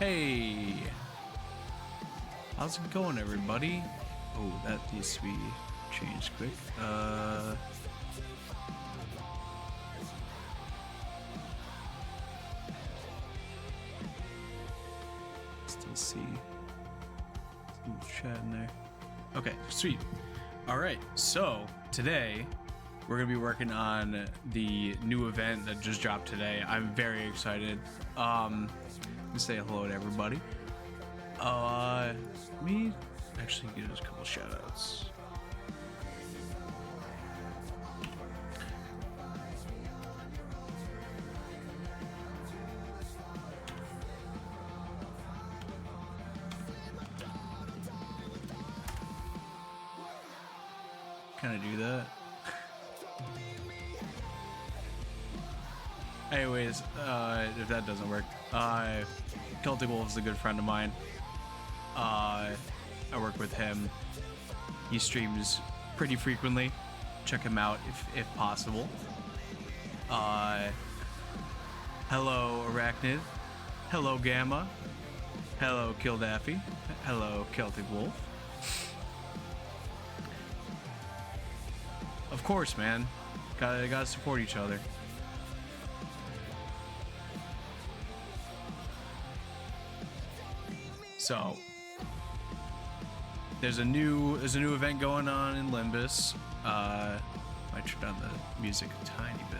Hey, how's it going, everybody? Oh, that needs to be changed quick. Still see some chat in there. Okay, sweet. All right, so today we're gonna be working on the new event that just dropped today. I'm very excited. Let me say hello to everybody. Let me actually give us a couple shout outs. Can I do that? Anyways, if that doesn't work, Celtic Wolf is a good friend of mine. I work with him. He streams pretty frequently. Check him out if possible. Hello Arachnid. Hello Gamma. Hello Kildaffy. Hello Celtic Wolf. Of course, man. Gotta support each other. So there's a new event going on in Limbus. I turned down the music a tiny bit.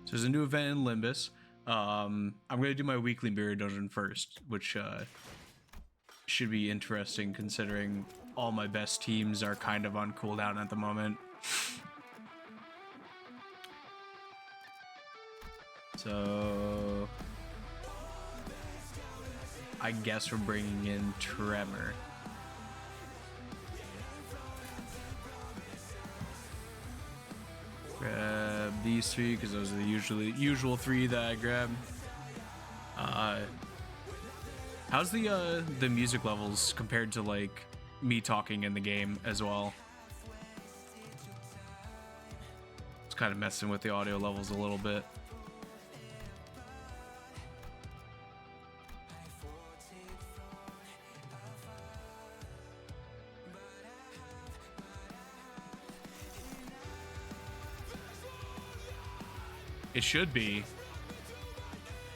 So there's a new event in Limbus. I'm gonna do my weekly mirror dungeon first, which should be interesting considering all my best teams are kind of on cooldown at the moment. So I guess we're bringing in Tremor. Grab these three because those are the usual three that I grab. How's the music levels compared to like me talking in the game as well? It's kind of messing with the audio levels a little bit. It should be.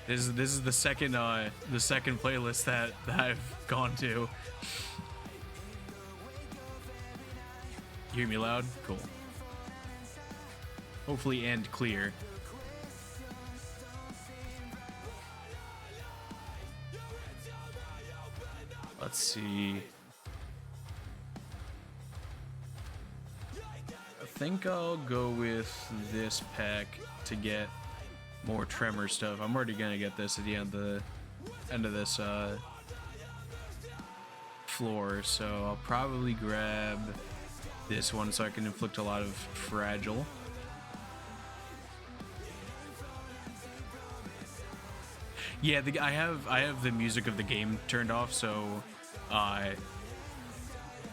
This is the second playlist that I've gone to. You hear me loud? Cool. Hopefully and clear. Let's see. I think I'll go with this pack to get more Tremor stuff. I'm already gonna get this at the end of this floor, so I'll probably grab this one so I can inflict a lot of fragile. Yeah, I have the music of the game turned off, so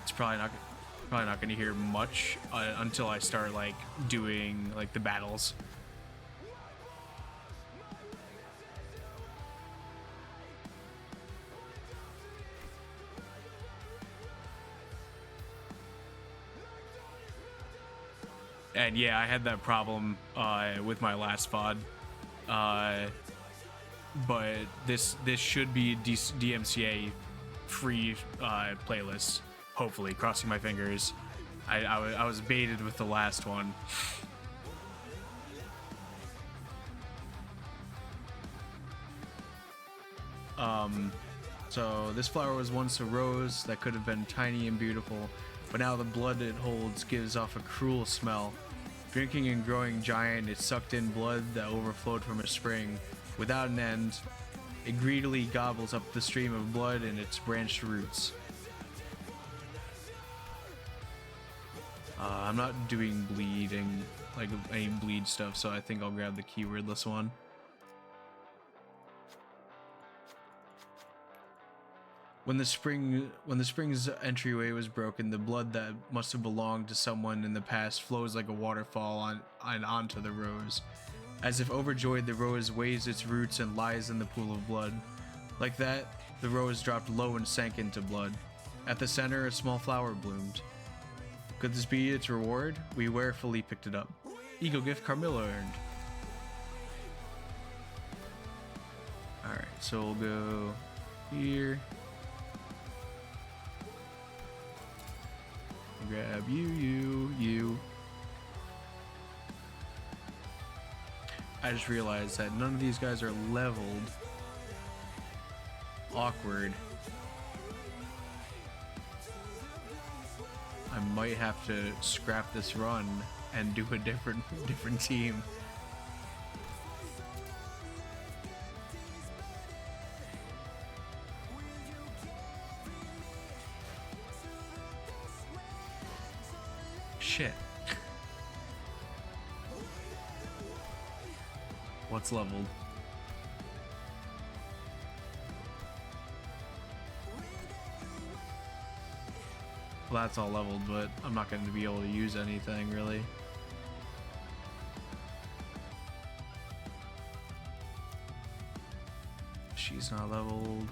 it's probably not gonna hear much until I start like doing like the battles. And yeah, I had that problem with my last VOD, but this should be DMCA free playlist. Hopefully, crossing my fingers. I was baited with the last one. So this flower was once a rose that could have been tiny and beautiful, but now the blood it holds gives off a cruel smell. Drinking and growing giant, it sucked in blood that overflowed from a spring. Without an end, it greedily gobbles up the stream of blood in its branched roots. I'm not doing bleeding, like any bleed stuff, so I think I'll grab the keywordless one. When the spring's entryway was broken, the blood that must have belonged to someone in the past flows like a waterfall onto the rose. As if overjoyed, the rose waves its roots and lies in the pool of blood. Like that, the rose dropped low and sank into blood. At the center, a small flower bloomed. Could this be its reward? We warefully picked it up. Eagle gift Carmilla earned. Alright, so we'll go here. Grab you. I just realized that none of these guys are leveled. Awkward. I might have to scrap this run and do a different team. Shit. What's leveled? Well, that's all leveled, but I'm not going to be able to use anything really. She's not leveled.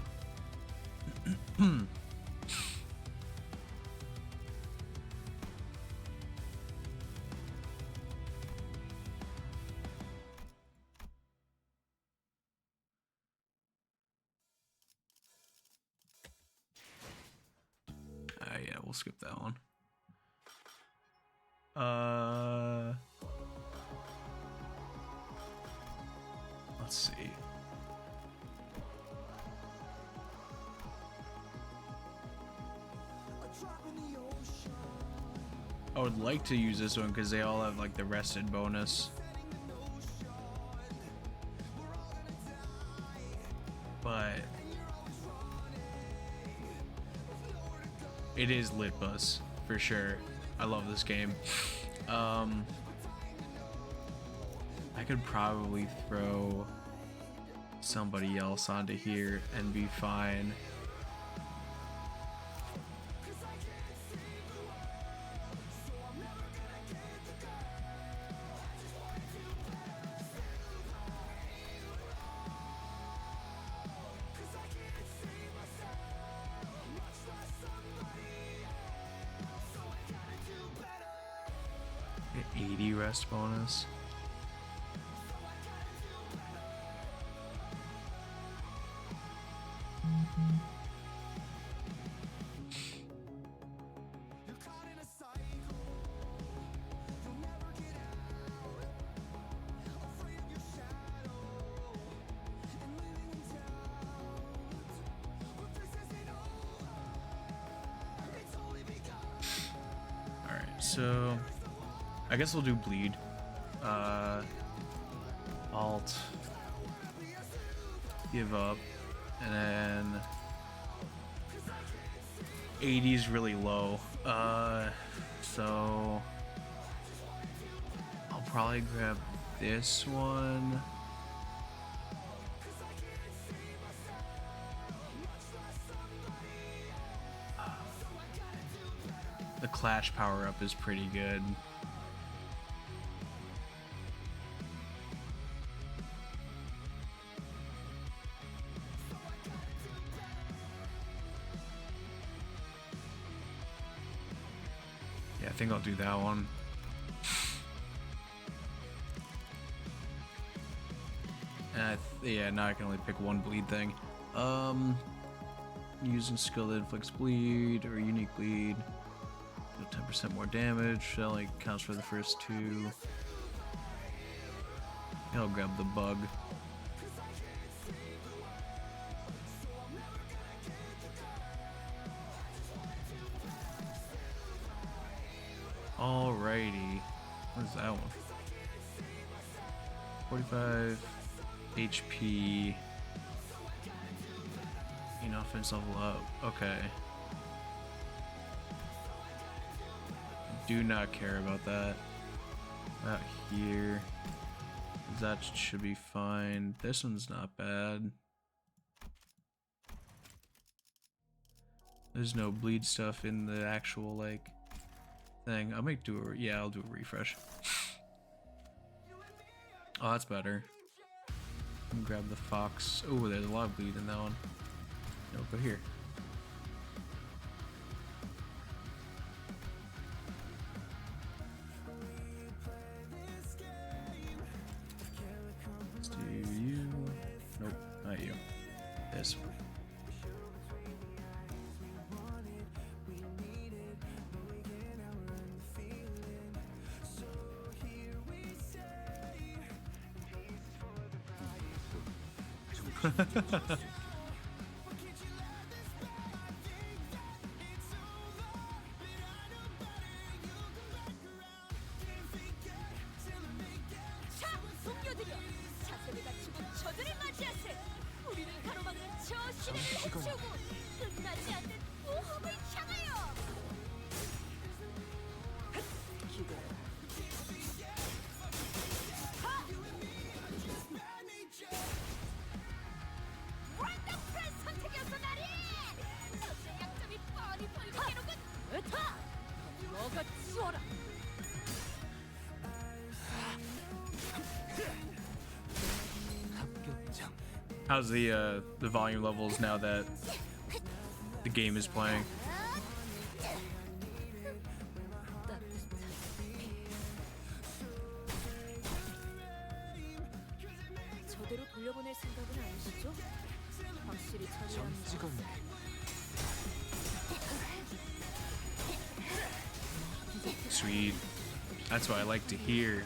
Yeah, we'll skip that one. Let's see. I would like to use this one because they all have like the rested bonus. But it is lit bus for sure. I love this game. I could probably throw somebody else onto here and be fine. Get 80 rest bonus. So I guess we'll do bleed. Alt, give up, and then 80 is really low. So I'll probably grab this one. The Clash power up is pretty good. Yeah, I think I'll do that one. And yeah, now I can only pick one bleed thing. Using skill that inflicts bleed or unique bleed. 10% more damage. That only counts for the first two. I'll grab the bug. Alrighty. What is that one? 45 HP. Offense level up. Okay. Do not care about that. Out here. That should be fine. This one's not bad. There's no bleed stuff in the actual like thing. I might do a I'll do a refresh. Oh, that's better. Let me grab the fox. Oh, there's a lot of bleed in that one. No, go here. Let's do you. Nope, not you. This one. How's the volume levels now that the game is playing? Sweet. That's what I like to hear.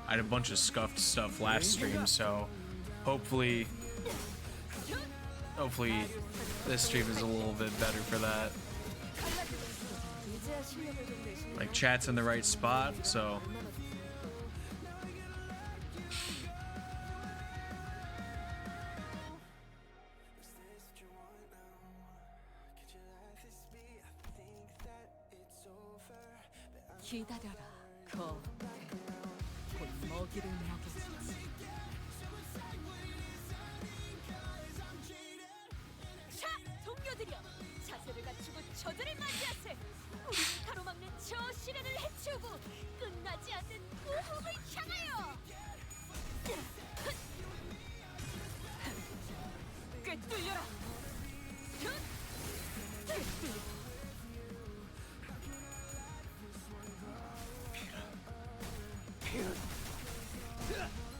I had a bunch of scuffed stuff last stream, so hopefully this stream is a little bit better for that. Like chat's in the right spot, so 기다려라. 곧 먹이를 먹이지. 자, 동료들이여, 자세를 갖추고 저들을 맞이하세. 우리를 가로막는 저 시련을 해치우고 끝나지 않는 구호를 향하여. 꿰뚫려라.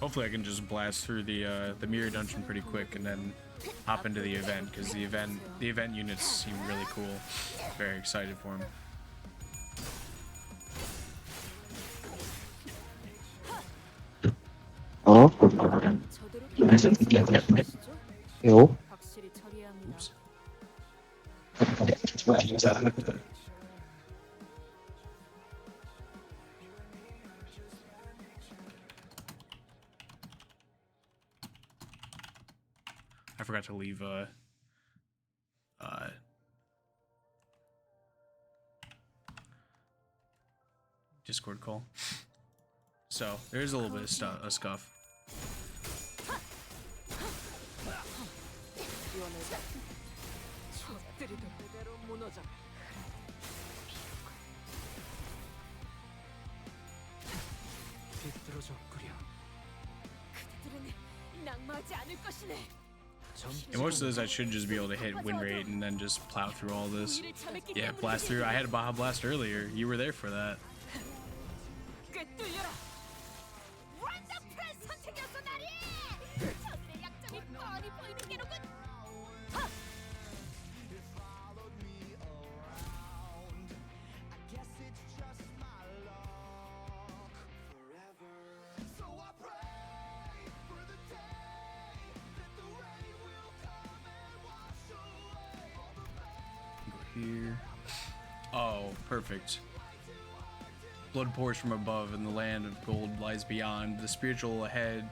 hopefully I can just blast through the mirror dungeon pretty quick and then hop into the event, because the event units seem really cool. Very excited for them. 어? 요? I forgot to leave Discord call. So there's a little bit of scuff. And most of this I should just be able to hit win rate and then just plow through all this. Yeah, blast through. I had a Baja Blast earlier. You were there for that. Here. Oh, perfect. Blood pours from above, and the land of gold lies beyond. The spiritual ahead,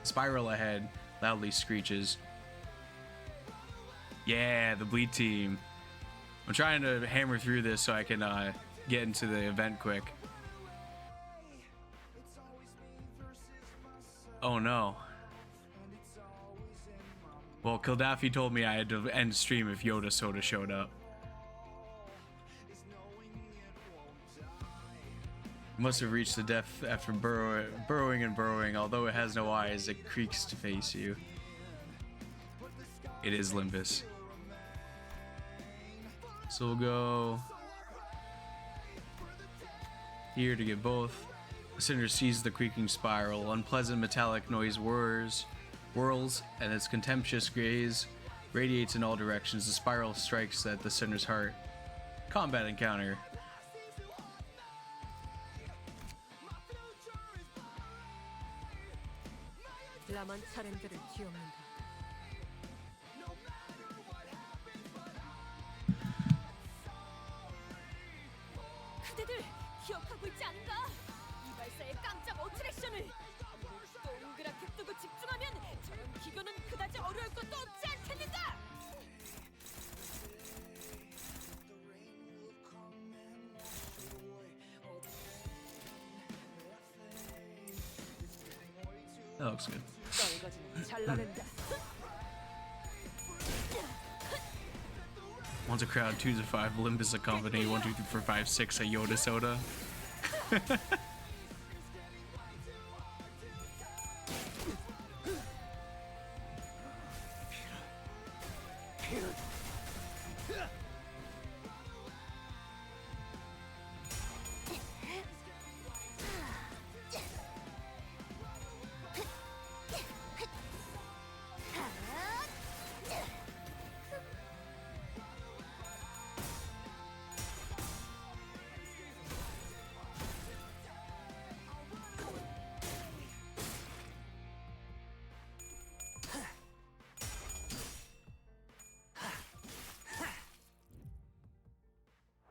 spiral ahead, loudly screeches. Yeah, the bleed team. I'm trying to hammer through this so I can get into the event quick. Oh no. Well, Kildaffy told me I had to end stream if Yoda Soda showed up. Must have reached the depth after burrowing and burrowing. Although it has no eyes, it creaks to face you. It is Limbus. So we'll go here to get both. The Cinder sees the creaking spiral. Unpleasant metallic noise whirls, and its contemptuous gaze radiates in all directions. The spiral strikes at the Cinder's heart. Combat encounter. 라만 차량들을 뒤엎는다. 그대들 기억하고 있지 않은가? 이발사의 깜짝 어트랙션을 동그랗게 뜨고 집중하면 저런 기교는 그다지 어려울 것도 없지 않겠는가? That looks good. 떨거지는 잘라낸다. One's a crowd, 2's a 5, Limbus a company, 1, 2, 3, 4, 5, 6 a Yoda Soda.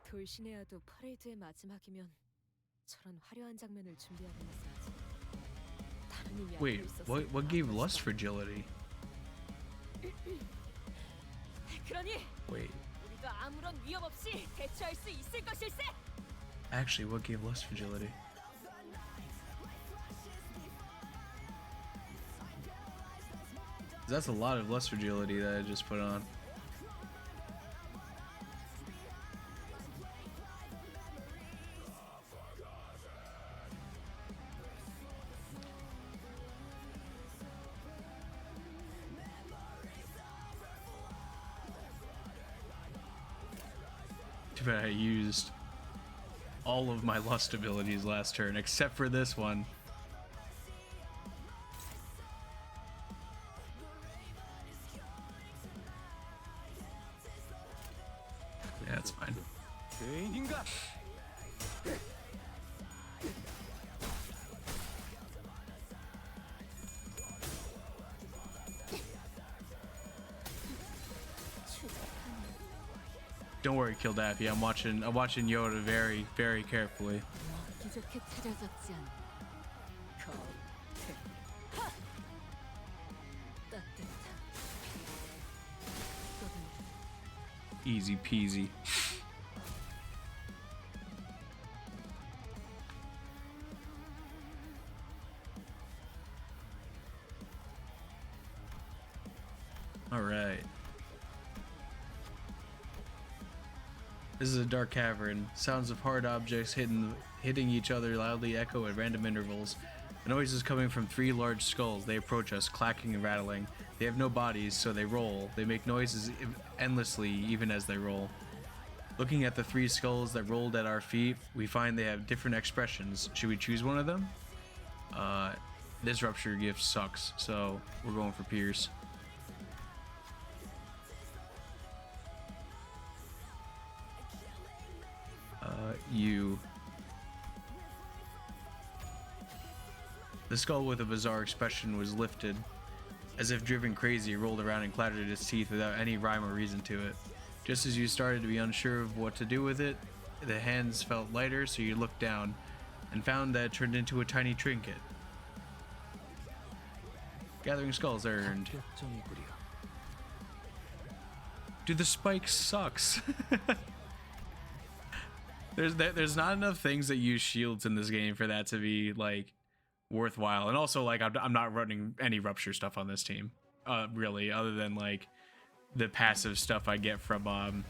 돌신해야도 퍼레이드의 마지막이면 저런 화려한 장면을 준비하고 있었지. 다른 의미 Wait, 알고 있었어. what gave lust fragility? 그러니 Wait, 우리도 아무런 위협 없이 대처할 수 있을 것일세. actually, what gave lust fragility? That's a lot of lust fragility that I just put on. Too bad I used all of my lust abilities last turn, except for this one. Yeah, that's fine. Don't worry, Kildaffy. I'm watching Yoda very, very carefully. 기적해 차려졌지 않아. 따뜻한. Easy peasy. All right. This is a dark cavern. Sounds of hard objects hitting each other loudly echo at random intervals. The noise is coming from 3 large skulls. They approach us, clacking and rattling. They have no bodies, so they roll. They make noises endlessly, even as they roll. Looking at the 3 skulls that rolled at our feet, we find they have different expressions. Should we choose one of them? This rupture gift sucks, so we're going for Pierce. You. The skull with a bizarre expression was lifted. As if driven crazy, it rolled around and clattered its teeth without any rhyme or reason to it. Just as you started to be unsure of what to do with it, the hands felt lighter, so you looked down and found that it turned into a tiny trinket. Gathering skulls earned. Dude, the spike sucks. There's not enough things that use shields in this game for that to be like worthwhile. And also, like, I'm not running any rupture stuff on this team, really, other than like the passive stuff I get from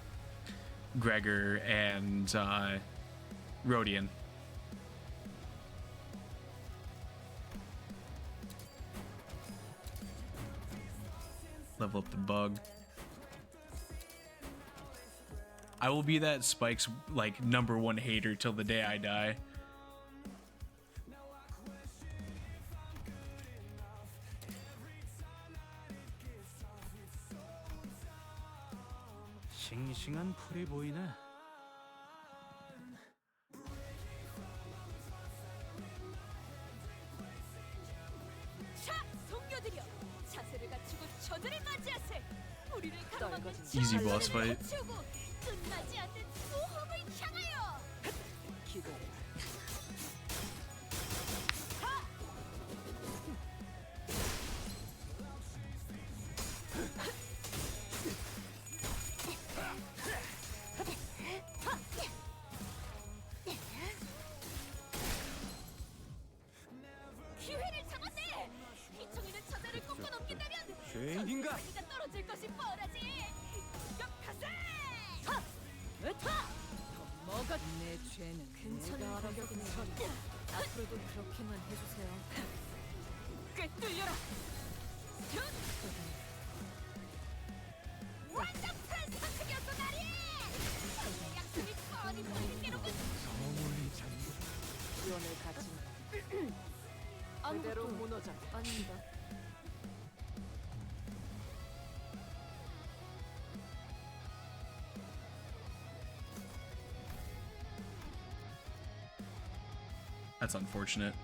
Gregor and Rodian. Level up the bug. I will be that Spike's like #1 hater till the day I die. 싱싱한 풀이 보이네. 자, 동료들이여, 자세를 갖추고 저들을 맞이하세. 우리를 가로막는 Easy boss fight. 치우고 끝나지 않는 소hom을 향하여. 기다려. 기회를 잡았네. 희청이는 저자를 꺾고 넘긴다면 죄인인가? 자기가 떨어질 것이 뻔하지. 공격하세. 하! 으타! 뭐가 내 죄는 괜찮은 가격이네요. 앞으로도 그렇게만 해주세요. 꿰뚫려라. 완전 프레스 상승이었어 나리. 내 약속이 뻔히 보이는 게로군. 지원을 가진 그대로 무너져. 아닙니다. That's unfortunate.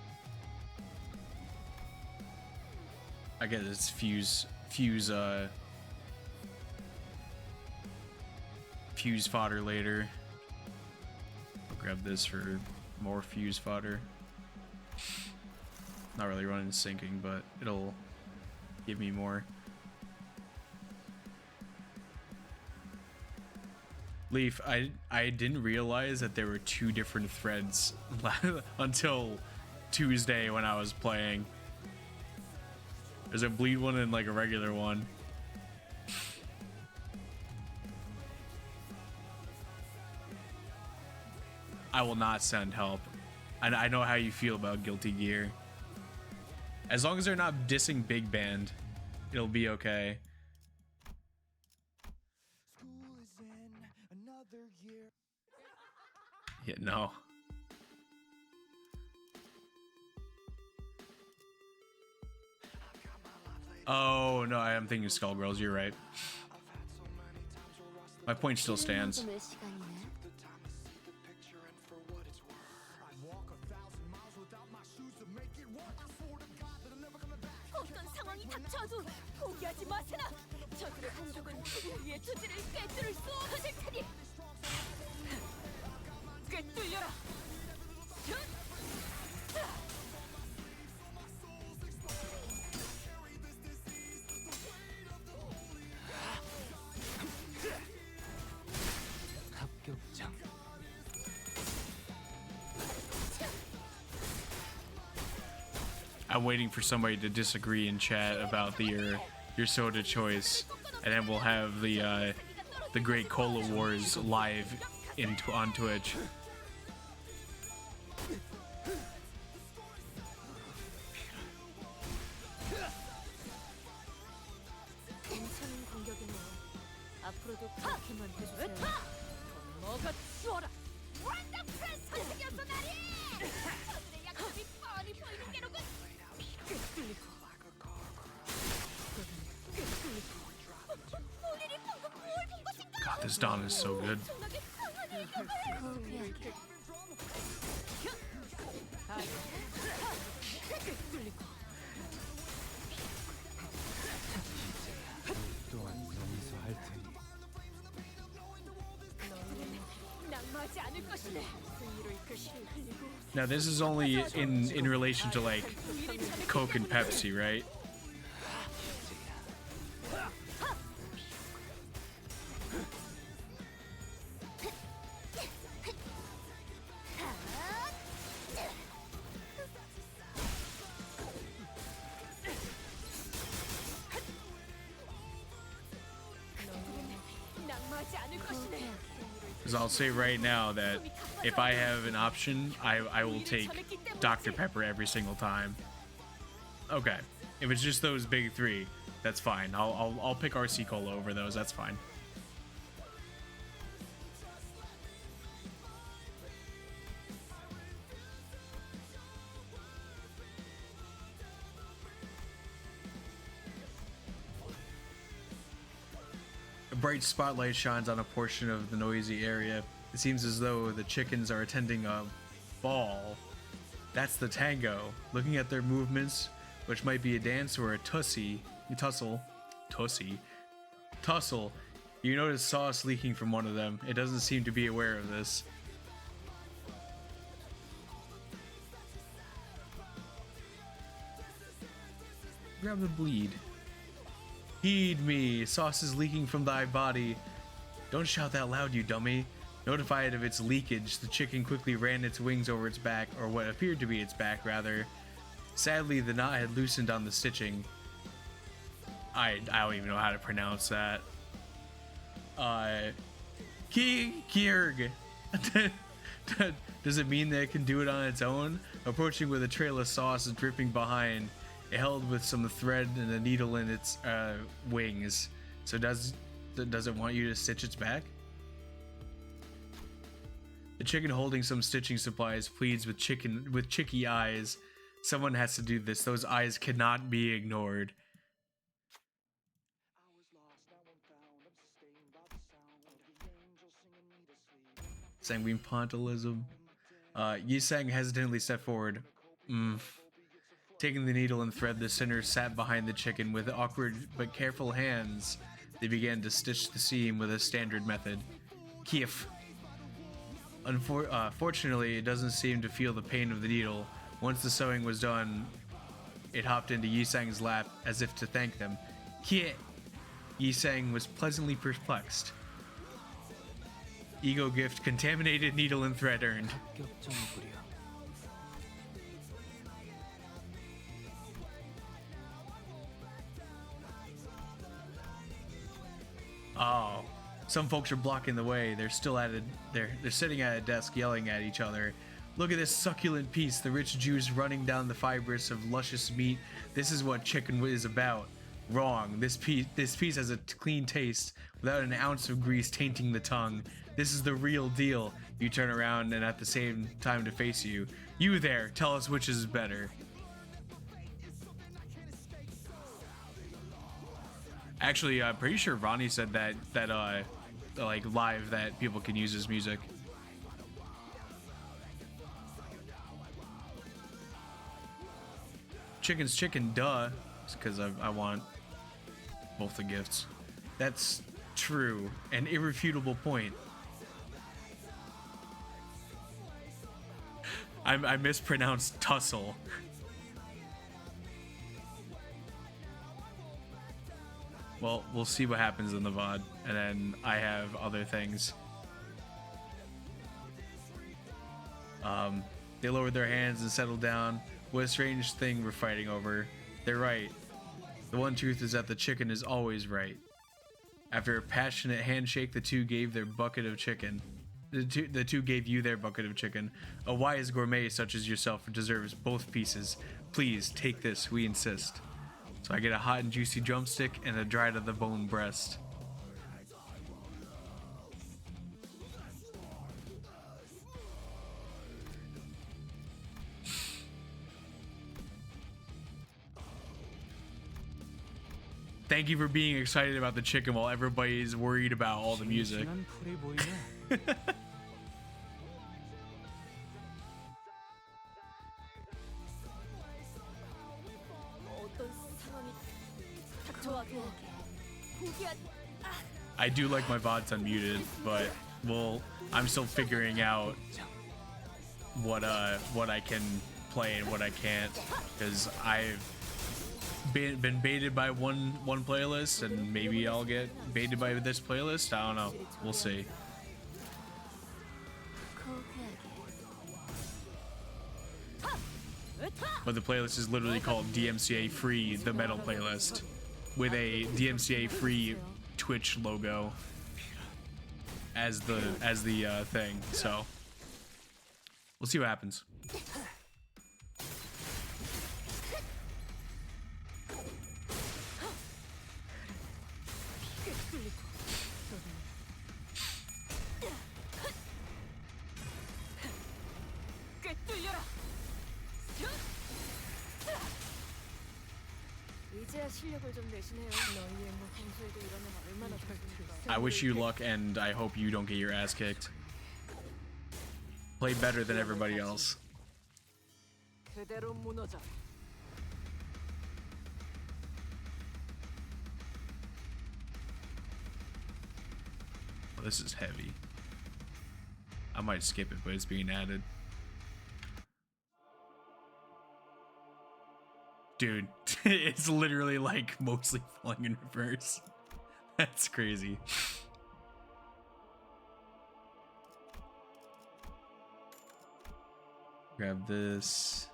I guess it's fuse fodder later. I'll grab this for more fuse fodder. Not really running sinking, but it'll give me more. Leaf, I didn't realize that there were 2 different threads until Tuesday when I was playing. There's a bleed one and like a regular one. I will not send help. I know how you feel about Guilty Gear. As long as they're not dissing Big Band, it'll be okay. Yeah, no. Oh, no, I am thinking Skullgirls, you're right. My point still stands. 어떤 상황이 닥쳐도 포기하지 마세나. 저들의 공격은 우리의 투지를 꿰뚫을 수 없을 테니. 꿰뚫려라. 합격장. I'm waiting for somebody to disagree in chat about your soda choice, and then we'll have the Great Cola Wars live on Twitch. 괜찮은 공격이네요. 앞으로도 그렇게만 해주세요. 뭐가 치워라. 완전 프레스 상승이었어 나리. 저들의 약점이 뻔히 보이는 게로군. 꿰뚫리고. 본인이 방금 뭘 본 것인가? God, this Dawn is so good. 엄청나게 강한 위력을. 꿰뚫리고. 또한 용서할 테니. 낙마하지 않을 것이네. 승리로 이끌 힘을 흘리고. Now this is only in relation to like Coke and Pepsi, right? Because I'll say right now that if I have an option, I will take Dr. Pepper every single time. Okay, if it's just those big three, that's fine. I'll pick RC Cola over those. That's fine. A bright spotlight shines on a portion of the noisy area. It seems as though the chickens are attending a ball. That's the tango. Looking at their movements, which might be a dance or a tussle, you notice sauce leaking from one of them. It doesn't seem to be aware of this. Grab the bleed. Heed me, sauce is leaking from thy body. Don't shout that loud, you dummy. Notified of its leakage, the chicken quickly ran its wings over its back, or what appeared to be its back, rather. Sadly, the knot had loosened on the stitching. I don't even know how to pronounce that. Kierg. Does it mean that it can do it on its own? Approaching with a trail of sauce dripping behind, it held with some thread and a needle in its wings. So does it want you to stitch its back? The chicken holding some stitching supplies pleads with chicky eyes. Someone has to do this. Those eyes cannot be ignored. Sanguine pontilism. Yisang hesitantly stepped forward. Taking the needle and thread, the sinner sat behind the chicken with awkward but careful hands. They began to stitch the seam with a standard method. Kief. Fortunately, it doesn't seem to feel the pain of the needle. Once the sewing was done, it hopped into Yisang's lap as if to thank them. Kie! Yisang was pleasantly perplexed. Ego gift, contaminated needle and thread earned. 합격점이구려. Oh, some folks are blocking the way. They're still at it. They're sitting at a desk yelling at each other. Look at this succulent piece, the rich juice running down the fibrous of luscious meat. This is what chicken is about. Wrong. This piece has a clean taste without an ounce of grease tainting the tongue. This is the real deal. You turn around and at the same time to face you. You there, tell us which is better. Actually, I'm pretty sure Ronnie said that like live that people can use his music. Chicken's chicken, duh. It's because I want both the gifts. That's true. An irrefutable point. I mispronounced tussle. Well, we'll see what happens in the VOD, and then I have other things. They lowered their hands and settled down. What a strange thing we're fighting over. They're right. The one truth is that the chicken is always right. After a passionate handshake, the two gave their bucket of chicken. The two gave you their bucket of chicken. A wise gourmet such as yourself deserves both pieces. Please take this, we insist. So I get a hot and juicy drumstick and a dry to the bone breast. Thank you for being excited about the chicken while everybody's worried about all the music. 싱싱한 풀이 보이네. 어떤 상황이 닥쳐와도 포기한 I do like my VODs unmuted, but I'm still figuring out what I can play and what I can't, because I've been baited by one playlist, and maybe I'll get baited by this playlist. I don't know. We'll see. But the playlist is literally called DMCA Free, the metal playlist, with a DMCA Free Twitch logo. as the thing. So we'll see what happens. 이제야 실력을 좀 내시네요. 너희의 뭐 평소에도 이러면 얼마나 좋습니까? I wish you luck, and I hope you don't get your ass kicked. Play better than everybody else. 그대로 무너져. Oh, this is heavy. I might skip it, but it's being added. Dude, it's literally like mostly falling in reverse. That's crazy. Grab this.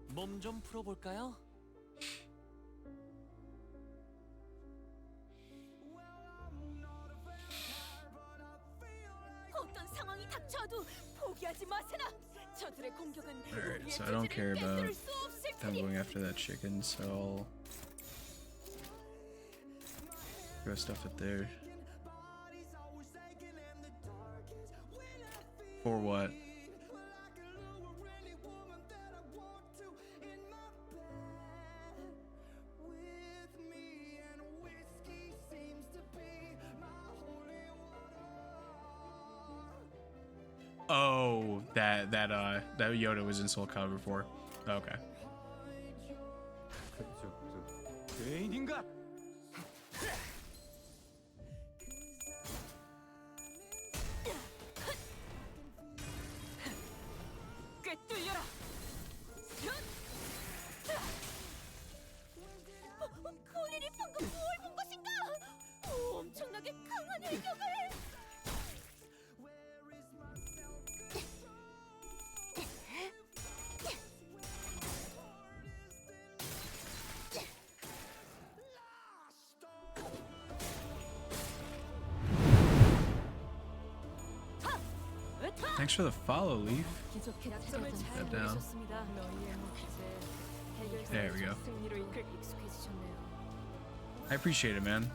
몸 좀 풀어볼까요? 어떤 상황이 닥쳐도 포기하지 마세나. 저들의 공격은 Alright, 우리의 so I don't care 체질을 about 깨뜨릴 수 없을 them 테니. going after that chicken, so I'll throw stuff up there. For what? Oh, that Yoda was in Soul Calibur 4. Okay. 죄인인가? 꿰뚫려라. 본인이 방금 뭘 본 것인가? 엄청나게 강한 일격을. Thanks for the follow, Leaf. 약점을 잘 That down. 보셨습니다. 너희의 몫에 There we go. 승리로 이끌 익숙해지셨네요. I appreciate it, man.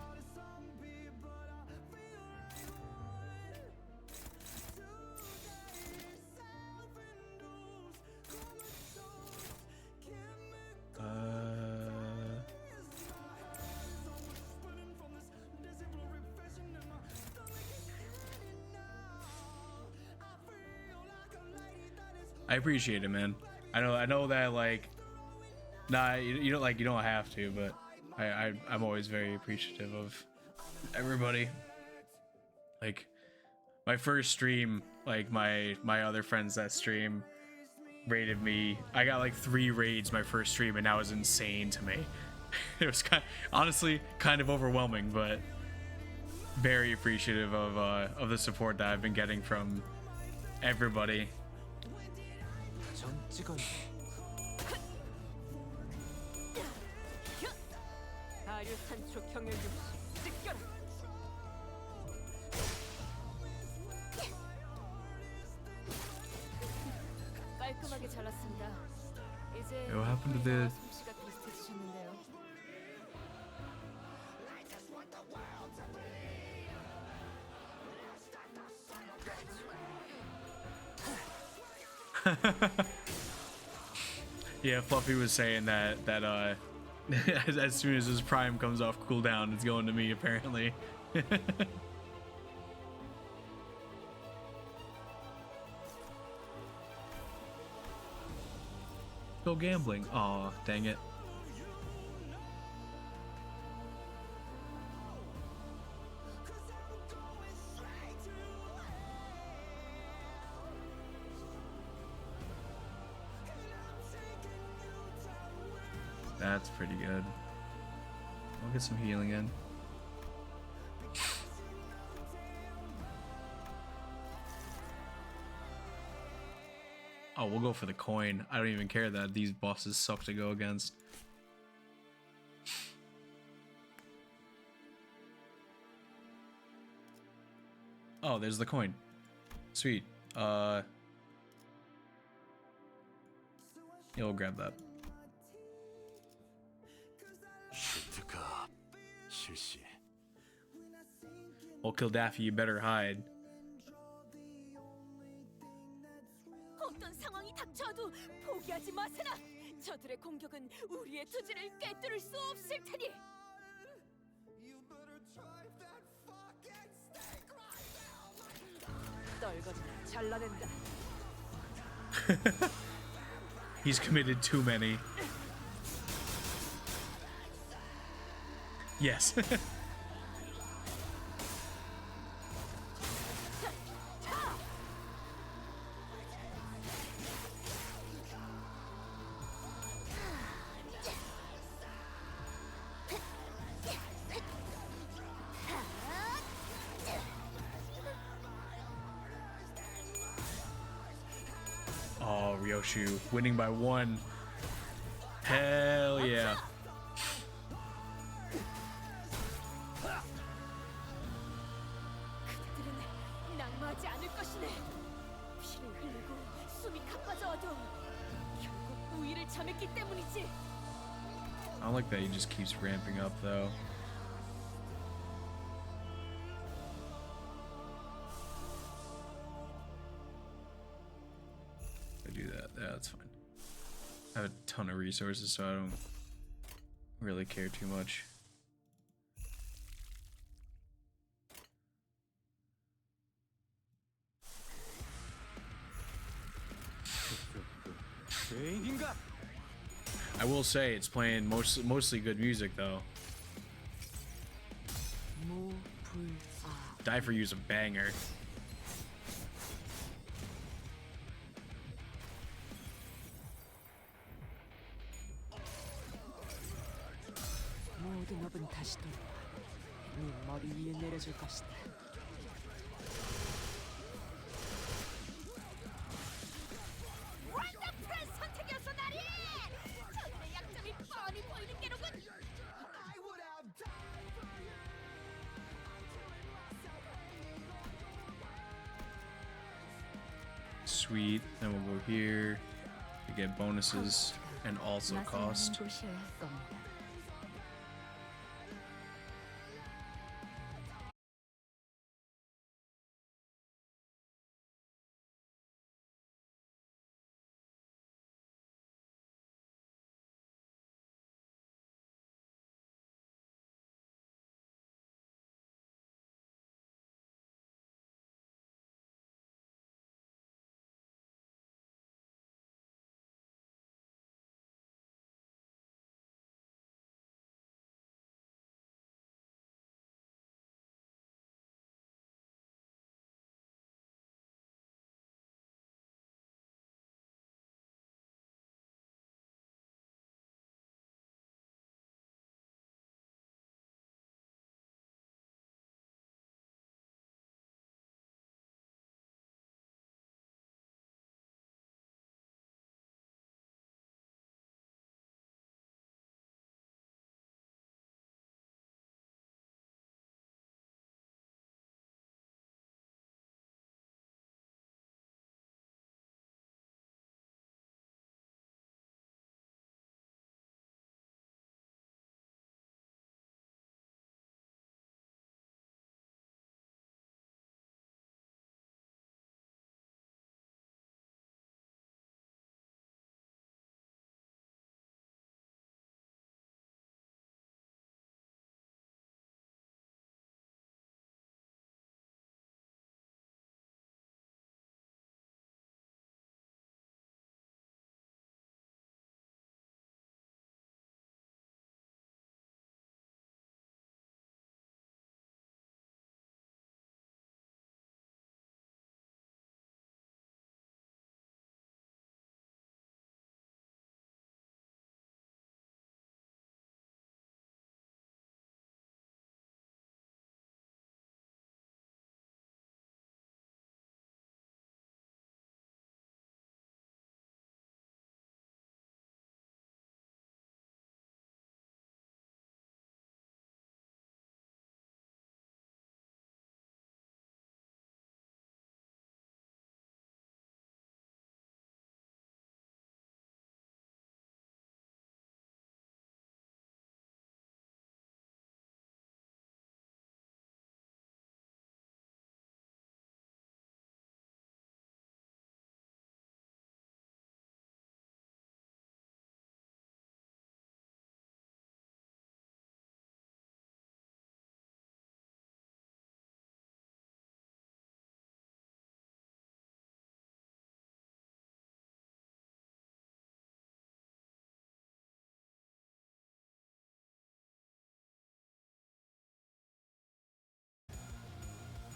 I appreciate it, man. I know that like, nah, you don't like, you don't have to, but I'm always very appreciative of everybody. Like, my first stream, like my other friends that stream raided me. I got like 3 raids my first stream, and that was insane to me. It was honestly kind of overwhelming, but very appreciative of the support that I've been getting from everybody. 전 찍었네. 아류탄초 경혈육수 찢겨라. 깔끔하게 잘랐습니다. 이제 What happened to the- 솜씨가 비슷해지셨는데요. Yeah, Fluffy was saying that as soon as his prime comes off cooldown, it's going to me apparently. Go gambling. Aw, dang it. That's pretty good. get some healing in. Oh, we'll go for the coin. I don't even care that these bosses suck to go against. Oh, there's the coin. Sweet. Yeah, we'll grab that. Checkup. 실시. Well, kill Daffy, you better hide. 어떤 상황이 닥쳐도 포기하지 마세나. 저들의 공격은 우리의 투지를 꿰뚫을 수 없을 테니. 떨거지나 잘라낸다. He's committed too many. Yes. Oh, Ryoshu winning by 1. Hell yeah. 그들은 낙마하지 않을 것이네. 피를 흘리고 숨이 가빠져와도 결국 우위를 점했기 때문이지. I don't like that he just keeps ramping up though. I do that. Yeah, that's fine. I have a ton of resources, so I don't really care too much. 죄인인가? I will say it's playing mostly good music though. Die for You's a banger. 모든 업은 다시 돌아와 네 머리 위에 내려줄 것이다. 완벽한 선택이었어, 나리! 저들의 약점이 뻔히 보이는 게로군. Sweet. Then we'll go here to get bonuses and also cost.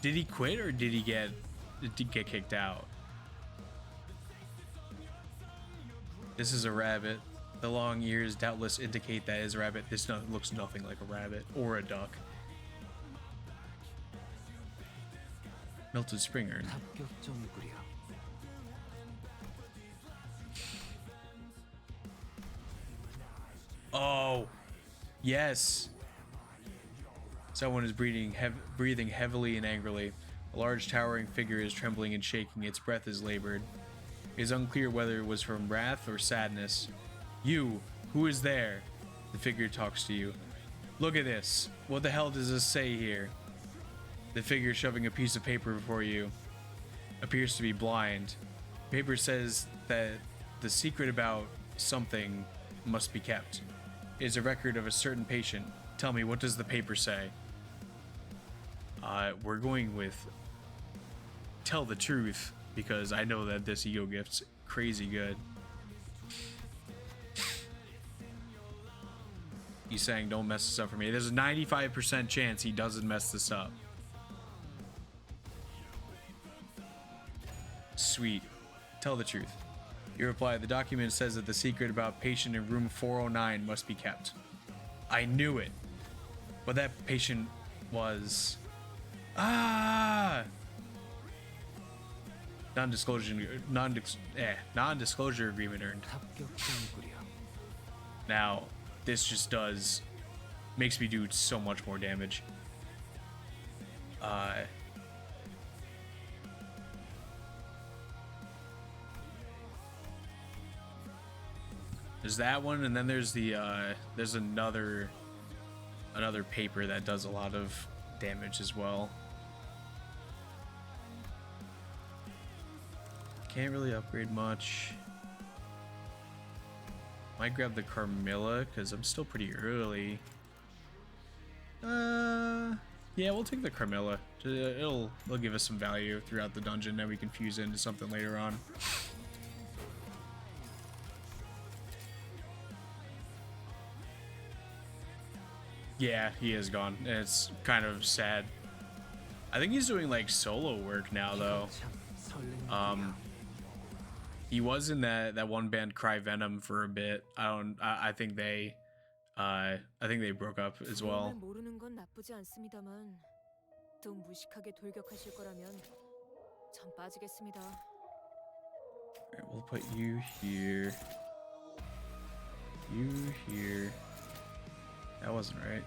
Did he quit or did he get kicked out? This is a rabbit. The long ears doubtless indicate that is a rabbit. This looks nothing like a rabbit or a duck. Melted spring urn. Oh, yes. Someone is breathing heavily and angrily. A large towering figure is trembling and shaking. Its breath is labored. It is unclear whether it was from wrath or sadness. You, who is there? The figure talks to you. Look at this. What the hell does this say here? The figure shoving a piece of paper before you appears to be blind. The paper says that the secret about something must be kept. It is a record of a certain patient. Tell me, what does the paper say? We're going with tell the truth, because I know that this ego gift's crazy good. He's saying, don't mess this up for me. There's a 95% chance he doesn't mess this up. Sweet. Tell the truth. You reply, the document says that the secret about patient in room 409 must be kept. I knew it. But that patient was... Non-disclosure agreement earned. Now, this just makes me do so much more damage. There's that one, and then there's there's another paper that does a lot of damage as well. Can't really upgrade much. Might grab the Carmilla because I'm still pretty early. Yeah, we'll take the Carmilla. It'll give us some value throughout the dungeon, then we can fuse into something later on. Yeah, he is gone. It's kind of sad. I think he's doing like solo work now though. He was in that one band Cry Venom for a bit. I think they broke up as well. 모르는 건 나쁘지 않습니다만 또 무식하게 돌격하실 거라면 전 빠지겠습니다. Alright, we'll put you here. You here. That wasn't right.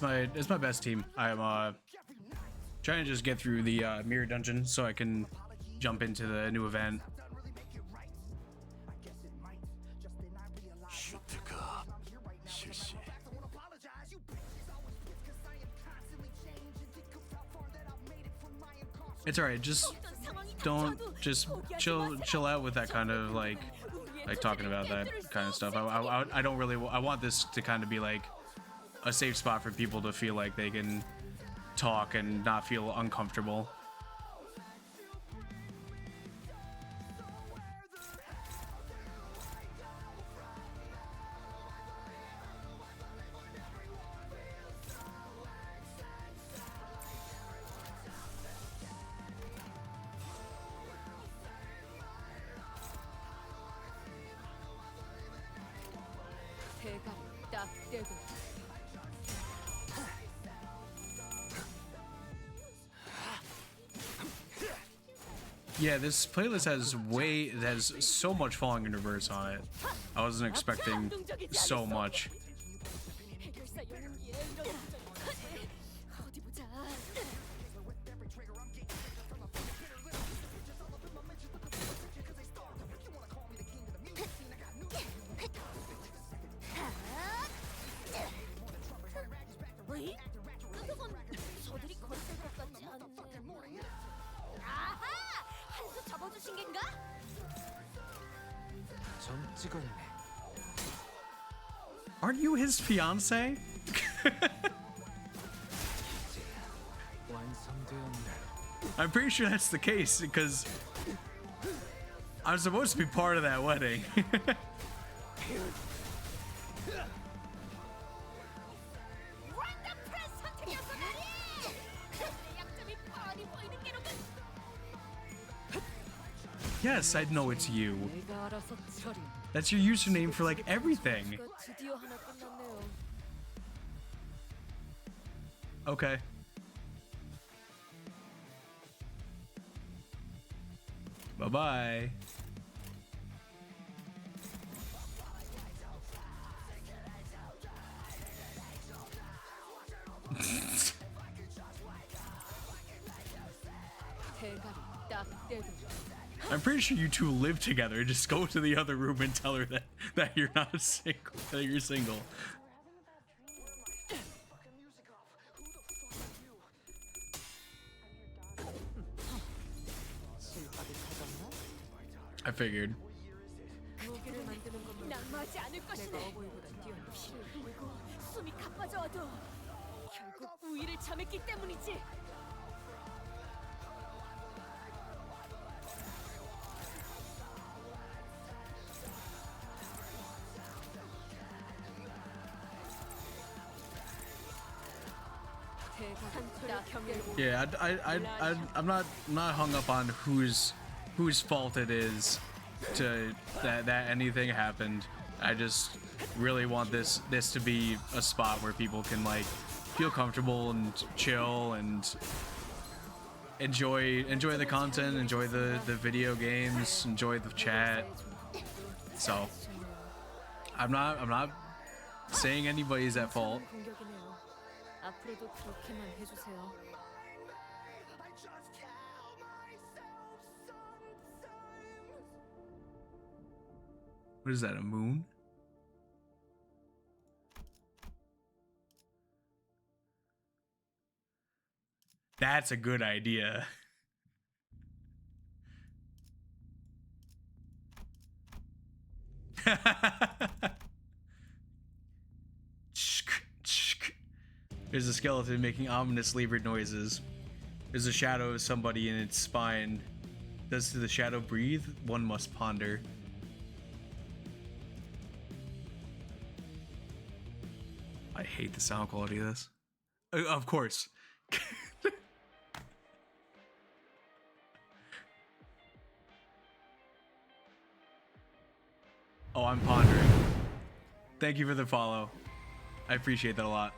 it's my best team. I'm trying to just get through the mirror dungeon so I can jump into the new event. 슈트가 실시. It's alright. Just don't chill out with that kind of like talking about that kind of stuff. I don't really. I want this to kind of be like a safe spot for people to feel like they can talk and not feel uncomfortable. 대가리 딱 떼고 Yeah, this playlist has so much falling in reverse on it. I wasn't expecting so much. 해결사 영웅이의 이런 어디 보자. 어이? 그건 저들이 걸었을 것 같지 않네. 아하! 한 수 접어주신 겐가? 좀 찍었네. Aren't you his fiance? 완성되었네. I'm pretty sure that's the case because I'm supposed to be part of that wedding. 원더풀 선택이었어 말이! 내 약점이 뻔히 보이는 게로군. Yes, I know it's you. 내가 알아서 처리. That's your username for like everything. 드디어 하나 끝났네요. Okay. Bye-bye. 대가리 딱 떼고. I'm pretty sure you two live together. Just go to the other room and tell her that you're not single, that you're single. I figured. 무기를 만드는 것만 낙마하지 않을 것이네. 피를 흘리고 숨이 가빠져와도 결국 우위를 점했기 때문이지. Yeah, I'm not hung up on whose fault it is to that anything happened. I just really want this to be a spot where people can like feel comfortable and chill and enjoy the content, enjoy the video games, enjoy the chat. So I'm not saying anybody's at fault. 공격이네요. 앞으로도 그렇게만 해주세요. What is that, a moon? That's a good idea. There's a skeleton making ominous levered noises. There's a shadow of somebody in its spine. Does the shadow breathe? One must ponder. I hate the sound quality of this. Of course. Oh, I'm pondering. Thank you for the follow. I appreciate that a lot.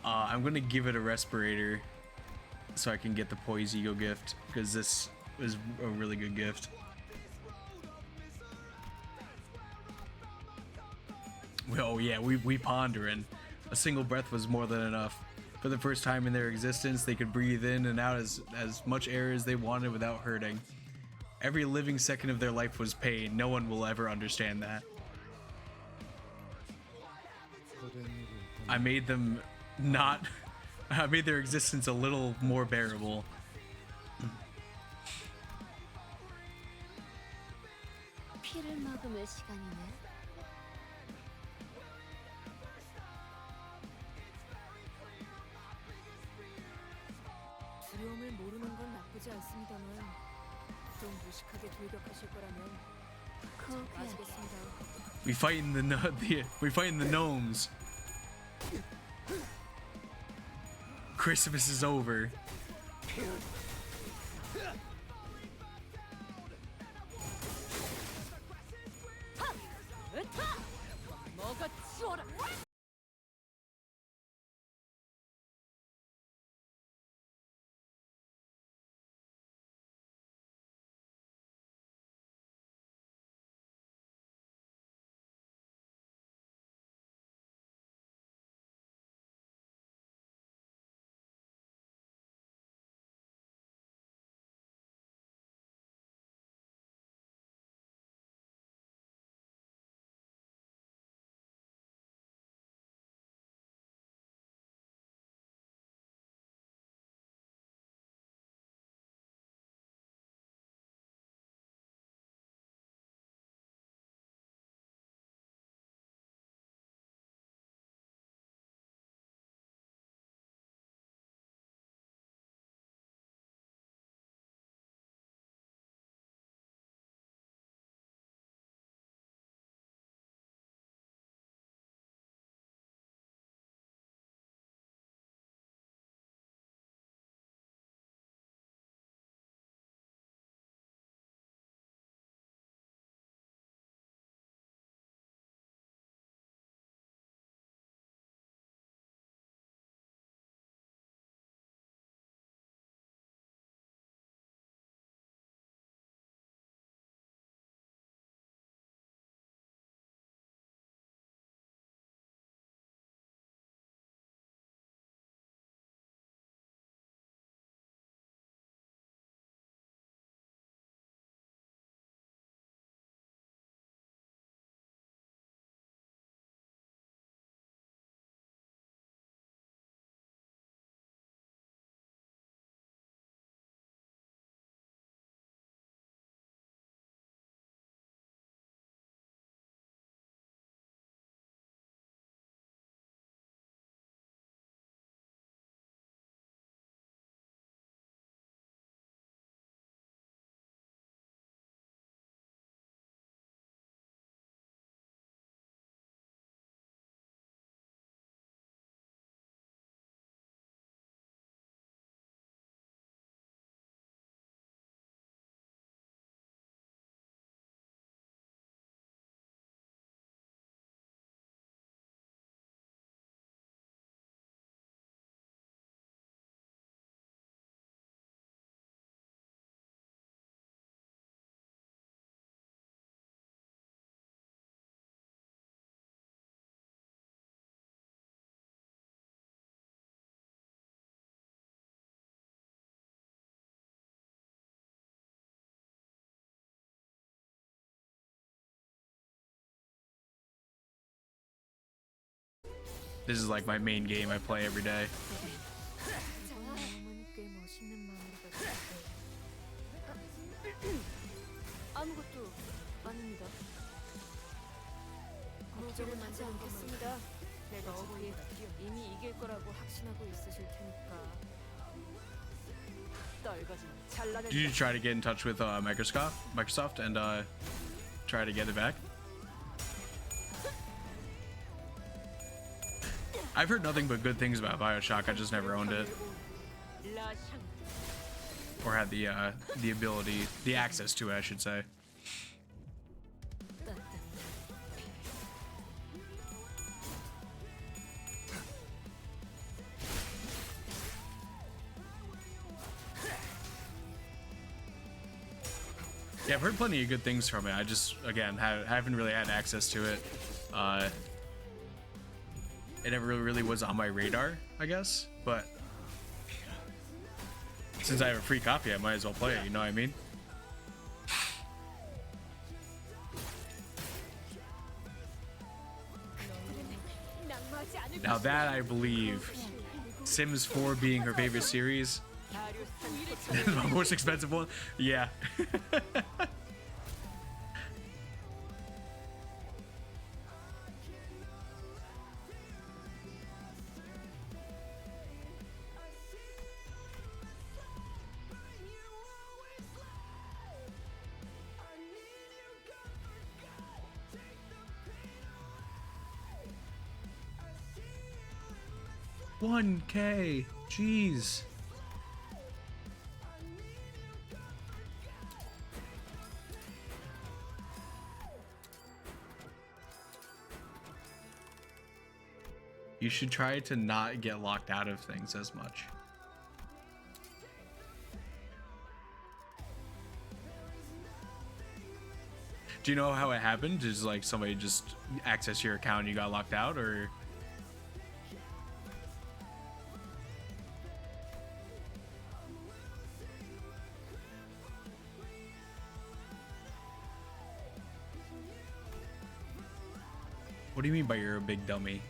I'm gonna give it a respirator so I can get the Poise Ego gift because this is a really good gift. Oh yeah, we pondering. A single breath was more than enough. For the first time in their existence, they could breathe in and out as much air as they wanted without hurting. Every living second of their life was pain. No one will ever understand that. I made them not... I made their existence a little more bearable. 피를 머금을 시간이네. 두려움을 모르는 건 나쁘지 않습니다만 좀 무식하게 돌격하실 거라면 맞겠습니다. We fighting we fighting the gnomes. Christmas is over. 뭐가 치워라. This is like my main game I play every day. 아무것도 아닙니다. 걱정은 하지 않겠습니다. 내가 어머니 이미 이길 거라고 확신하고 있으실 테니까. 떨거지는 잘라낼. Did you try to get in touch with Microsoft and try to get it back? I've heard nothing but good things about BioShock. I just never owned it or had the ability, the access to it, I should say. Yeah, I've heard plenty of good things from it. I just, again, haven't really had access to it. it never really was on my radar, I guess. But since I have a free copy, I might as well play it. You know what I mean? Now that I believe, Sims 4 being her favorite series, the most expensive one, yeah. $1K, jeez. You should try to not get locked out of things as much. Do you know how it happened? Is like somebody just accessed your account and you got locked out, or? What do you mean by you're a big dummy?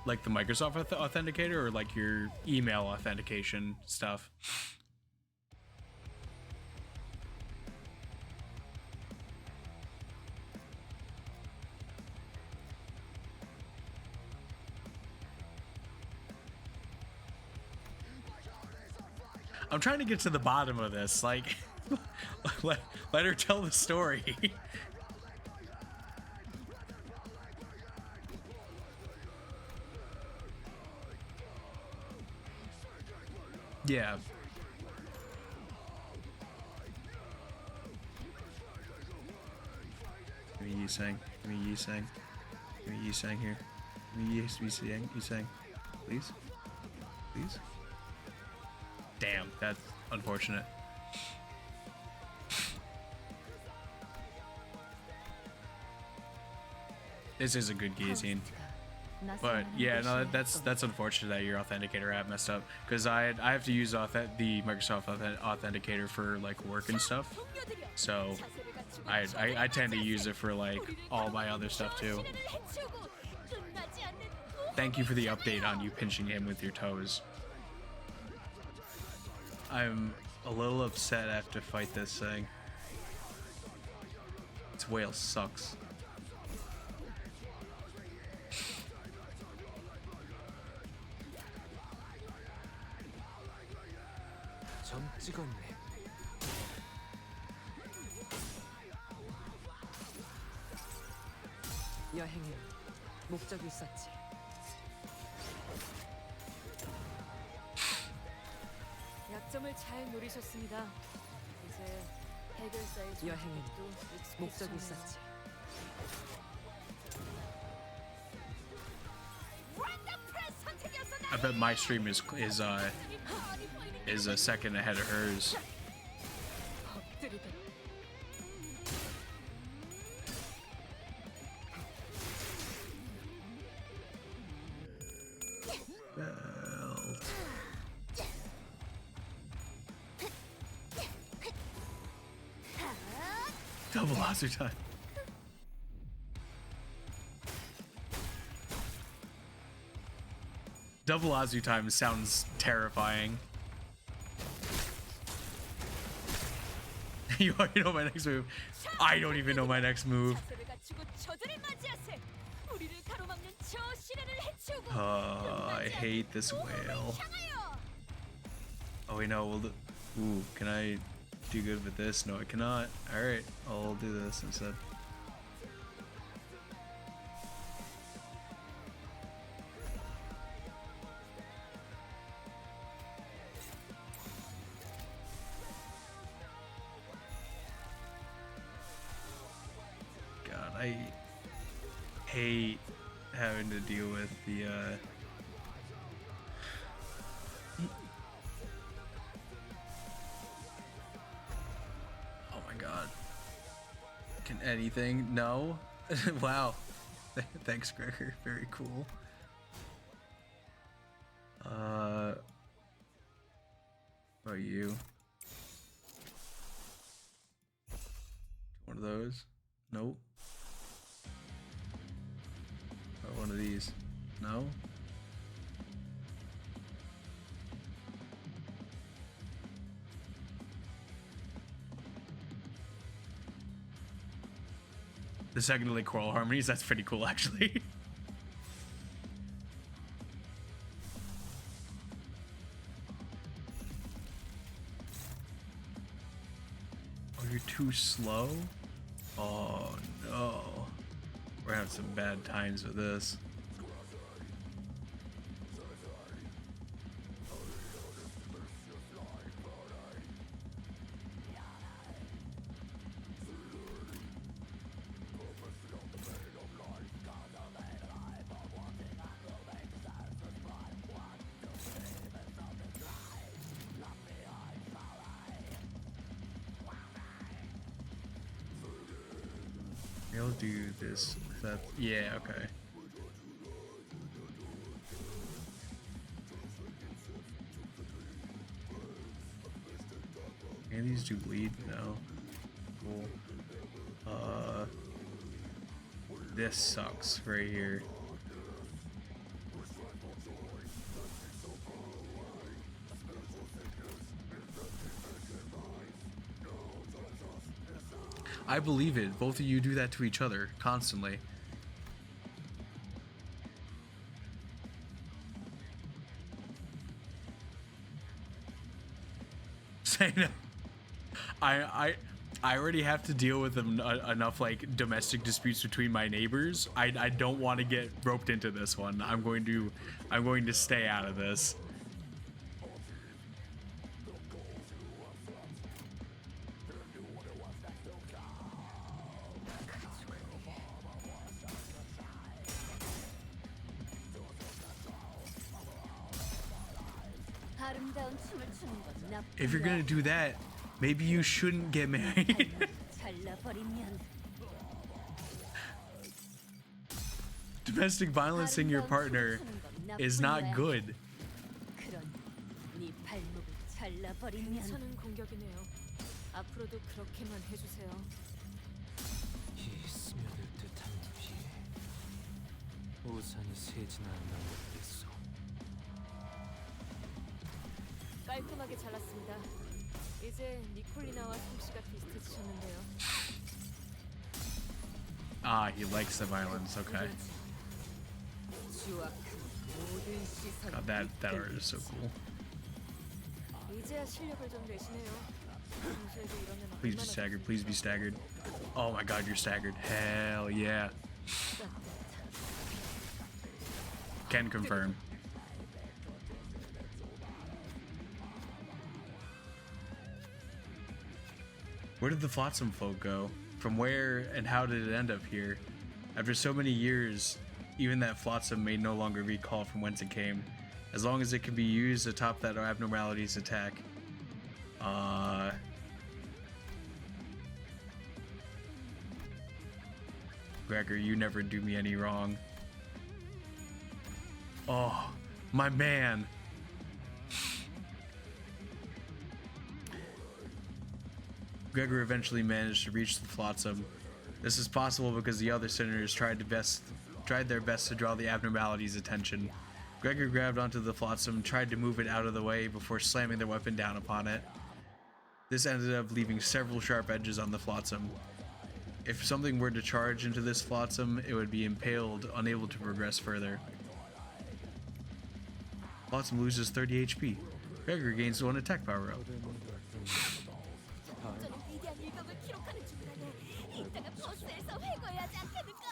Like the Microsoft Authenticator, or like your email authentication stuff? I'm trying to get to the bottom of this. Like, let her tell the story. Yeah. Give me Yusang. Give me Yusang. Give me Yusang here. Give me Yusang. Please? Please? Damn, that's unfortunate. This is a good guillotine. But yeah, no, that's unfortunate that your authenticator app messed up, because I have to use the Microsoft Authenticator for like work and stuff. So I tend to use it for like all my other stuff too. Thank you for the update on you pinching him with your toes. I'm a little upset I have to fight this thing. This whale sucks. 점 찍었네. 여행엔 목적이 있었지. 약점을 잘 노리셨습니다. 이제 해결사의 여행엔 목적이 있었지. I bet my stream is a second ahead of hers. Double laser time. Double Azu time sounds terrifying. You already know my next move. I don't even know my next move. I hate this whale. Oh wait, no. Ooh, can I do good with this? No, I cannot. All right, I'll do this instead. God, hate having to deal with the oh my god. Can anything? No? Wow. Thanks, Gregor. Very cool. What about you? One of those? Nope. Oh, one of these? No? The secondary choral harmonies, that's pretty cool actually. Oh, you're too slow? Oh no. We're having some bad times with this. He'll do this. That, yeah, okay. Can these do bleed? No. Cool. This sucks right here. I believe it. Both of you do that to each other constantly. Say no. I already have to deal with enough like domestic disputes between my neighbors. I don't want to get roped into this one. I'm going to stay out of this. 아름다운 춤을 추는 건 나쁜 If you're gonna do that, maybe you shouldn't get married. 잘라버리면 Domestic violencing your partner is not good. 그런 네 발목을 잘라버리면 괜찮은 공격이네요. 앞으로도 그렇게만 해주세요. 이 스며들 듯한 비에 우산이 새진 않는 것겠소. 깔끔하게 잘랐습니다. 이제 니콜리나와 솜씨가 비슷해지셨는데요. Ah, he likes the violence. Okay. 추악한 모든 시선. God, that art is so cool. 이제야 실력을 좀 내시네요. 평소에도 이러면 Please be staggered. Please be staggered. Oh my God, you're staggered. Hell yeah. Can confirm. Where did the Flotsam float go? From where and how did it end up here? After so many years, even that Flotsam may no longer recall from whence it came, as long as it can be used atop that abnormality's attack. Gregor, you never do me any wrong. Oh, my man. Gregor eventually managed to reach the Flotsam. This is possible because the other senators tried their best to draw the abnormality's attention. Gregor grabbed onto the Flotsam, tried to move it out of the way before slamming their weapon down upon it. This ended up leaving several sharp edges on the Flotsam. If something were to charge into this Flotsam, it would be impaled, unable to progress further. Flotsam loses 30 HP. Gregor gains 1 attack power up. 저는 위대한 일격을 기록하는 중이라네. 이따가 버스에서 회고해야지 않겠는가?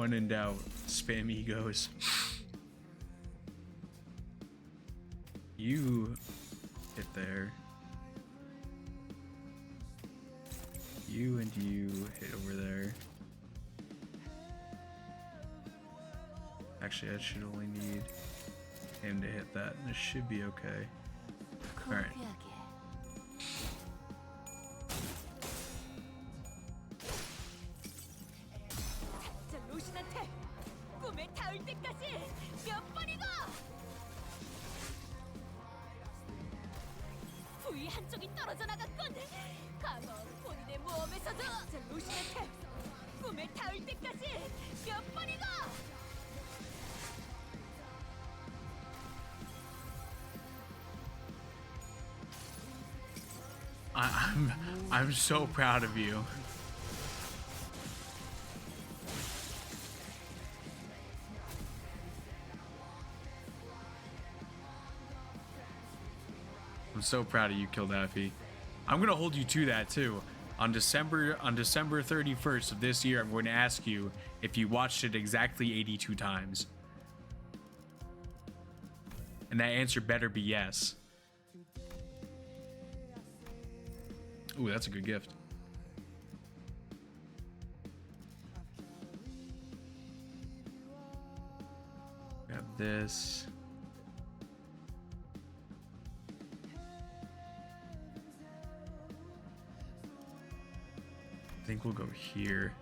When in doubt, spam egos. You hit there. You and you hit over there. Actually, I should only need him to hit that, and this should be okay. Alright. 자, 로신한테 꿈에 닿을 때까지 몇 번이고! 부위 한쪽이 떨어져 나갔군! 과거 본인의 모험에서도 자, 로신한테 꿈에 닿을 때까지 몇 번이고! I'm so proud of you. I'm so proud of you, Kildaffy. I'm gonna hold you to that too. On December 31st of this year, I'm going to ask you if you watched it exactly 82 times. And that answer better be yes. Ooh, that's a good gift. Grab this. I think we'll go here.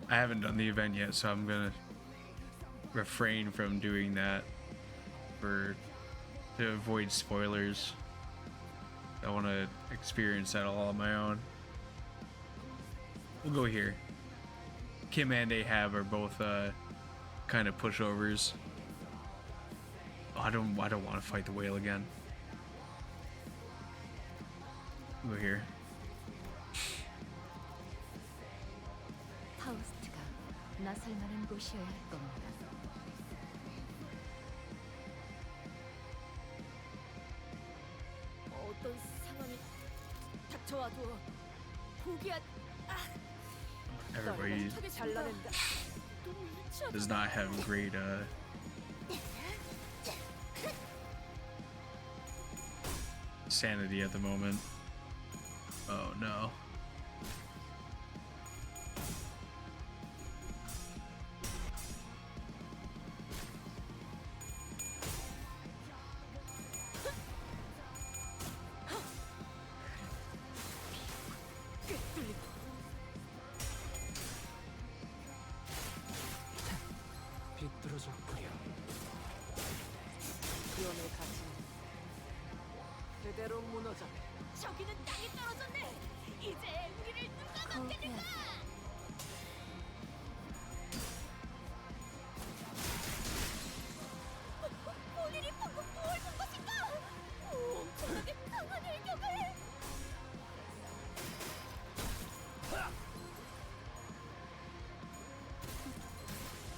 I haven't done the event yet, so I'm gonna refrain from doing that to avoid spoilers. I want to experience that all on my own. We'll go here. Kim and Ahab are both kind of pushovers. Oh, I don't want to fight the whale again. We'll go here. 파우스트가 나설 만한 곳이어야 할 겁니다. 어떤 상황이 닥쳐와도 포기한 Everybody 잘라낸다. does not have great sanity at the moment. Oh no. 비뚤어져 버려. 위험의 가치는 그대로 무너져. 저기는 땅이 떨어졌네. 이제 우리를 누가 막겠는가? 본인이 방금 뭘 본 것인가? 엄청나게 강한 일격을.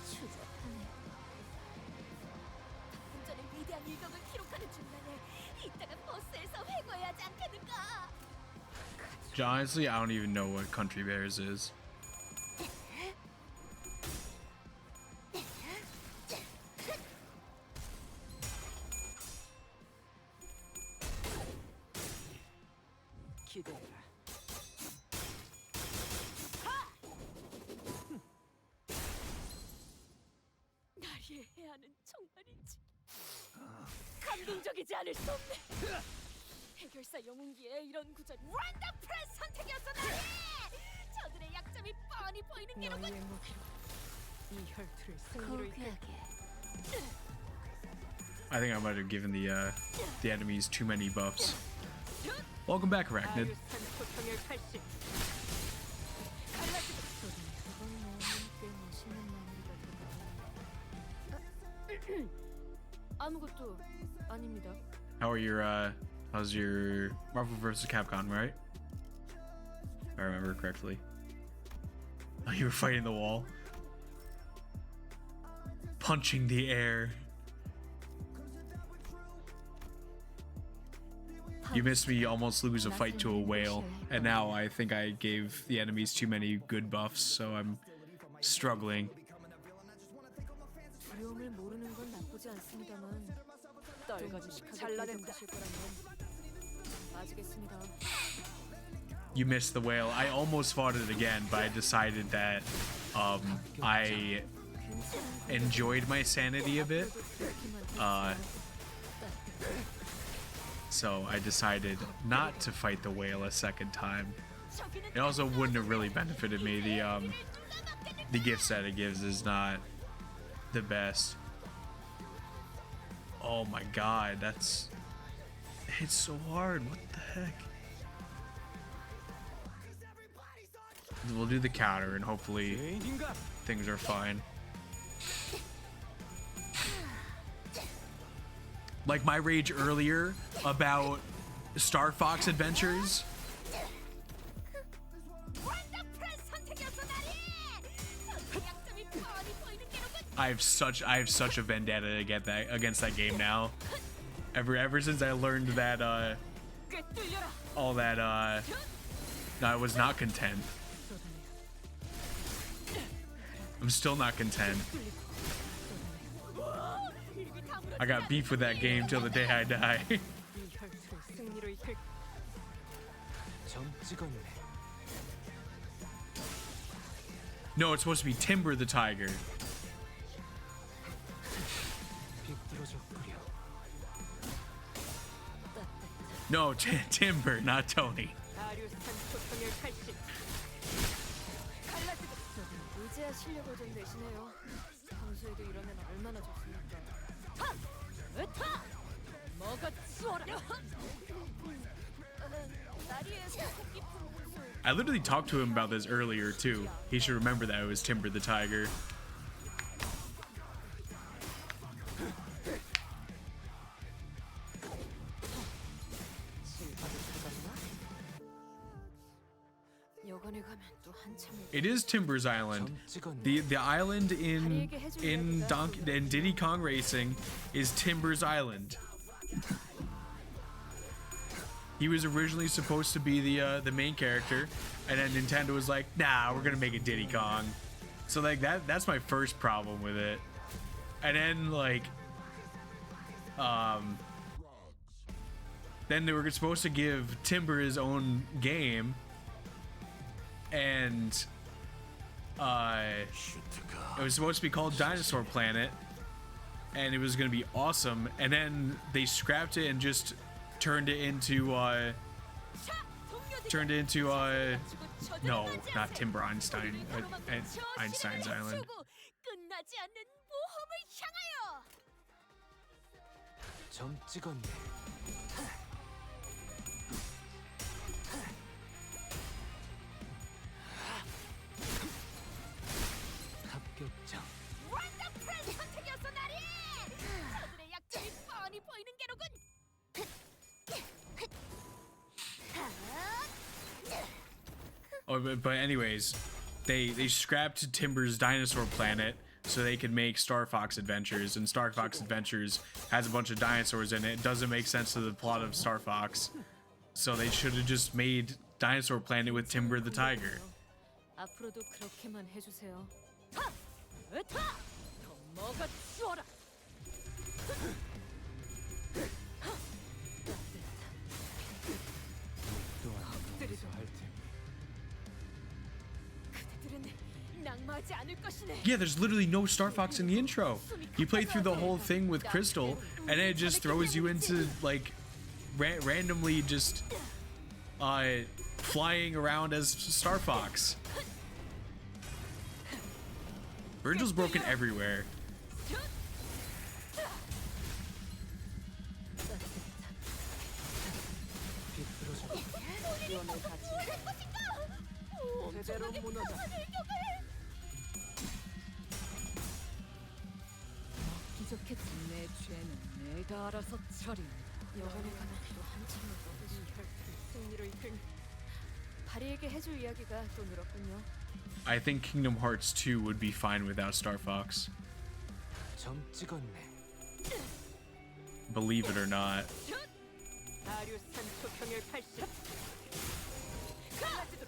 추잡하네. 운전의 위대한 일격을 기록하는 중간에 이따가 버스에서 회고해야 하지 않겠는가? Honestly, I don't even know what Country Bears is. 기대해라. 날 이해하는 정말이지. 감동적이지 않을 수 없네. 해결사 영웅기에 이런 구절 랜덤 프레스 선택이었어 나의. 저들의 약점이 뻔히 보이는 게로군. 너의 무기로 이 혈투를 승리로 이끌게. I think I might have given the enemies too many buffs. Welcome back, Arachnid. 아무것도 아닙니다. How's your Marvel vs. Capcom, right? if I remember correctly. Oh, you were fighting the wall. Punching the air. You missed me almost lose a fight to a whale, and now I think I gave the enemies too many good buffs, so I'm struggling. 두려움을 모르는 건 나쁘지 않습니다만 떨거지식하게 잘라낸다실 거라면 빠지겠습니다. You missed the whale. I almost fought it again, but I decided that I enjoyed my sanity a bit. So I decided not to fight the whale a second time. It also wouldn't have really benefited me. The gifts that it gives is not the best. Oh my god, it's so hard. What the heck? We'll do the counter and hopefully things are fine. Like my rage earlier about Star Fox Adventures. I have such a vendetta against that game now. Ever since I learned that all that I was not content. I'm still not content. I got beef with that game till the day I die. No, it's supposed to be Timber the Tiger. No, Timber, not Tony. 이제야 실력을 좀 내시네요. 평소에도 이러면 얼마나 좋습니까? 하! 으타! 뭐가 추워라! 다리에서 깊은 물소. I literally talked to him about this earlier too. He should remember that it was Timber the Tiger. It is Timber's Island. The island in Diddy Kong Racing is Timber's Island. He was originally supposed to be the main character, and then Nintendo was like, nah, we're gonna make it Diddy Kong. So like that's my first problem with it. And then like then they were supposed to give Timber his own game, and it was supposed to be called Dinosaur Planet, and it was gonna be awesome, and then they scrapped it and just turned it into no, not Timber Einstein, Einstein's Island. Oh, but anyways, they scrapped Timber's Dinosaur Planet so they could make Star Fox Adventures, and Star Fox Adventures has a bunch of dinosaurs in it. It doesn't make sense to the plot of Star Fox, so they should have just made Dinosaur Planet with Timber the Tiger. 앞으로도 그렇게만 해주세요. 하! 으타! 더 뭐가 추워라! Yeah, there's literally no Star Fox in the intro. You play through the whole thing with Crystal, and then it just throws you into like randomly just flying around as Star Fox. Virgil's broken everywhere. 내 죄는 내가 알아서 처리. 영원에 가면 또 한참을 먹으시 승리를 이끌 다리에게 해줄 이야기가 또 늘었군요. I think Kingdom Hearts 2 would be fine without Star Fox. 점 찍었네. Believe it or not. 아류산 초평열 80. 강아지도.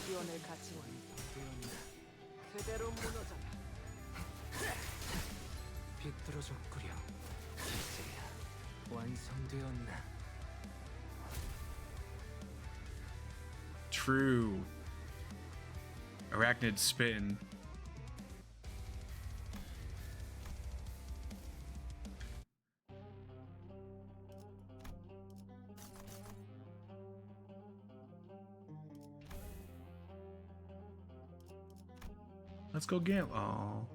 지원을 같이 완성되었나. 그대로 무너져라. 비뚤어졌구려. 이제야 완성되었나. True. Arachnid spin. Let's go get. Oh.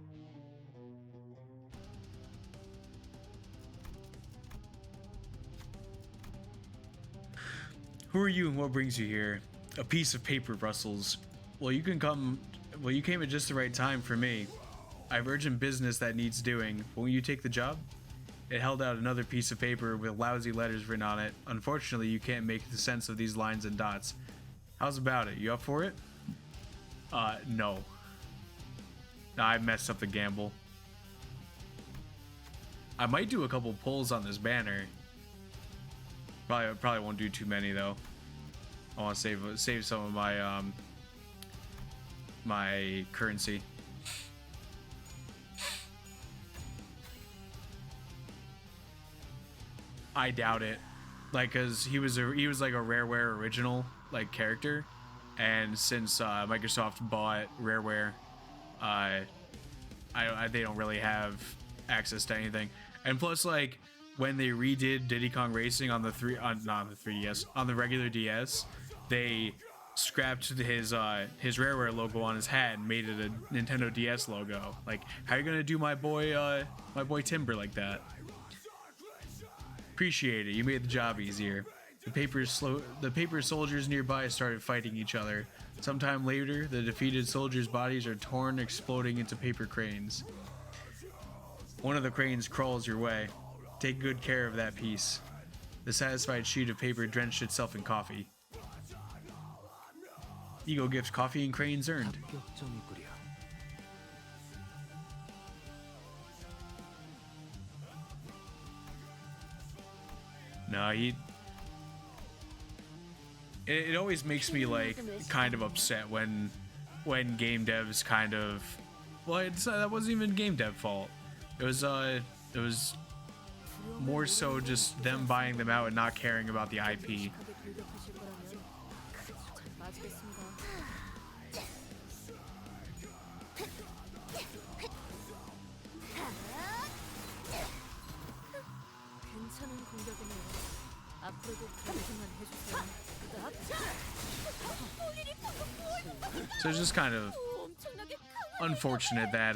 Who are you and what brings you here? A piece of paper rustles. Well, you came at just the right time for me. I have urgent business that needs doing. Won't you take the job? It held out another piece of paper with lousy letters written on it. Unfortunately, you can't make the sense of these lines and dots. How's about it? You up for it? No. I messed up the gamble. I might do a couple pulls on this banner. Probably won't do too many though. I want to save some of my my currency. I doubt it, like, cause he was like a Rareware original like character, and since Microsoft bought Rareware, they don't really have access to anything. And plus, like, when they redid Diddy Kong Racing on the not on the 3DS, on the regular DS, they scrapped his Rareware logo on his hat and made it a Nintendo DS logo. Like, how are you gonna do my boy Timber like that? Appreciate it. You made the job easier. The paper soldiers nearby started fighting each other. Sometime later, the defeated soldiers' bodies are torn, exploding into paper cranes. One of the cranes crawls your way. Take good care of that piece. The satisfied sheet of paper drenched itself in coffee. Ego gives coffee and cranes earned. 합격점이구려. No, it always makes me like kind of upset when game devs kind of, well, that wasn't even game dev fault. It was more so just them buying them out and not caring about the IP. 괜찮은 공격이네요. 앞으로도 경쟁만 해주세요. So it's just kind of unfortunate that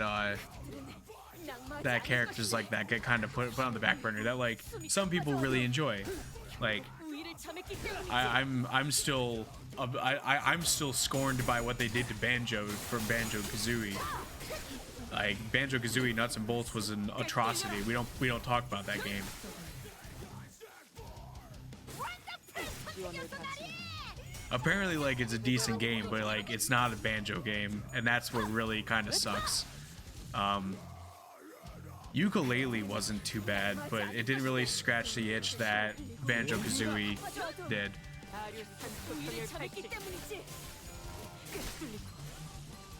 that characters like that get kind of put on the back burner that like some people really enjoy. Like I'm still scorned by what they did to Banjo from Banjo-Kazooie. Like Banjo-Kazooie Nuts and Bolts was an atrocity. We don't talk about that game. Apparently, like, it's a decent game, but like it's not a Banjo game, and that's what really kind of sucks. Ukulele wasn't too bad, but it didn't really scratch the itch that Banjo-Kazooie did.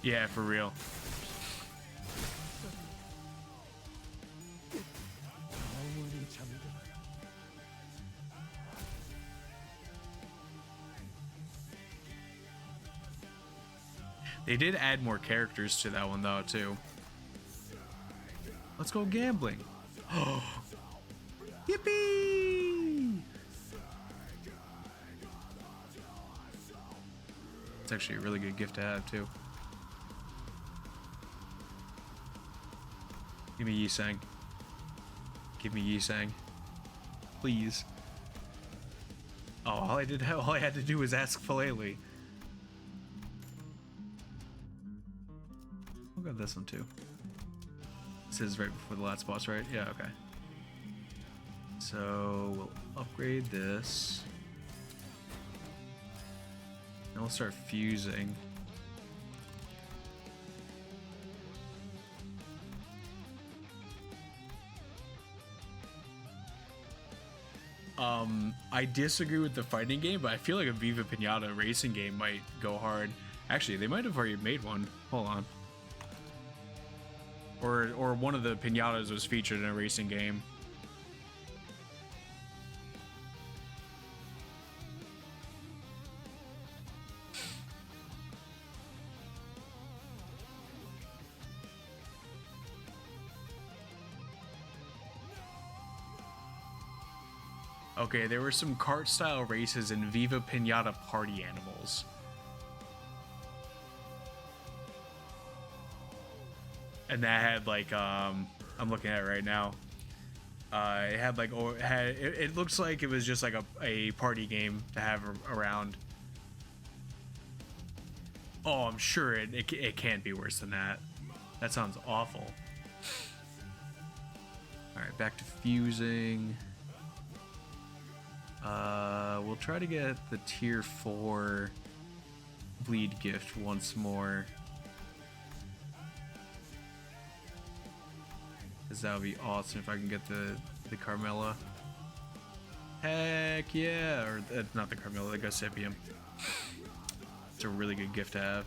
Yeah, for real. They did add more characters to that one though too. Let's go gambling. Oh, yippee! It's actually a really good gift to have too. Give me Yisang. Give me Yisang. Please. Oh, all I had to do was ask Falele. We'll go this one too. This is right before the last boss, right? Yeah, okay. So we'll upgrade this. we'll start fusing. I disagree with the fighting game, but I feel like a Viva Pinata racing game might go hard. Actually, they might have already made one. Hold on. Or one of the pinatas was featured in a racing game. Okay, there were some kart-style races in Viva Pinata Party Animals. And that had like, I'm looking at it right now. It had like, it looks like it was just like a party game to have around. Oh, I'm sure it can't be worse than that. That sounds awful. All right, back to fusing. We'll try to get the tier 4 bleed gift once more. Cause that would be awesome if I can get the Carmella. Heck yeah! Or not the Carmella, the Gossipium. It's a really good gift to have.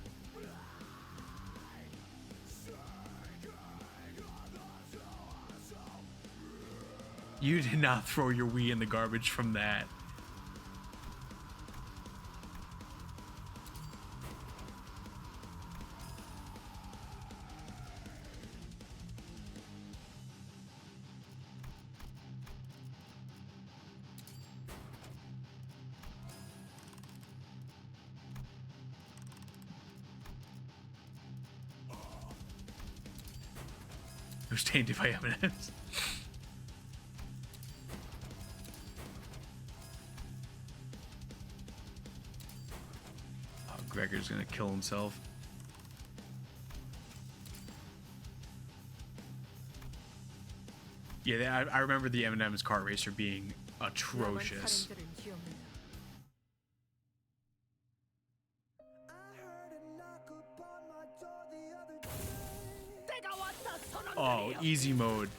You did not throw your Wii in the garbage from that. It was tainted by M&M's. Gregor's gonna kill himself. Yeah, I remember the M&M's kart racer being atrocious. Oh, easy mode.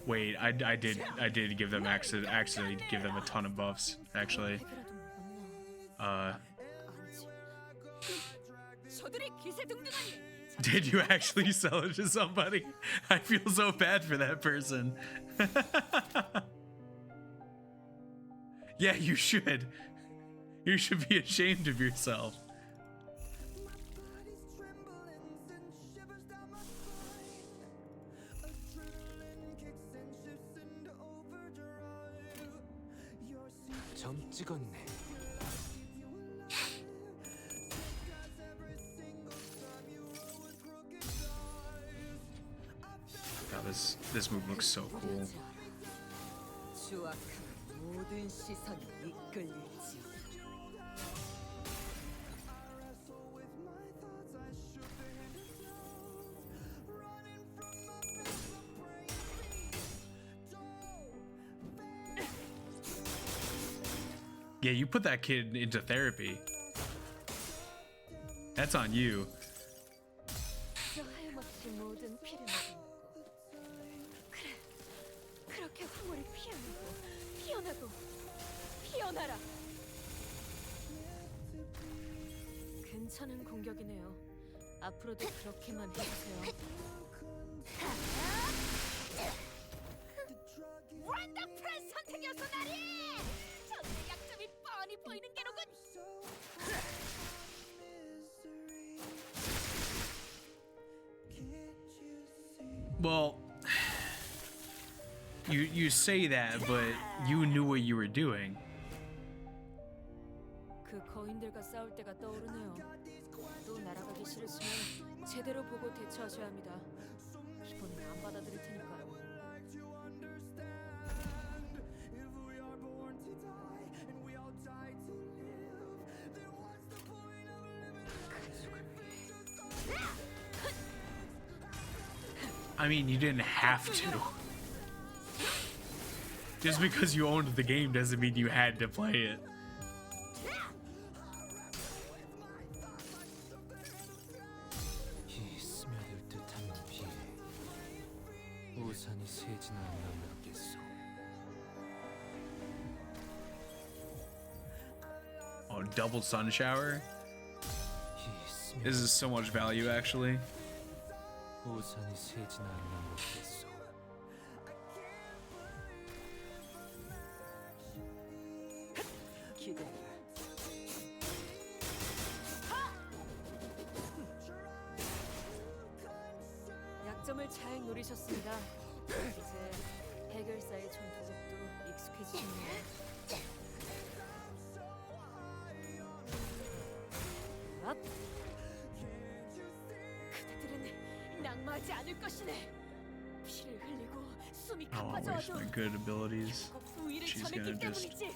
Wait, I did give them accidentally give them a ton of buffs, actually. Did you actually sell it to somebody? I feel so bad for that person. Yeah, you should. You should be ashamed of yourself. 점 찍었네. God, this move looks so cool. Yeah, you put that kid into therapy. That's on you. 괜찮은 공격이네요. 앞으로도 그렇게만 해주세요. 원더풀 선택이었어 나리! 저의 약점이 뻔히 보이는 게로군. Well, you say that, but you knew what you were doing. 그 거인들과 싸울 때가 떠오르네요. 또 날아가기 싫으시면 제대로 보고 대처하셔야 합니다. 이번엔 안 받아들일 테니까요. I mean, you didn't have to. Just because you owned the game doesn't mean you had to play it. 우산이 새진 않나 묻겠소. Oh, double sun shower. 이 스며 This is so much value, actually. 우산이 새진 않나 묻겠소. 기대. 약점을 잘 노리셨습니다. 이제 해결사의 전투력도 익숙해지셨네요. 앞. 그대들은 낙마하지 않을 것이네. 피를 흘리고 숨이 Oh, waste 가빠져도 my good abilities. 우위를 She's 점했기 gonna just 때문이지.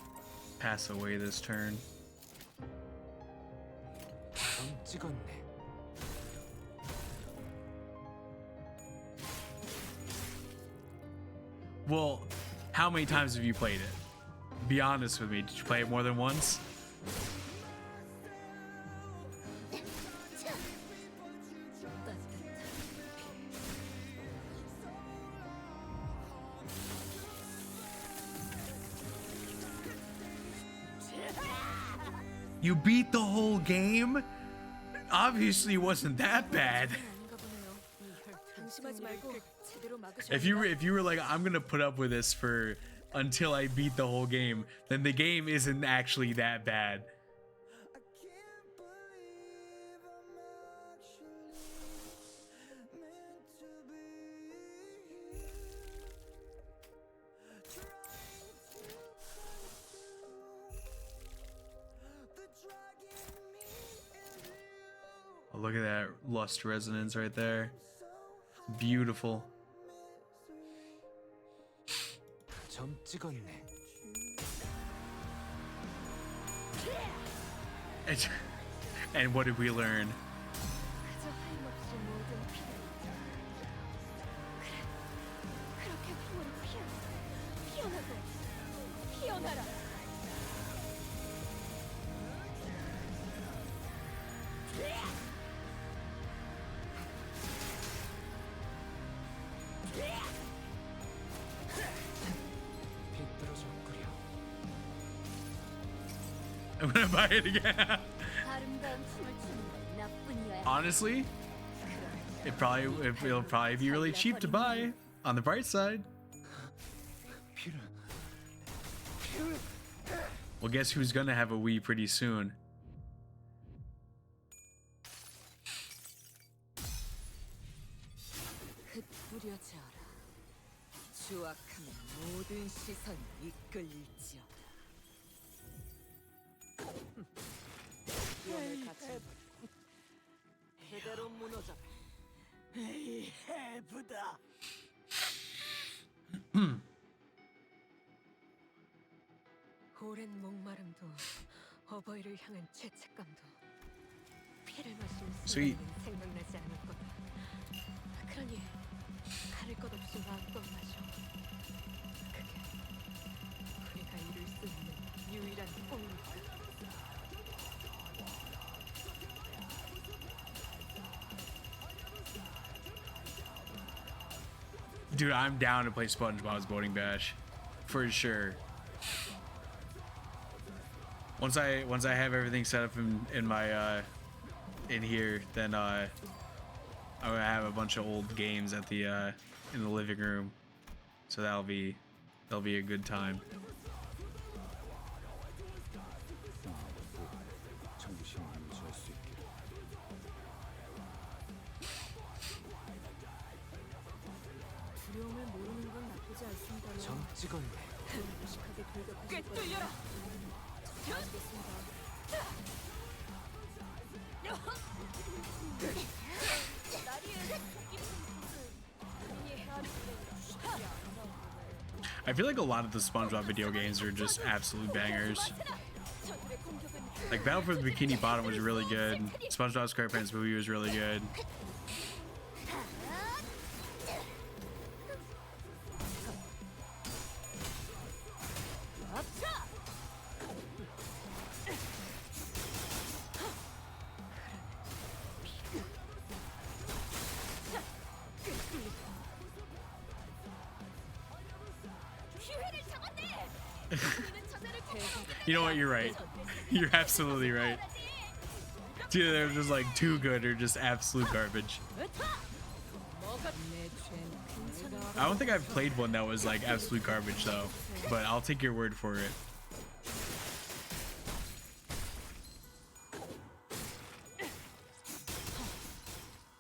pass away this turn. 점 찍었네. Well, how many times have you played it? Be honest with me. Did you play it more than once? You beat the whole game? Obviously, it wasn't that bad. 아닌가 보네요. 방심하지 말고 제대로 막으셔야 If you were like, I'm gonna put up with this for until I beat the whole game, then the game isn't actually that bad. Oh, look at that lust resonance right there. Beautiful. 점 찍었네. And what did we learn? 그저 하염없이 모든 피를 그렇게 힘으로 피어나고 피어나라. 비뚤어졌구려. I'm gonna buy it again. 아름다운 춤을 추는 건 나뿐이어야 Honestly, it'll probably be really cheap to buy. On the bright side. 피를 Well, guess who's gonna have a Wii pretty soon? 흩뿌려져라. 추악하면 모든 시선이 이끌릴지어다. 위험을 갖춘 그대로 무너져라. 에이, 해부다. 오랜 목마름도 어버이를 향한 죄책감도 피를 마시는 Sweet. 순간에는 생각나지 않을 거다. 그러니 가릴 것 없이 마음껏 마셔. 그게 우리가 이룰 수 있는 유일한 공이다. Dude, I'm down to play SpongeBob's Boating Bash, for sure. Once I have everything set up in my in here, then I'm gonna have a bunch of old games at the in the living room, so that'll be a good time. 정신을 유지할 수 있게. 두려움을 모르는 건 나쁘지 않습니다만 점 찍었네. 무식하게 돌격하실 거예요. 꿰뚫려라. 알겠습니다. I feel like a lot of the SpongeBob video games are just absolute bangers. Like Battle for the Bikini Bottom was really good. SpongeBob SquarePants movie was really good. You know what? You're right. You're absolutely right. Dude, they're just like too good or just absolute garbage. I don't think I've played one that was like absolute garbage though, but I'll take your word for it.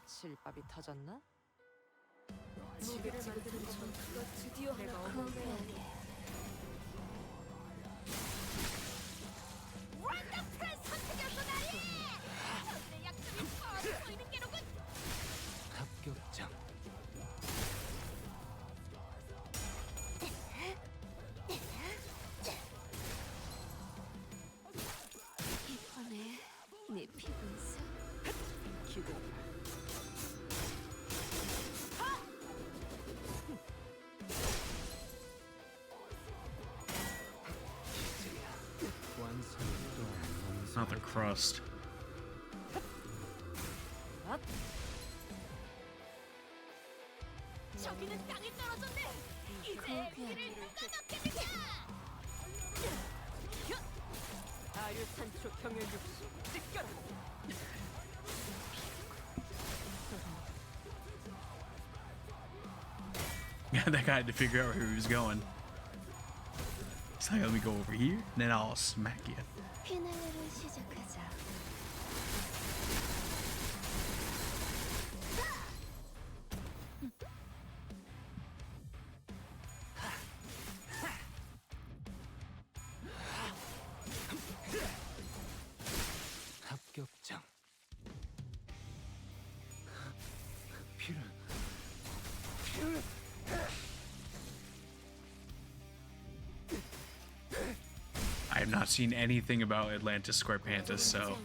실밥이 터졌나? 무기를 만드는 전투가 드디어 하나 완벽해. 원더풀한 선택이었어 나리! 저들의 약점이 뻔히 보이는 게로군! 합격장. 이번에 네 피부에서 기대라. Not the crust. 저기는 땅에 떨어졌네. 이제 우리를 누가 막겠느냐? 아류산초 경혈 육수 뜯겨라. Yeah, that guy had to figure out where he was going. He's like, let me go over here, and then I'll smack you. 피날레를 시작하자. 합격장. 피를. I have not seen anything about Atlantis Scorpantus, so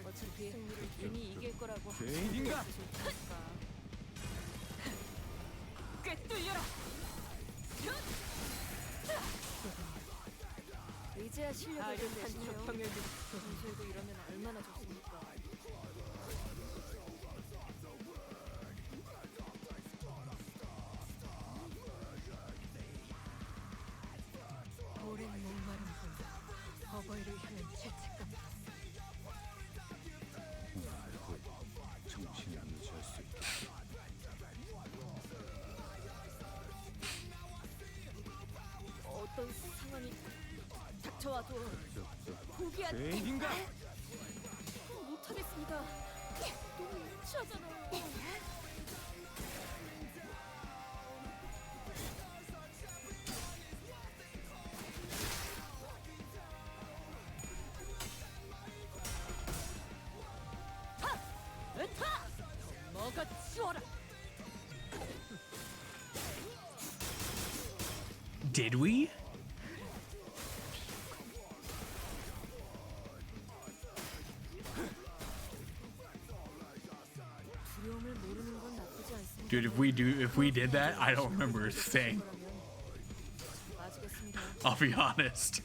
어차피 이미 이길 거라고 죄인인가? 꿰뚫려라. 이제야 실력을 좀 내시네요. 평소에도 이러면 얼마나 좋습니까? 오랜 목마름 후 어버이를 향한 죄책감. 정신이 안 무지할 수 있게. 어떤 상황이 닥쳐와도 포기하지 죄인인가? 못하겠습니다. 너무 유치하잖아요. 은타! 뭐가 치워라! did we? 두려움을 모르는 건 나쁘지 않습니다. Dude, if we did that, I don't remember a thing. 맞겠습니다. I'll be honest.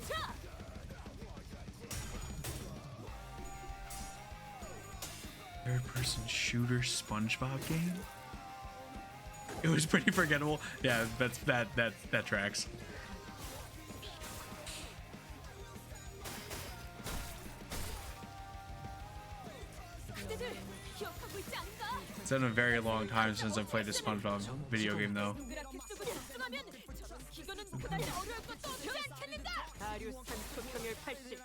자! Third-person shooter SpongeBob game? It was pretty forgettable. Yeah, that tracks. 그대들 기억하고 있지 않은가? It's been a very long time since I've played a SpongeBob video game, though. 동그랗게 뜨고 집중하면 저런 기교는 그다지 어려울 것도 없지 않겠는가? 아류산초 경혈 80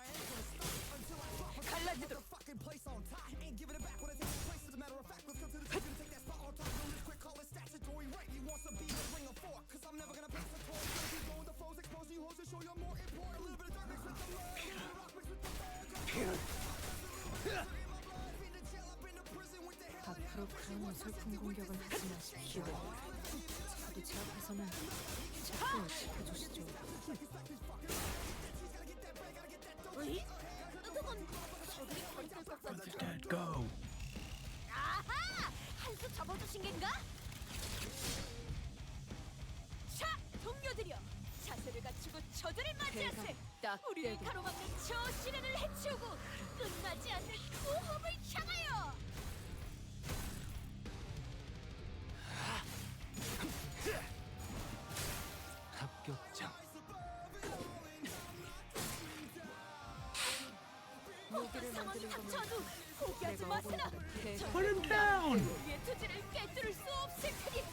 갈라지도록 앞으로 그런 어설픈 공격은 하지 마십시오. 저도 제 앞에서는 제품을 지켜주시죠. 어이? 그건 저들이 버릴 것 같지. Dad, go. 아하! 한 수 접어주신 겐가? 자, 동료들이여! 자세를 갖추고 저들을 맞이하세! 우리를 가로막는 저 시련을 해치우고 끝나지 않는 모험을 향하여. 합격장. 어떤 상황이 닥쳐도 포기하지 마세나. Put him down. 우리의 투지를 꿰뚫을 수 없을 테니.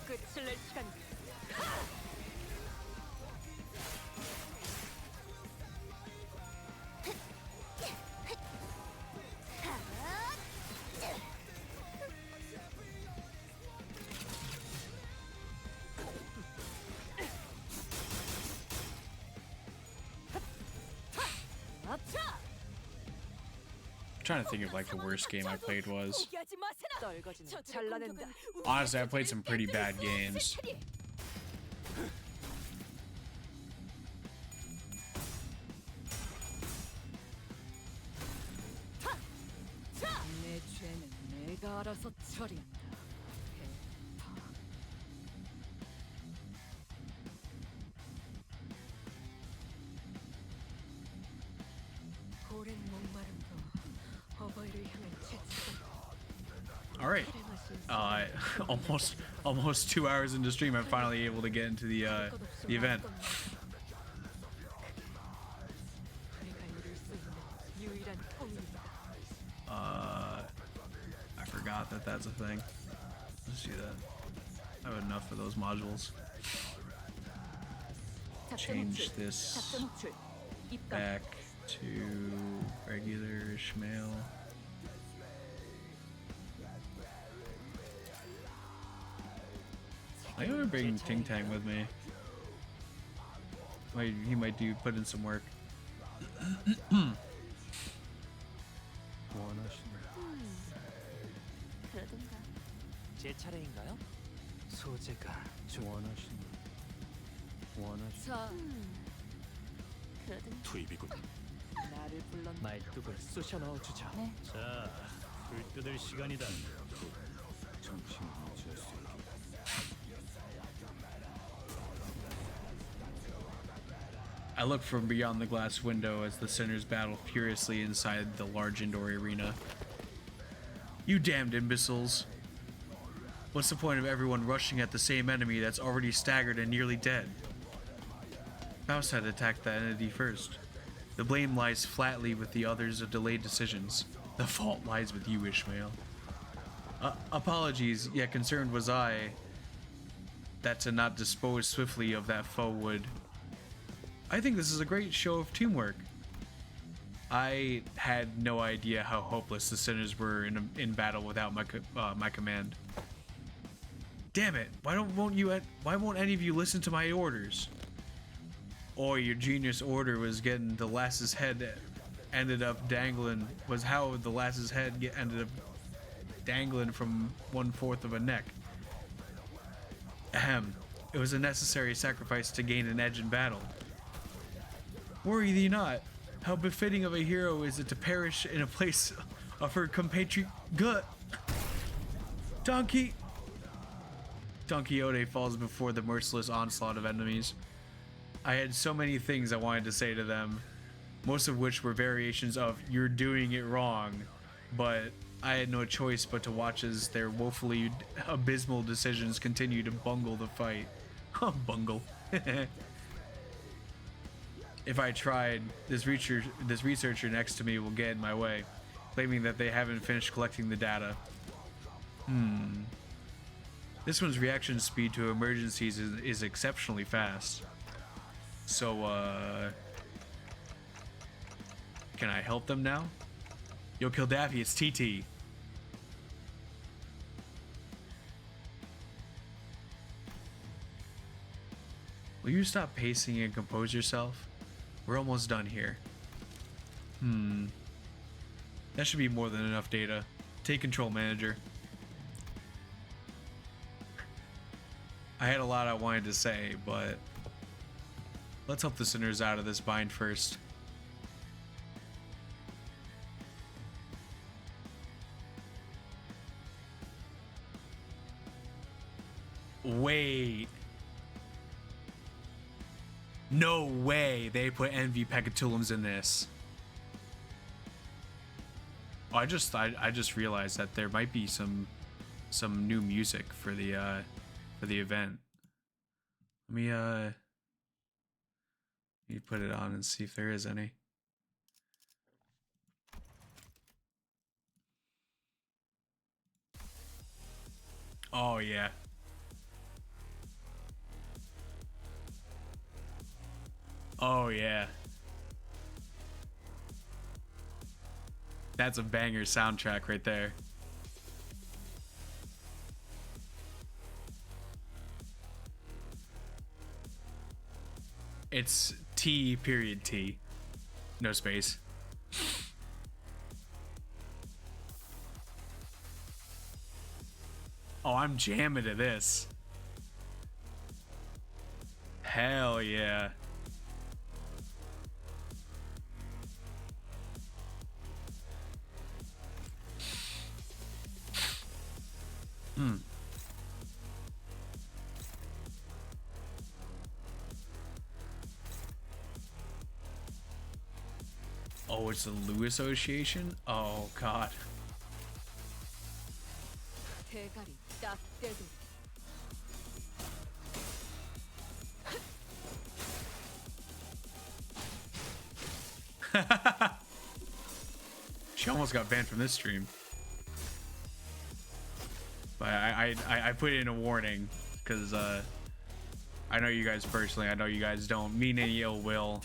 끝을 낼 시간이. Trying to think of like the worst game I played was. 포기하지 마세나. 떨거지는 잘라낸다. Honestly, I played some pretty bad games. 내 죄는 내가 알아서 처리한다. 오랜 목마름도 어버이를 향한 채찍을 All right. Almost 2 hours into stream, I'm finally able to get into the event. 내가 이룰 수 있는 유일한 통일이다. I forgot that that's a thing. Let's see that. I have enough for those modules. Change this 작전 호출. 입감. back to regular Ishmael. I gotta bring Ting Tang with me. He might put in some work. 원하시는 그러든가. 제 차례인가요? 소재가 좀 원하시는 자, 그러든가. 투입이군. 나를 불렀. 말뚝을 쑤셔 넣어주자. 자, 불 뜯을 시간이다. 정신을 유지할 수 있게. I look from beyond the glass window as the sinners battle furiously inside the large indoor arena. You damned imbeciles. What's the point of everyone rushing at the same enemy that's already staggered and nearly dead? Faust had attacked that entity first. The blame lies flatly with the others of delayed decisions. The fault lies with you, Ishmael. Apologies, yet concerned was I that to not dispose swiftly of that foe would. I think this is a great show of teamwork. I had no idea how hopeless the sinners were in battle without my command. Damn it! Why won't any of you listen to my orders? Or your genius order was getting the lass's head ended up dangling. Was how the lass's head ended up dangling from 1/4 of a neck. Ahem. It was a necessary sacrifice to gain an edge in battle. Worry thee not. How befitting of a hero is it to perish in a place of her compatriot gut. Don Quixote falls before the merciless onslaught of enemies. I had so many things I wanted to say to them, most of which were variations of "you're doing it wrong," but I had no choice but to watch as their woefully abysmal decisions continue to bungle the fight. Bungle. If I tried, this researcher next to me will get in my way, claiming that they haven't finished collecting the data. This one's reaction speed to emergencies is exceptionally fast. So, can I help them now? Yo, Kildaffy, it's TT. Will you stop pacing and compose yourself? We're almost done here. That should be more than enough data. Take control, manager. I had a lot I wanted to say, but let's help the sinners out of this bind first. Wait. No way they put NV Pecatulums in this. Oh, I just realized that there might be some new music for the event. Let me put it on and see if there is any. Oh yeah. Oh yeah. That's a banger soundtrack right there. It's T.T. No space. Oh, I'm jamming to this. Hell yeah. Oh, it's the Lou Association? Oh, God. 대가리 딱 떼도 She almost got banned from this stream. But I put in a warning because I know you guys personally. I know you guys don't mean any ill will.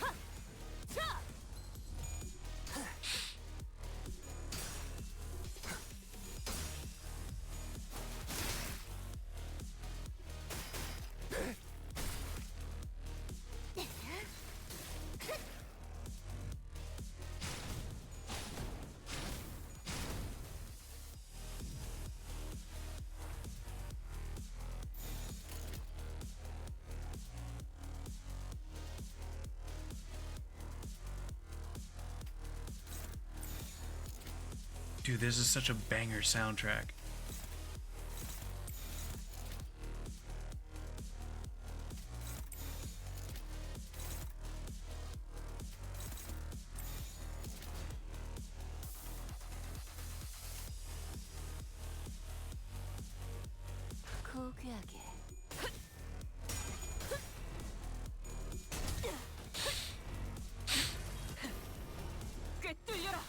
Dude, this is such a banger soundtrack. 고귀하게 꿰뚫려라.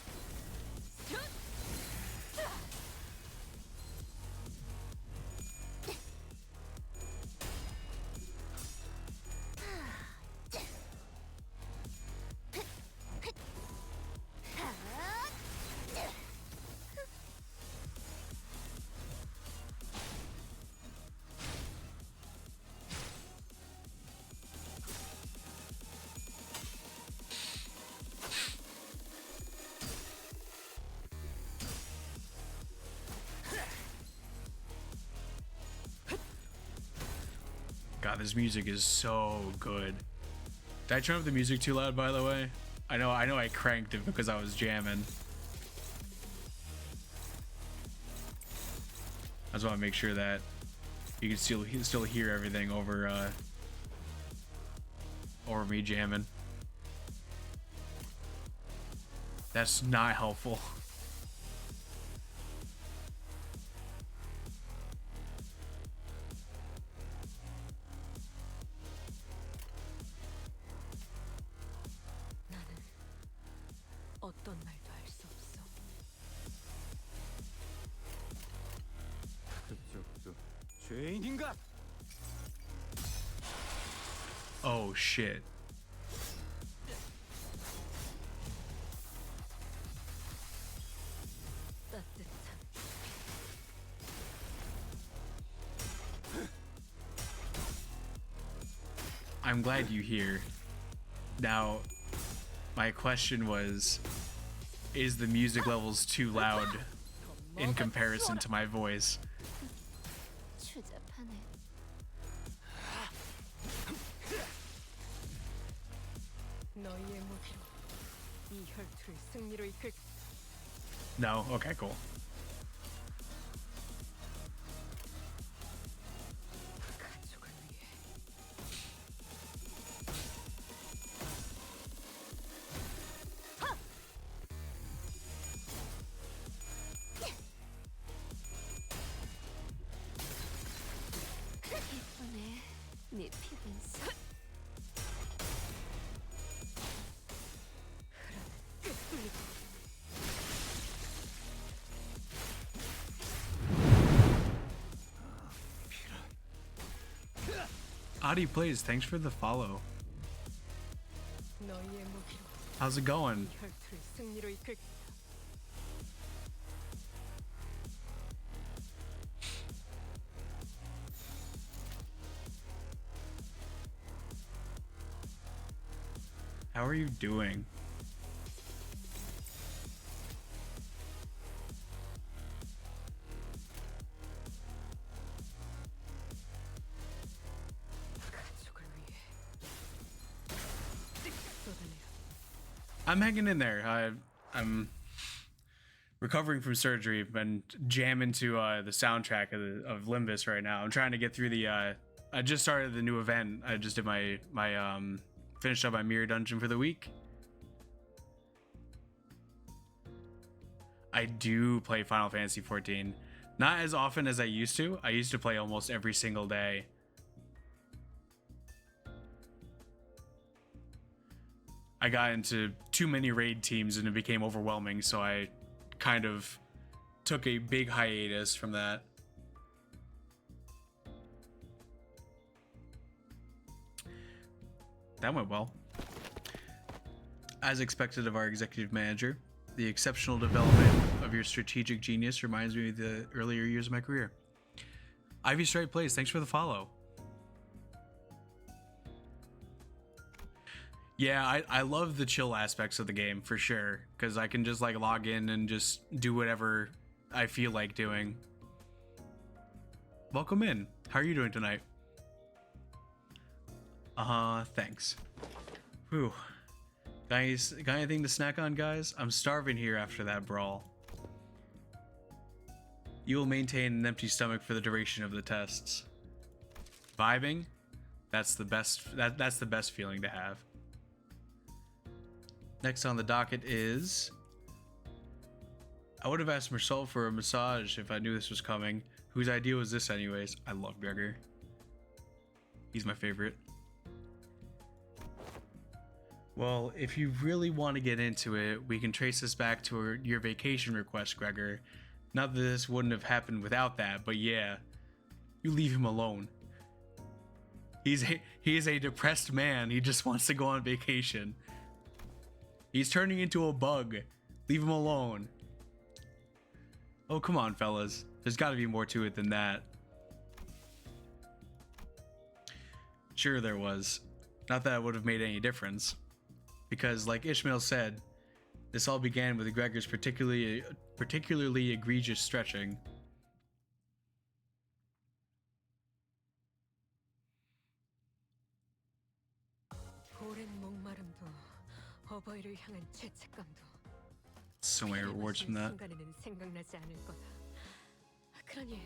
God, this music is so good. Did I turn up the music too loud, by the way? I know I cranked it because I was jamming. I just want to make sure that you can still hear everything over me jamming. That's not helpful. 나는 어떤 말도 할 수 없어. 죄인인가? Oh shit. 따뜻한 I'm glad you here. Now, my question was, is the music levels too loud in comparison to my voice? 추잡하네. 너희의 무기로 이 혈투를 승리로 이끌. No? Okay, cool. 가족을 위해 Body Plays, thanks for the follow. 너희의 무기로 How's it going? 혈투를 승리로 이끌. How are you doing? 가족을 위해 쏟아내라. I'm hanging in there. I'm recovering from surgery. I've been jamming to the soundtrack of Limbus right now. I'm trying to get through the. I just started the new event. I just did my finished up my mirror dungeon for the week. I do play Final Fantasy 14, not as often as I used to. I used to play almost every single day. I got into too many raid teams and it became overwhelming, so I kind of took a big hiatus from that. That went well. As expected of our executive manager, the exceptional development of your strategic genius reminds me of the earlier years of my career. Ivy Stripe Plays, thanks for the follow. Yeah, I love the chill aspects of the game for sure, because I can just like log in and just do whatever I feel like doing. Welcome in. How are you doing tonight? Thanks. Whew. Guys, got anything to snack on, guys? I'm starving here after that brawl. You will maintain an empty stomach for the duration of the tests. Vibing? That's the best. That's the best feeling to have. Next on the docket is... I would have asked Marcel for a massage if I knew this was coming. Whose idea was this anyways? I love Gregor. He's my favorite. Well, if you really want to get into it, we can trace this back to your vacation request, Gregor. Not that this wouldn't have happened without that, but yeah. You leave him alone. He is a depressed man. He just wants to go on vacation. He's turning into a bug. Leave him alone. Oh, come on, fellas. There's got to be more to it than that. Sure there was. Not that it would have made any difference. Because, like Ishmael said, this all began with Gregor's particularly egregious stretching. 오랜 목마름도 어버이를 향한 죄책감도 So many rewards from that. 순간에는 생각나지 않을 거다. 그러니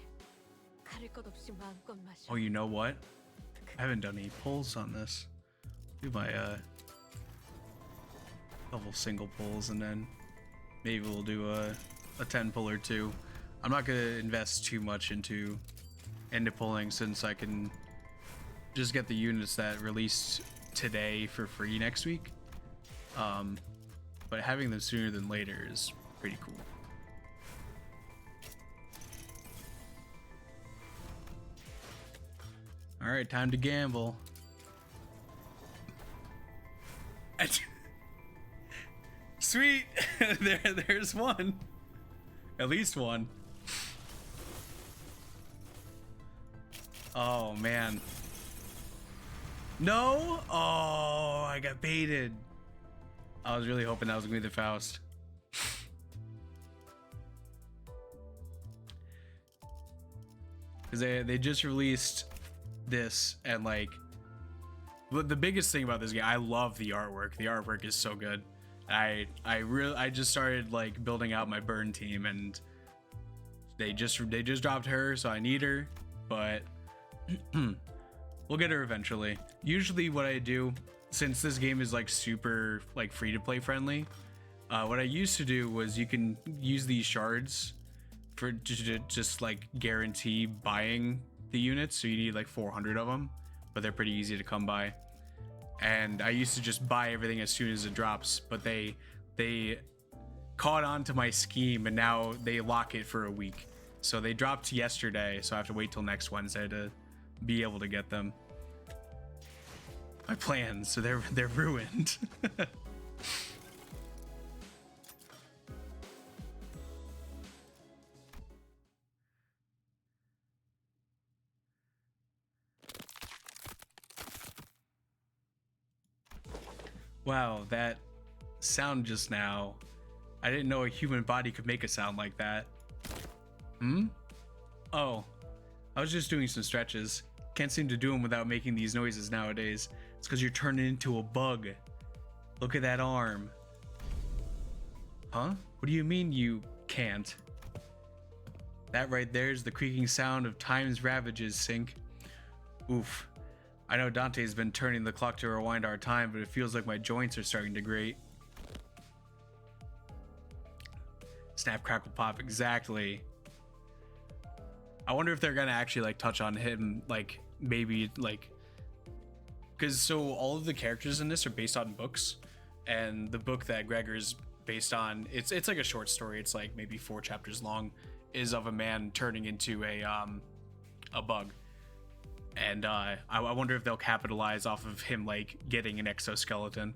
가릴 것 없이 마음껏 마셔. Oh, you know what? I haven't done any pulls on this. Do my couple single pulls and then maybe we'll do a 10 pull or two. I'm not gonna invest too much into pulling since I can just get the units that released today for free next week. But having them sooner than later is pretty cool. All right, time to gamble. Sweet. There's one. At least one. Oh man. No. Oh, I got baited. I was really hoping that was gonna be the Faust. Because they just released this, and like the biggest thing about this game, I love the artwork. The artwork is so good. I just started like building out my burn team, and they just dropped her, so I need her, but we'll get her eventually. Usually what I do, since this game is like super like free to play friendly, what I used to do was you can use these shards for just like guarantee buying the units, so you need like 400 of them, but they're pretty easy to come by. And I used to just buy everything as soon as it drops, but they caught on to my scheme, and now they lock it for a week. So they dropped yesterday, so I have to wait till next Wednesday to be able to get them. my plans, so they're ruined. Wow, that sound just now. I didn't know a human body could make a sound like that. Hmm? Oh, I was just doing some stretches. Can't seem to do them without making these noises nowadays. It's because you're turning into a bug. Look at that arm. Huh? What do you mean you can't? That right there is the creaking sound of time's ravages, Sync. Oof. I know Dante's been turning the clock to rewind our time, but it feels like my joints are starting to grate. Snap, crackle, pop, exactly. I wonder if they're gonna actually like touch on him, like maybe like, because so all of the characters in this are based on books, and the book that Gregor's based on, it's like a short story. It's like maybe 4 chapters long, is of a man turning into a bug. And I wonder if they'll capitalize off of him like getting an exoskeleton.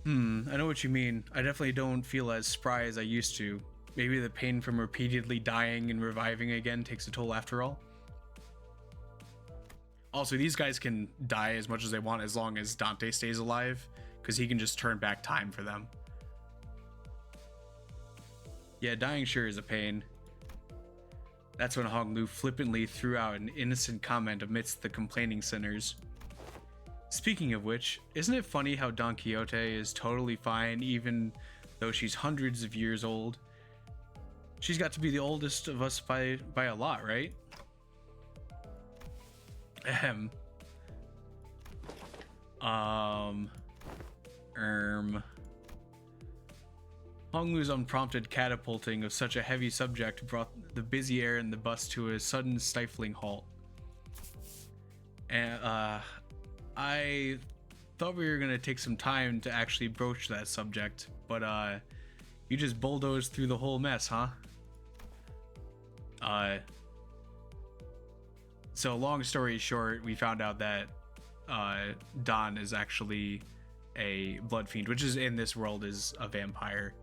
I know what you mean. I definitely don't feel as spry as I used to. Maybe the pain from repeatedly dying and reviving again takes a toll after all. Also, these guys can die as much as they want as long as Dante stays alive, because he can just turn back time for them. Yeah, dying sure is a pain. That's when Hong Lu flippantly threw out an innocent comment amidst the complaining sinners. Speaking of which, isn't it funny how Don Quixote is totally fine even though she's hundreds of years old? She's got to be the oldest of us by a lot, right? Ahem. Hong Lu's unprompted catapulting of such a heavy subject brought the busy air in the bus to a sudden stifling halt. And I thought we were gonna take some time to actually broach that subject, but you just bulldozed through the whole mess, huh? So long story short, we found out that Dawn is actually a blood fiend, which is in this world is a vampire.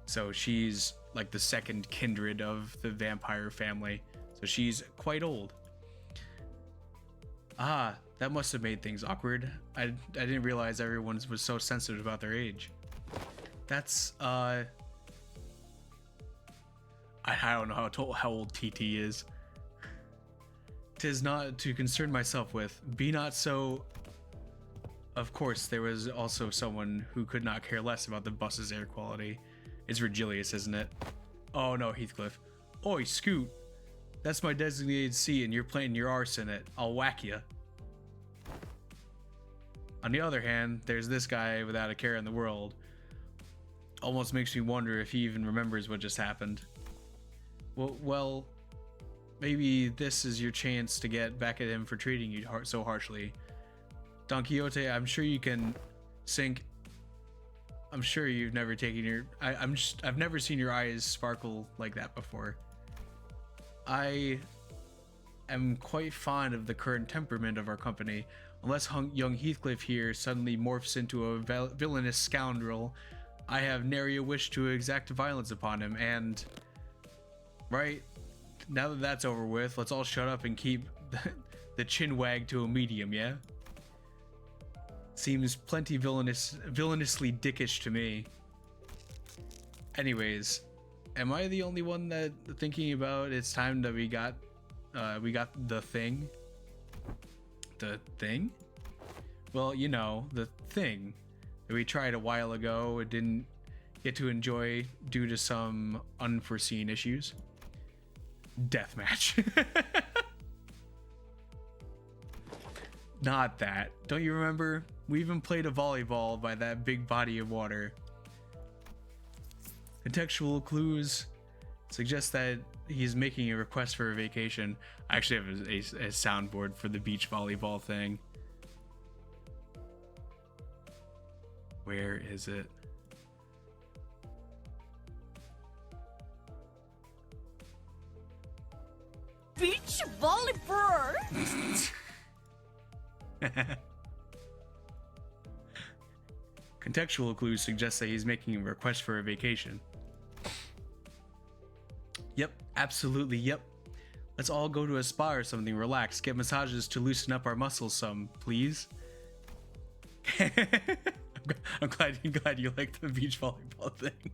So she's like the second kindred of the vampire family, so she's quite old. Ah, that must have made things awkward. I didn't realize everyone was so sensitive about their age. That's I don't know how old TT is. 'Tis not to concern myself with. Be not so. Of course, there was also someone who could not care less about the bus's air quality. It's Virgilius, isn't it? Oh no, Heathcliff. Oi, Scoot. That's my designated seat and you're playing your arse in it. I'll whack ya. On the other hand, there's this guy without a care in the world. Almost makes me wonder if he even remembers what just happened. Well, maybe this is your chance to get back at him for treating you so harshly. Don Quixote, I'm sure you can sink. I'm sure you've never taken your. I've never seen your eyes sparkle like that before. I am quite fond of the current temperament of our company. Unless young Heathcliff here suddenly morphs into a villainous scoundrel, I have nary a wish to exact violence upon him. And right now that that's over with, let's all shut up and keep the chin wag to a medium, yeah? Seems plenty villainously dickish to me. Anyways, am I the only one that thinking about it's time that we got the thing? The thing? Well, you know, the thing that we tried a while ago and didn't get to enjoy due to some unforeseen issues. Deathmatch. Not that. Don't you remember? We even played a volleyball by that big body of water. Contextual clues suggest that he's making a request for a vacation. I actually have a soundboard for the beach volleyball thing. Where is it? Beach volleyball. Contextual clues suggest that he's making a request for a vacation. Yep, absolutely, yep. Let's all go to a spa or something, relax, get massages to loosen up our muscles some, please. I'm glad you like the beach volleyball thing.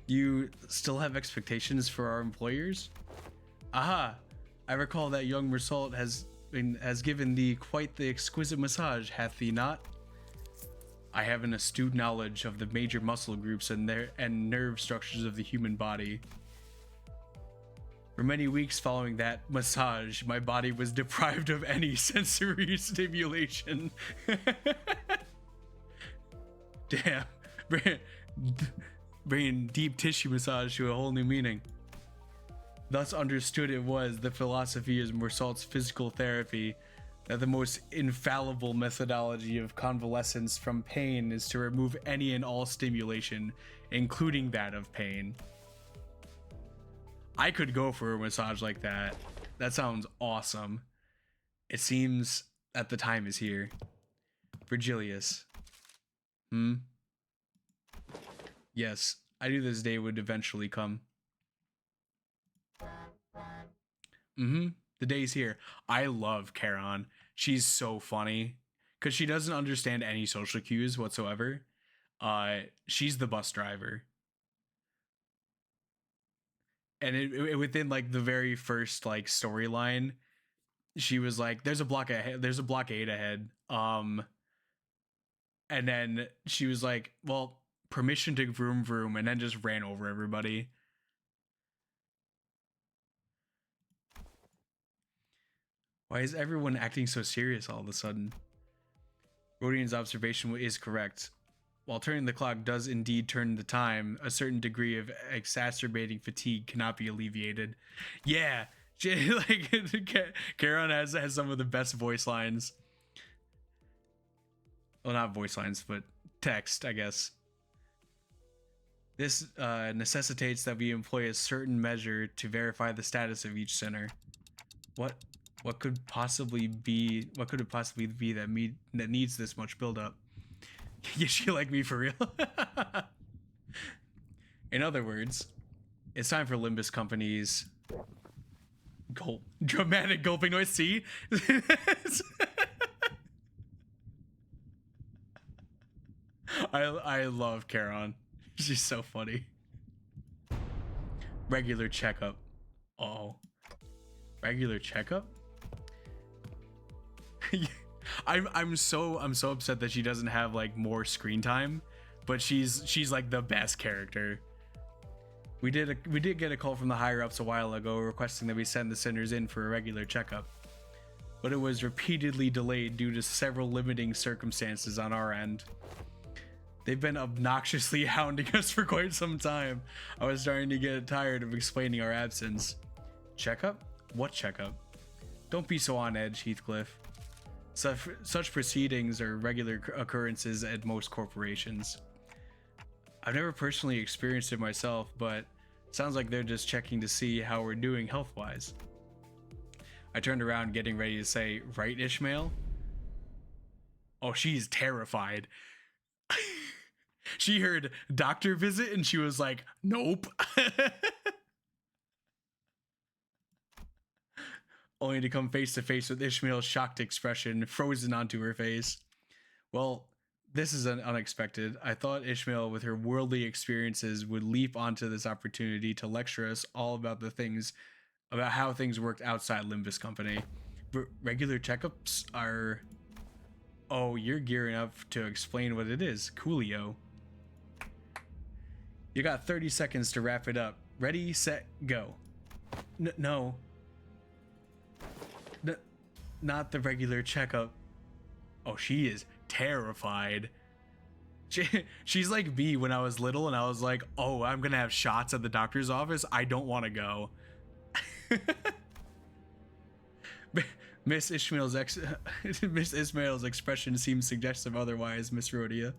You still have expectations for our employers? Aha! I recall that young Mersault has given thee quite the exquisite massage, hath he not? I have an astute knowledge of the major muscle groups and nerve structures of the human body. For many weeks following that massage, my body was deprived of any sensory stimulation. Damn, bringing deep tissue massage to a whole new meaning. Thus understood it was the philosophy of Mersault's physical therapy that the most infallible methodology of convalescence from pain is to remove any and all stimulation, including that of pain. I could go for a massage like that. That sounds awesome. It seems that the time is here. Virgilius. Yes, I knew this day would eventually come. The day's here. I love Charon. She's so funny because she doesn't understand any social cues whatsoever. She's the bus driver. And within like the very first like storyline, she was like, there's a blockade ahead. And then she was like, well, permission to vroom vroom, and then just ran over everybody. Why is everyone acting so serious all of a sudden? Rodian's observation is correct. While turning the clock does indeed turn the time, a certain degree of exacerbating fatigue cannot be alleviated. Yeah, like Charon has some of the best voice lines. Well, not voice lines, but text, I guess. This necessitates that we employ a certain measure to verify the status of each center. What could it possibly be that needs this much buildup? Is she like me for real? In other words, it's time for Limbus Company's dramatic gulping noise. See? I love Charon. She's so funny. Regular checkup. Oh, regular checkup. I'm so upset that she doesn't have like more screen time, but she's like the best character. We did get a call from the higher ups a while ago requesting that we send the sinners in for a regular checkup, but it was repeatedly delayed due to several limiting circumstances on our end. They've been obnoxiously hounding us for quite some time. I was starting to get tired of explaining our absence. Checkup? What checkup? Don't be so on edge, Heathcliff. Such proceedings are regular occurrences at most corporations. I've never personally experienced it myself, but it sounds like they're just checking to see how we're doing health-wise. I turned around getting ready to say, right, Ishmael? Oh, she's terrified. She heard doctor visit and she was like, nope. Only to come face to face with Ishmael's shocked expression frozen onto her face. Well, this is unexpected. I thought Ishmael, with her worldly experiences, would leap onto this opportunity to lecture us all about how things worked outside Limbus Company. Regular checkups are... Oh, you're gearing up to explain what it is. Coolio. You got 30 seconds to wrap it up. Ready, set, go. No. Not the regular checkup. Oh, she is terrified. She's like me when I was little and I was like, oh, I'm gonna have shots at the doctor's office. I don't want to go. Miss Ishmael's expression seems suggestive otherwise, Miss Rhodia.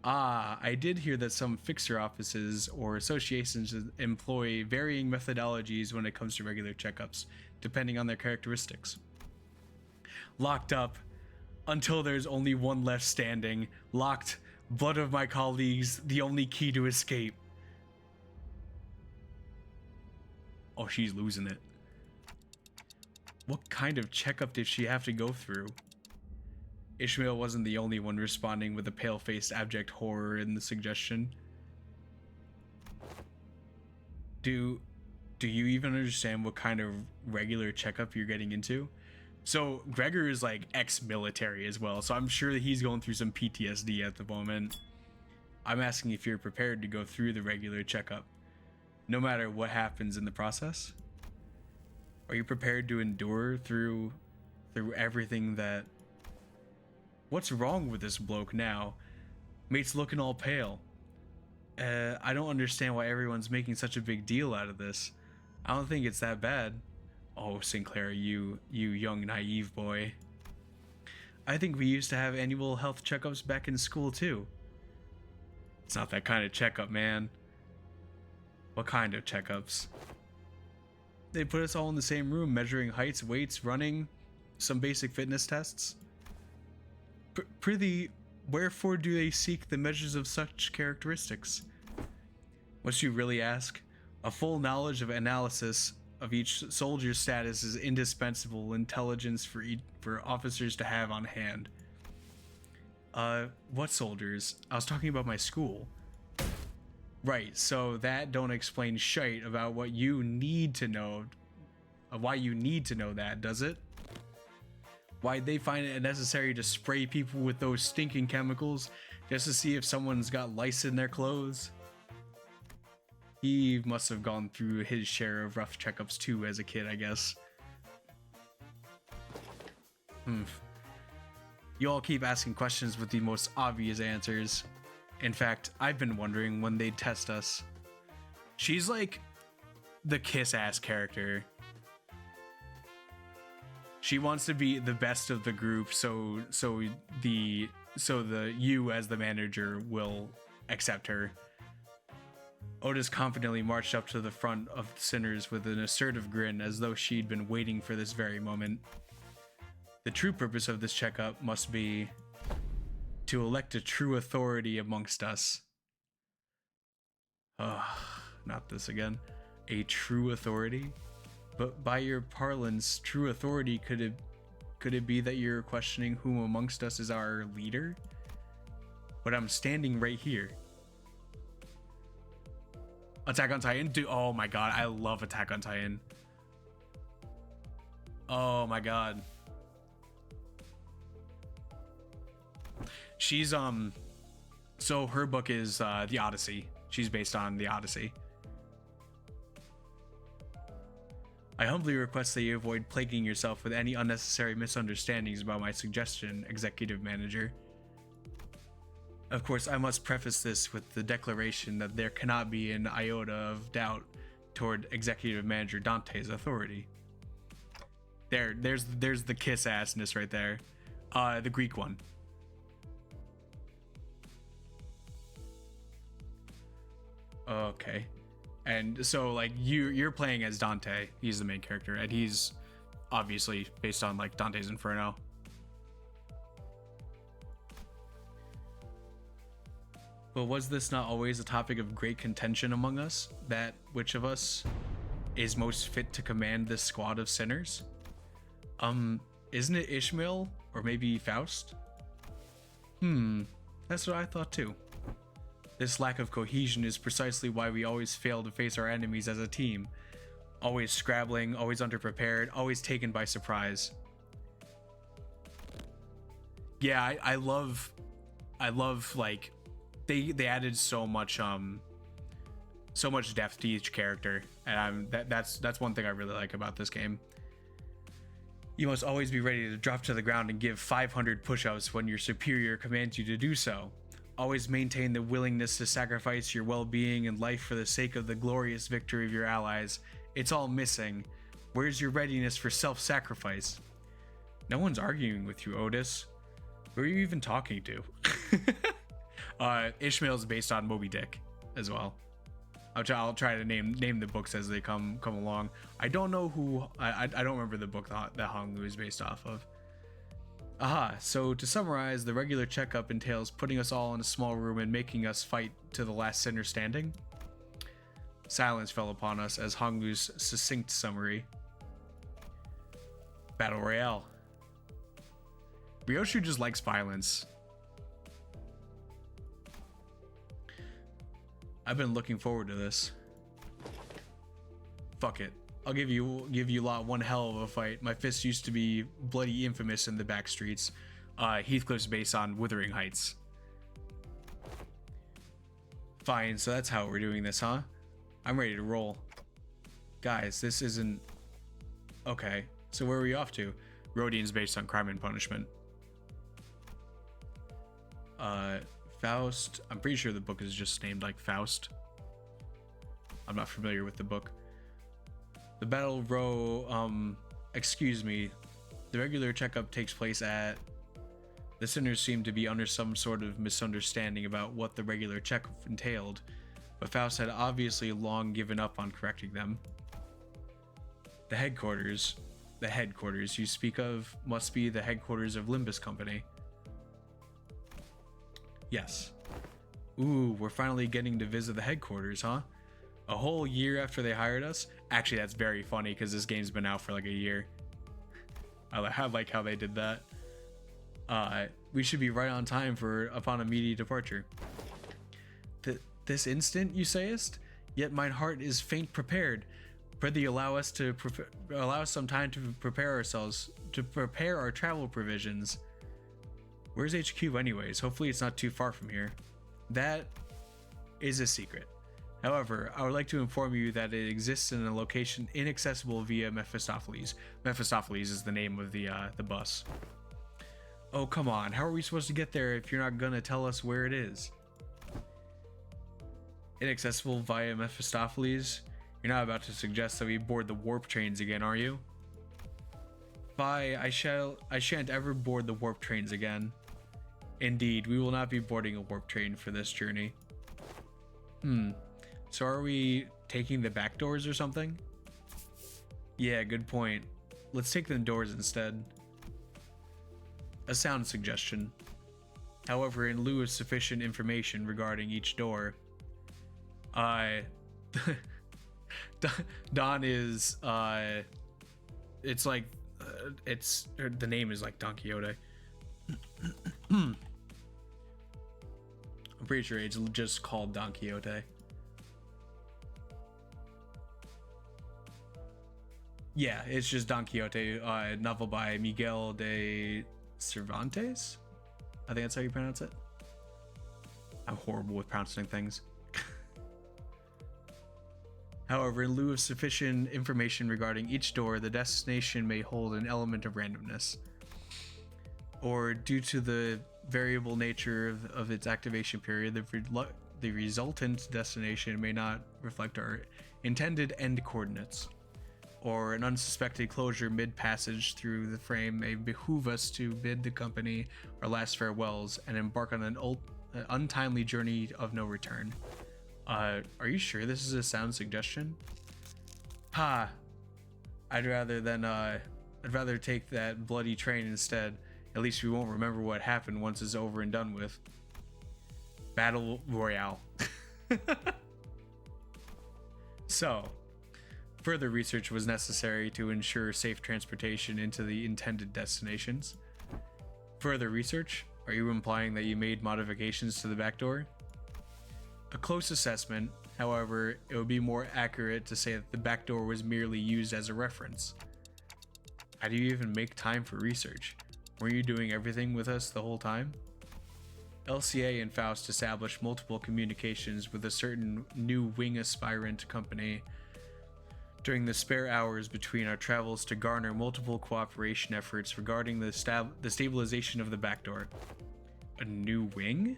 Ah, I did hear that some fixer offices or associations employ varying methodologies when it comes to regular checkups, depending on their characteristics. locked up until there's only one left standing, locked, blood of my colleagues, the only key to escape. Oh, she's losing it. What kind of checkup did she have to go through? Ishmael wasn't the only one responding with a pale-faced abject horror in the suggestion. Do you even understand what kind of regular checkup you're getting into? So Gregor is like ex-military as well, so I'm sure that he's going through some PTSD at the moment. I'm asking if you're prepared to go through the regular checkup, no matter what happens in the process. Are you prepared to endure through everything that... What's wrong with this bloke now? Mate's looking all pale. I don't understand why everyone's making such a big deal out of this. I don't think it's that bad. Oh, Sinclair, you young naive boy. I think we used to have annual health checkups back in school too. It's not that kind of checkup, man. What kind of checkups? They put us all in the same room, measuring heights, weights, running, some basic fitness tests. Prithee, wherefore do they seek the measures of such characteristics? Must you really ask? A full knowledge of analysis of each soldier's status is indispensable intelligence for officers to have on hand. What soldiers? I was talking about my school. Right, so that don't explain shite about what you need to know, why you need to know that, does it? Why'd they find it necessary to spray people with those stinking chemicals just to see if someone's got lice in their clothes? He must have gone through his share of rough checkups too as a kid, I guess. You all keep asking questions with the most obvious answers. In fact, I've been wondering when they'd test us. She's like the kiss-ass character. She wants to be the best of the group, so the you as the manager will accept her. Otis confidently marched up to the front of the Sinners with an assertive grin, as though she'd been waiting for this very moment. The true purpose of this checkup must be to elect a true authority amongst us. Not this again. A true authority? But by your parlance, true authority, could it be that you're questioning who amongst us is our leader? But I'm standing right here. Attack on Titan? Dude, oh my god, I love Attack on Titan. Oh my god. She's so her book is The Odyssey. She's based on The Odyssey. I humbly request that you avoid plaguing yourself with any unnecessary misunderstandings about my suggestion, Executive Manager. Of course, I must preface this with the declaration that there cannot be an iota of doubt toward Executive Manager Dante's authority. There's the kiss-assness right there. The Greek one. Okay. And so like you're playing as Dante. He's the main character, and he's obviously based on like Dante's Inferno. But was this not always a topic of great contention among us, that which of us is most fit to command this squad of sinners? Isn't it Ishmael, or maybe Faust? That's what I thought too. This lack of cohesion is precisely why we always fail to face our enemies as a team. Always scrabbling, always underprepared, always taken by surprise. Yeah, I love like they added so much depth to each character, and that's one thing I really like about this game. You must always be ready to drop to the ground and give 500 push-ups when your superior commands you to do so. Always maintain the willingness to sacrifice your well-being and life for the sake of the glorious victory of your allies. It's all missing. Where's your readiness for self-sacrifice? No one's arguing with you, Otis. Who are you even talking to? Ishmael's based on Moby Dick as well. I'll try to name the books as they come along. I don't know who. I don't remember the book that Hong Lu is based off of. Aha, so to summarize, the regular checkup entails putting us all in a small room and making us fight to the last sinner standing. Silence fell upon us as Hongwoo's succinct summary. Battle Royale. Ryoshu just likes violence. I've been looking forward to this. Fuck it. I'll give you lot one hell of a fight. My fist used to be bloody infamous in the back streets. Heathcliff's based on Wuthering Heights. Fine, so that's how we're doing this, huh? I'm ready to roll. Guys, this isn't... Okay, so where are we off to? Rodian's based on Crime and Punishment. Faust. I'm pretty sure the book is just named like Faust. I'm not familiar with the book. The battle row, excuse me. The regular checkup takes place at... The sinners seem to be under some sort of misunderstanding about what the regular checkup entailed, but Faust had obviously long given up on correcting them. The headquarters you speak of must be the headquarters of Limbus Company. Yes. Ooh, we're finally getting to visit the headquarters, huh? A whole year after they hired us? Actually, that's very funny because this game's been out for like a year. I like how they did that. We should be right on time upon immediate departure. This instant, you sayest? Yet mine heart is faint prepared. Prithee allow us some time to prepare ourselves, to prepare our travel provisions. Where's HQ anyways? Hopefully it's not too far from here. That is a secret. However, I would like to inform you that it exists in a location inaccessible via Mephistopheles. Mephistopheles is the name of the bus. Oh, come on. How are we supposed to get there if you're not gonna tell us where it is? Inaccessible via Mephistopheles? You're not about to suggest that we board the warp trains again, are you? Bye, I shan't ever board the warp trains again. Indeed, we will not be boarding a warp train for this journey. So are we taking the back doors or something? Yeah, good point. Let's take the doors instead. A sound suggestion. However, in lieu of sufficient information regarding each door, Don is, it's like, the name is like Don Quixote. I'm pretty sure it's just called Don Quixote. Yeah, it's just Don Quixote, novel by Miguel de Cervantes? I think that's how you pronounce it. I'm horrible with pronouncing things. However, in lieu of sufficient information regarding each door, the destination may hold an element of randomness. Or due to the variable nature of its activation period, the resultant destination may not reflect our intended end coordinates. Or an unsuspected closure mid-passage through the frame may behoove us to bid the company our last farewells and embark on an untimely journey of no return. Are you sure this is a sound suggestion? Ha! I'd rather take that bloody train instead. At least we won't remember what happened once it's over and done with. Battle Royale. So, further research was necessary to ensure safe transportation into the intended destinations. Further research? Are you implying that you made modifications to the back door? A close assessment, however, it would be more accurate to say that the back door was merely used as a reference. How do you even make time for research? Were you doing everything with us the whole time? LCA and Faust established multiple communications with a certain new wing aspirant company during the spare hours between our travels to garner multiple cooperation efforts regarding the stabilization of the back door. A new wing?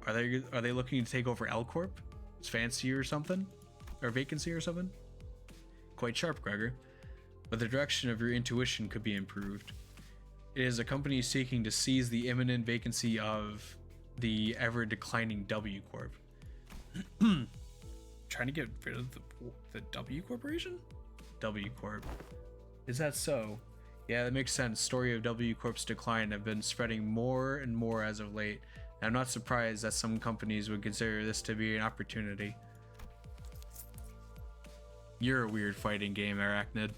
Are they looking to take over L Corp? It's fancy or something? Or vacancy or something? Quite sharp, Gregor. But the direction of your intuition could be improved. It is a company seeking to seize the imminent vacancy of the ever-declining W Corp. Trying to get rid of the W Corporation? W Corp. Is that so? Yeah, that makes sense. Story of W Corp's decline have been spreading more and more as of late. And I'm not surprised that some companies would consider this to be an opportunity. You're a weird fighting game, Arachnid.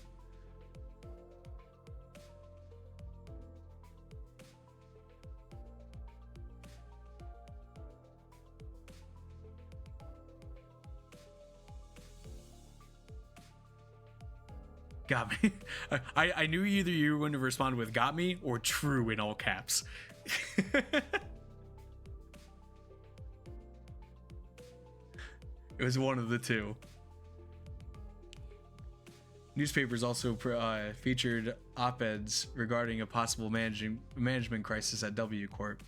Got me. I knew either you were going to respond with got me or true in all caps. It was one of the two. Newspapers also featured op-eds regarding a possible management crisis at W Corp,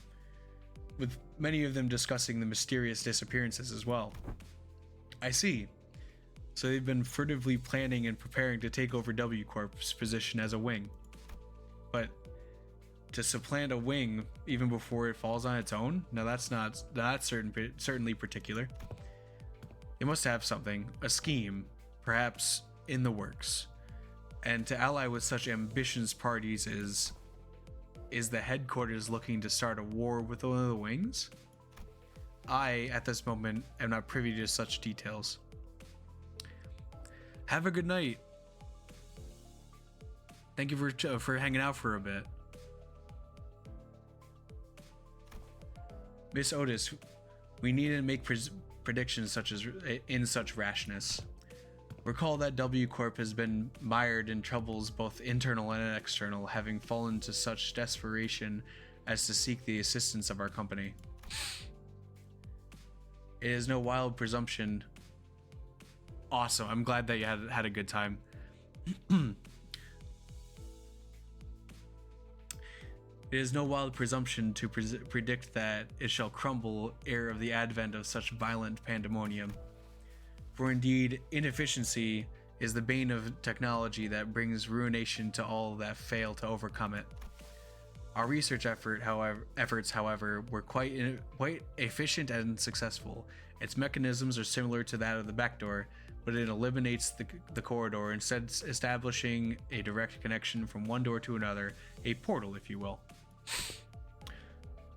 with many of them discussing the mysterious disappearances as well. I see. So they've been furtively planning and preparing to take over W Corp's position as a wing. But to supplant a wing even before it falls on its own? Now that's certainly particular. They must have something, a scheme, perhaps in the works. And to ally with such ambitious parties is the headquarters looking to start a war with one of the wings? I, at this moment, am not privy to such details. Have a good night. Thank you for hanging out for a bit. Miss Otis, we need to make predictions in such rashness. Recall that W Corp has been mired in troubles both internal and external, having fallen to such desperation as to seek the assistance of our company. It is no wild presumption. Awesome. I'm glad that you had a good time. It is no wild presumption to predict that it shall crumble ere of the advent of such violent pandemonium. For indeed, inefficiency is the bane of technology that brings ruination to all that fail to overcome it. Our research efforts, however, were quite efficient and successful. Its mechanisms are similar to that of the backdoor, but it eliminates the corridor, instead establishing a direct connection from one door to another, a portal, if you will.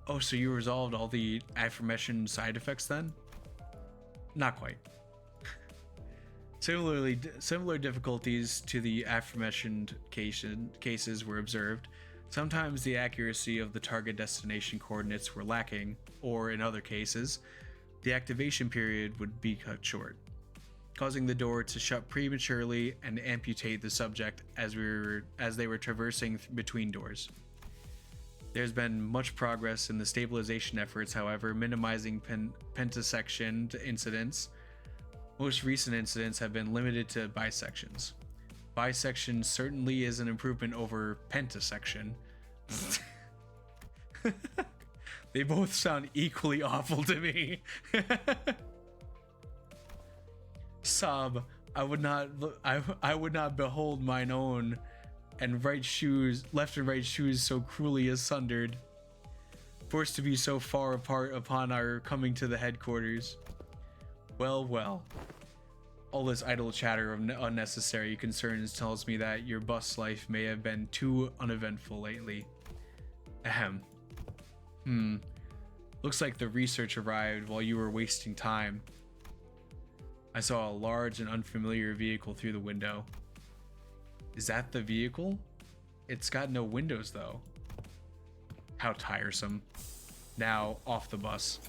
Oh, so you resolved all the aforementioned side effects then? Not quite. Similar difficulties to the aforementioned cases were observed. Sometimes the accuracy of the target destination coordinates were lacking, or in other cases, the activation period would be cut short, causing the door to shut prematurely and amputate the subject as they were traversing between doors. There's been much progress in the stabilization efforts, however, minimizing pentasection incidents. Most recent incidents have been limited to bisections. Bisection certainly is an improvement over pentasection. They both sound equally awful to me. Sob, I would not behold mine own and left and right shoes so cruelly asunder, forced to be so far apart upon our coming to the headquarters. Well. All this idle chatter of unnecessary concerns tells me that your bus life may have been too uneventful lately. Ahem. Looks like the research arrived while you were wasting time. I saw a large and unfamiliar vehicle through the window. Is that the vehicle? It's got no windows though. How tiresome. Now, off the bus.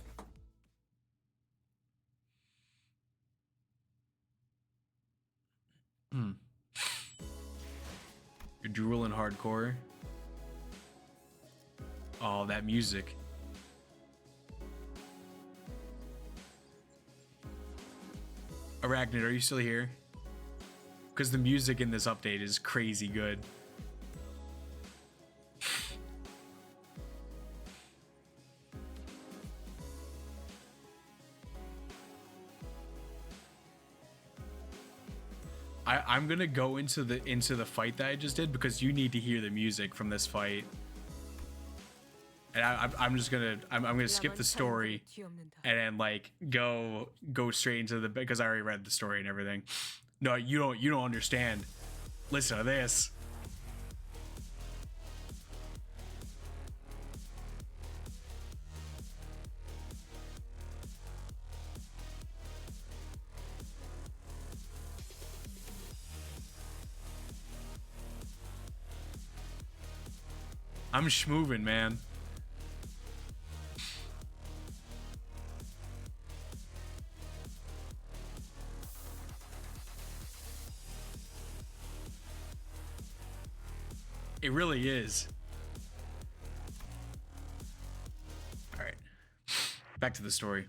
You're drooling hardcore. Oh, that music. Arachnid, are you still here? Because the music in this update is crazy good. I'm gonna go into the fight that I just did because you need to hear the music from this fight. And I'm gonna skip the story and then like go straight into the, because I already read the story and everything. No, you don't understand. Listen to this. I'm schmovin', man. It really is. All right. Back to the story.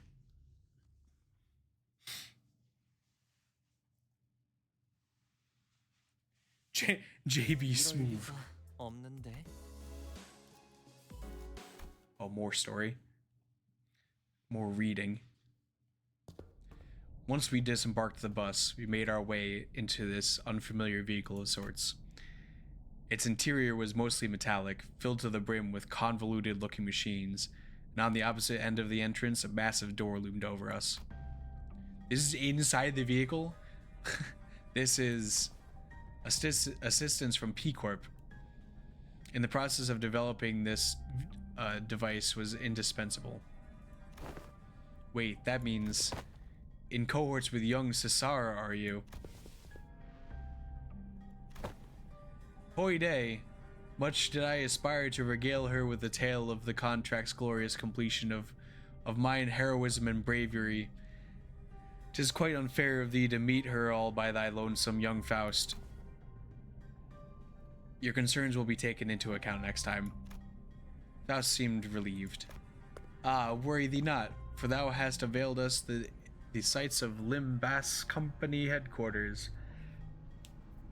JB Smooth. 없는데. Oh, more story. More reading. Once we disembarked the bus, we made our way into this unfamiliar vehicle of sorts. Its interior was mostly metallic, filled to the brim with convoluted-looking machines, and on the opposite end of the entrance, a massive door loomed over us. This is inside the vehicle? This is assistance from P Corp. In the process of developing this device was indispensable. Wait, that means in cohorts with young Cesara, are you? Hoy day, much did I aspire to regale her with the tale of the contract's glorious completion of mine heroism and bravery. 'Tis quite unfair of thee to meet her all by thy lonesome young Faust. Your concerns will be taken into account next time. Faust seemed relieved. Ah, worry thee not, for thou hast availed us the sights of Limbass Company headquarters.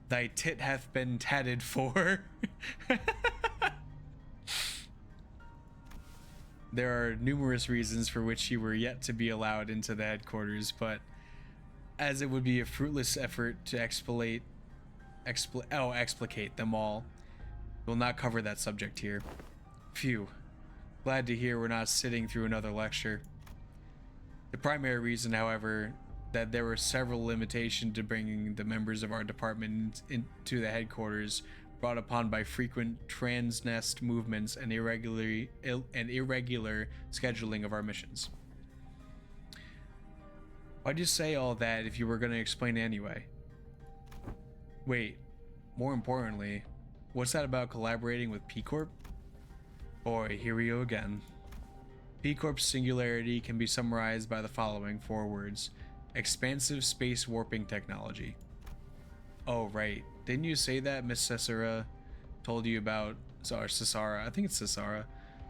Thy tit hath been tatted for. There are numerous reasons for which you were yet to be allowed into the headquarters, but as it would be a fruitless effort to explicate them all, we'll not cover that subject here. Phew. Glad to hear we're not sitting through another lecture. The primary reason, however, that there were several limitations to bringing the members of our department into the headquarters, brought upon by frequent transnest movements and irregular scheduling of our missions. Why'd you say all that if you were going to explain anyway? Wait, more importantly, what's that about collaborating with P Corp? Boy, here we go again. P Corp's singularity can be summarized by the following 4 words: expansive space warping technology. Oh, right. Didn't you say that Miss Cesara told you about, or Cesara, I think it's Cesara,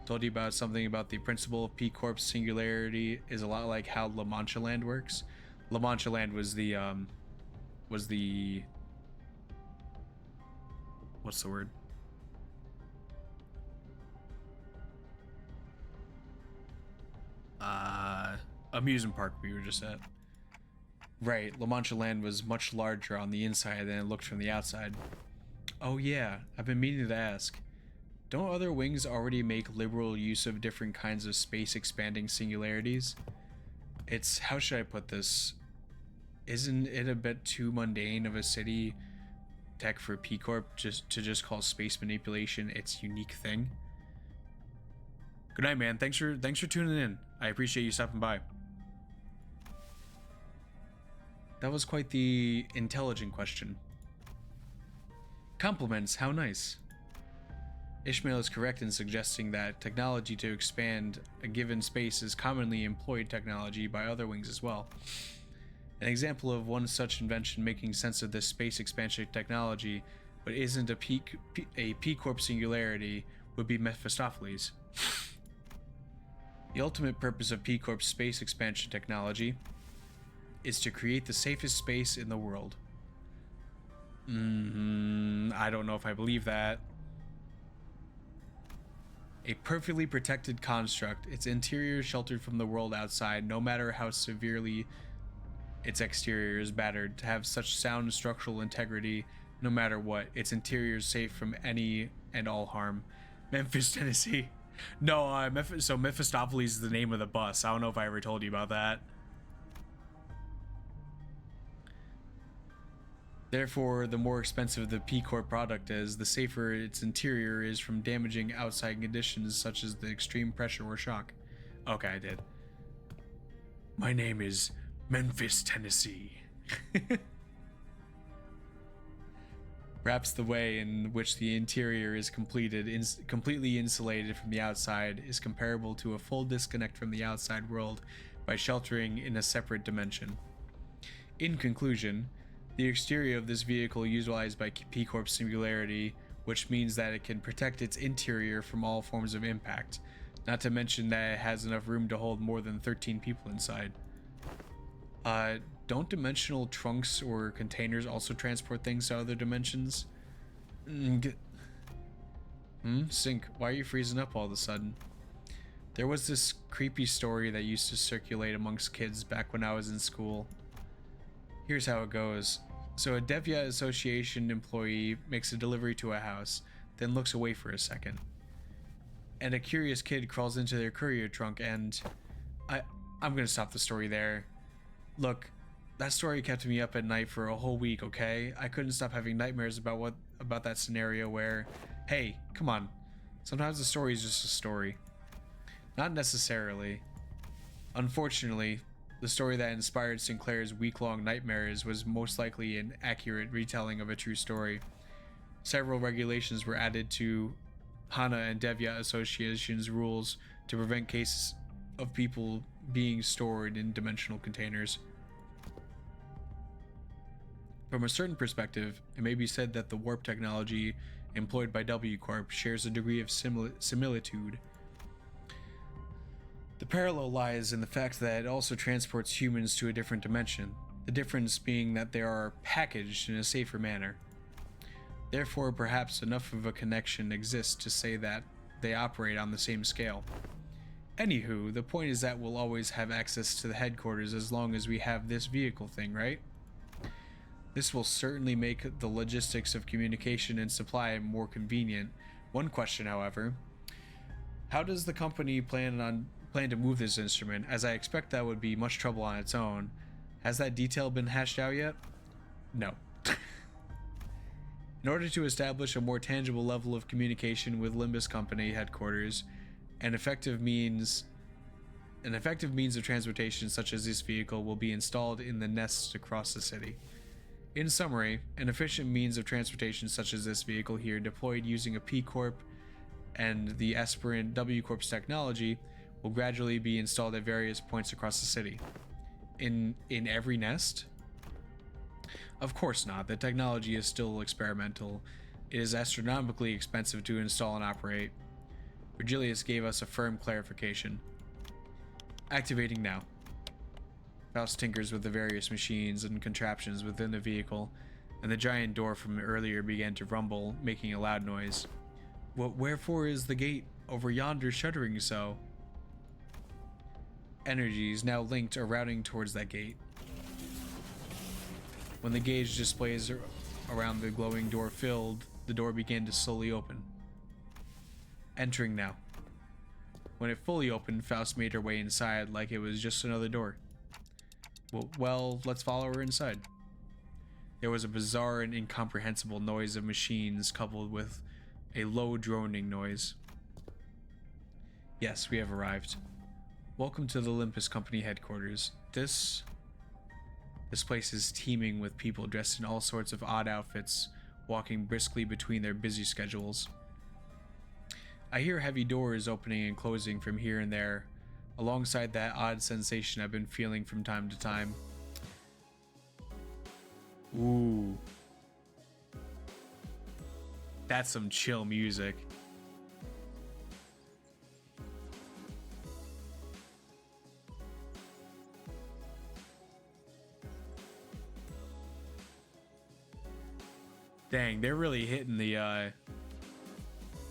told you about something about the principle of P Corp's singularity is a lot like how La Mancha Land works? La Mancha Land was the, what's the word? Amusement park we were just at. Right, La Mancha Land was much larger on the inside than it looked from the outside. Oh yeah, I've been meaning to ask. Don't other wings already make liberal use of different kinds of space expanding singularities? It's, how should I put this? Isn't it a bit too mundane of a city tech for P Corp just call space manipulation its unique thing? Good night, man. Thanks for tuning in. I appreciate you stopping by. That was quite the intelligent question. Compliments, how nice. Ishmael is correct in suggesting that technology to expand a given space is commonly employed technology by other wings as well. An example of one such invention making sense of this space expansion technology, but isn't a P Corp singularity, would be Mephistopheles. The ultimate purpose of P Corp's space expansion technology is to create the safest space in the world. I don't know if I believe that. A perfectly protected construct, its interior sheltered from the world outside, no matter how severely its exterior is battered, to have such sound structural integrity, no matter what, its interior is safe from any and all harm. Memphis, Tennessee. No, so Mephistopheles is the name of the bus. I don't know if I ever told you about that. Therefore, the more expensive the P Corp product is, the safer its interior is from damaging outside conditions such as the extreme pressure or shock. Okay, I did. My name is Memphis, Tennessee. Perhaps the way in which the interior is completely insulated from the outside is comparable to a full disconnect from the outside world by sheltering in a separate dimension. In conclusion, the exterior of this vehicle utilized by P Corp Singularity, which means that it can protect its interior from all forms of impact, not to mention that it has enough room to hold more than 13 people inside. Don't dimensional trunks or containers also transport things to other dimensions? Sync, why are you freezing up all of a sudden? There was this creepy story that used to circulate amongst kids back when I was in school. Here's how it goes. So a Devya Association employee makes a delivery to a house, then looks away for a second. And a curious kid crawls into their courier trunk and... I'm gonna stop the story there. Look, that story kept me up at night for a whole week, okay? I couldn't stop having nightmares about that scenario where, hey, come on. Sometimes a story is just a story. Not necessarily. Unfortunately, the story that inspired Sinclair's week-long nightmares was most likely an accurate retelling of a true story. Several regulations were added to Hana and Devya Association's rules to prevent cases of people being stored in dimensional containers. From a certain perspective, it may be said that the warp technology employed by W Corp shares a degree of similitude. The parallel lies in the fact that it also transports humans to a different dimension, the difference being that they are packaged in a safer manner. Therefore, perhaps enough of a connection exists to say that they operate on the same scale. Anywho, the point is that we'll always have access to the headquarters as long as we have this vehicle thing, right? This will certainly make the logistics of communication and supply more convenient. One question, however, how does the company plan to move this instrument, as I expect that would be much trouble on its own? Has that detail been hashed out yet? No. In order to establish a more tangible level of communication with Limbus Company headquarters, an effective means of transportation such as this vehicle will be installed in the nests across the city. In summary, an efficient means of transportation such as this vehicle here, deployed using a P Corp and the aspirant W Corp's technology, will gradually be installed at various points across the city. In every nest? Of course not. The technology is still experimental. It is astronomically expensive to install and operate. Virgilius gave us a firm clarification. Activating now. Faust tinkers with the various machines and contraptions within the vehicle, and the giant door from earlier began to rumble, making a loud noise. Wherefore is the gate over yonder shuddering so? Energies now linked are routing towards that gate. When the gauge displays around the glowing door filled, the door began to slowly open. Entering now. When it fully opened, Faust made her way inside like it was just another door. Well, let's follow her inside. There was a bizarre and incomprehensible noise of machines coupled with a low droning noise. Yes, we have arrived. Welcome to the Olympus Company headquarters. This place is teeming with people dressed in all sorts of odd outfits, walking briskly between their busy schedules. I hear heavy doors opening and closing from here and there, alongside that odd sensation I've been feeling from time to time. Ooh. That's some chill music. Dang, they're really hitting the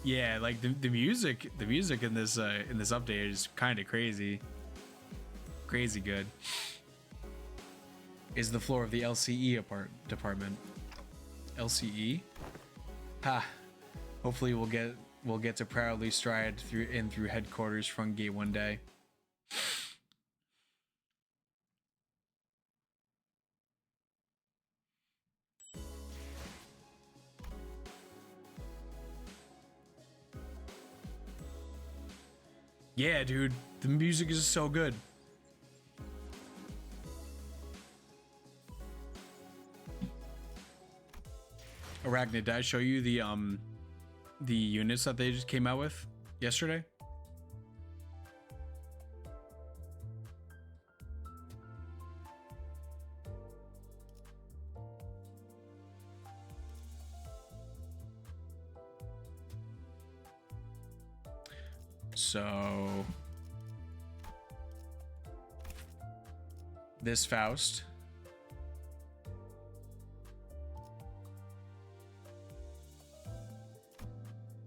yeah, like the music in this update is kind of crazy good. Is the floor of the LCE department. LCE? Ha. Hopefully we'll get to proudly stride through headquarters front gate one day. Yeah, dude, the music is so good. Arachnid, did I show you the units that they just came out with yesterday? So this Faust,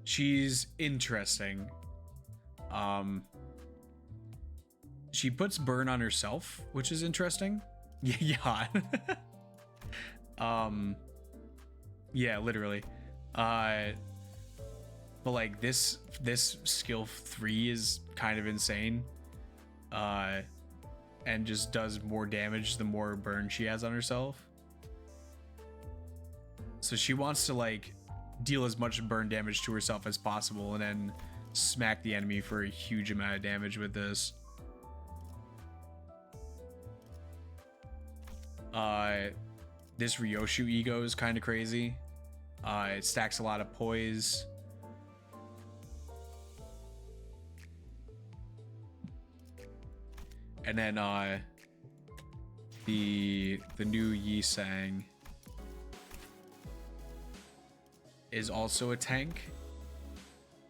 she's interesting. She puts burn on herself, which is interesting. Yeah. Yeah, literally. But like this skill 3 is kind of insane. And just does more damage the more burn she has on herself. So she wants to like deal as much burn damage to herself as possible and then smack the enemy for a huge amount of damage with this. This Ryoshu ego is kind of crazy. It stacks a lot of poise. And then the new Yi Sang is also a tank.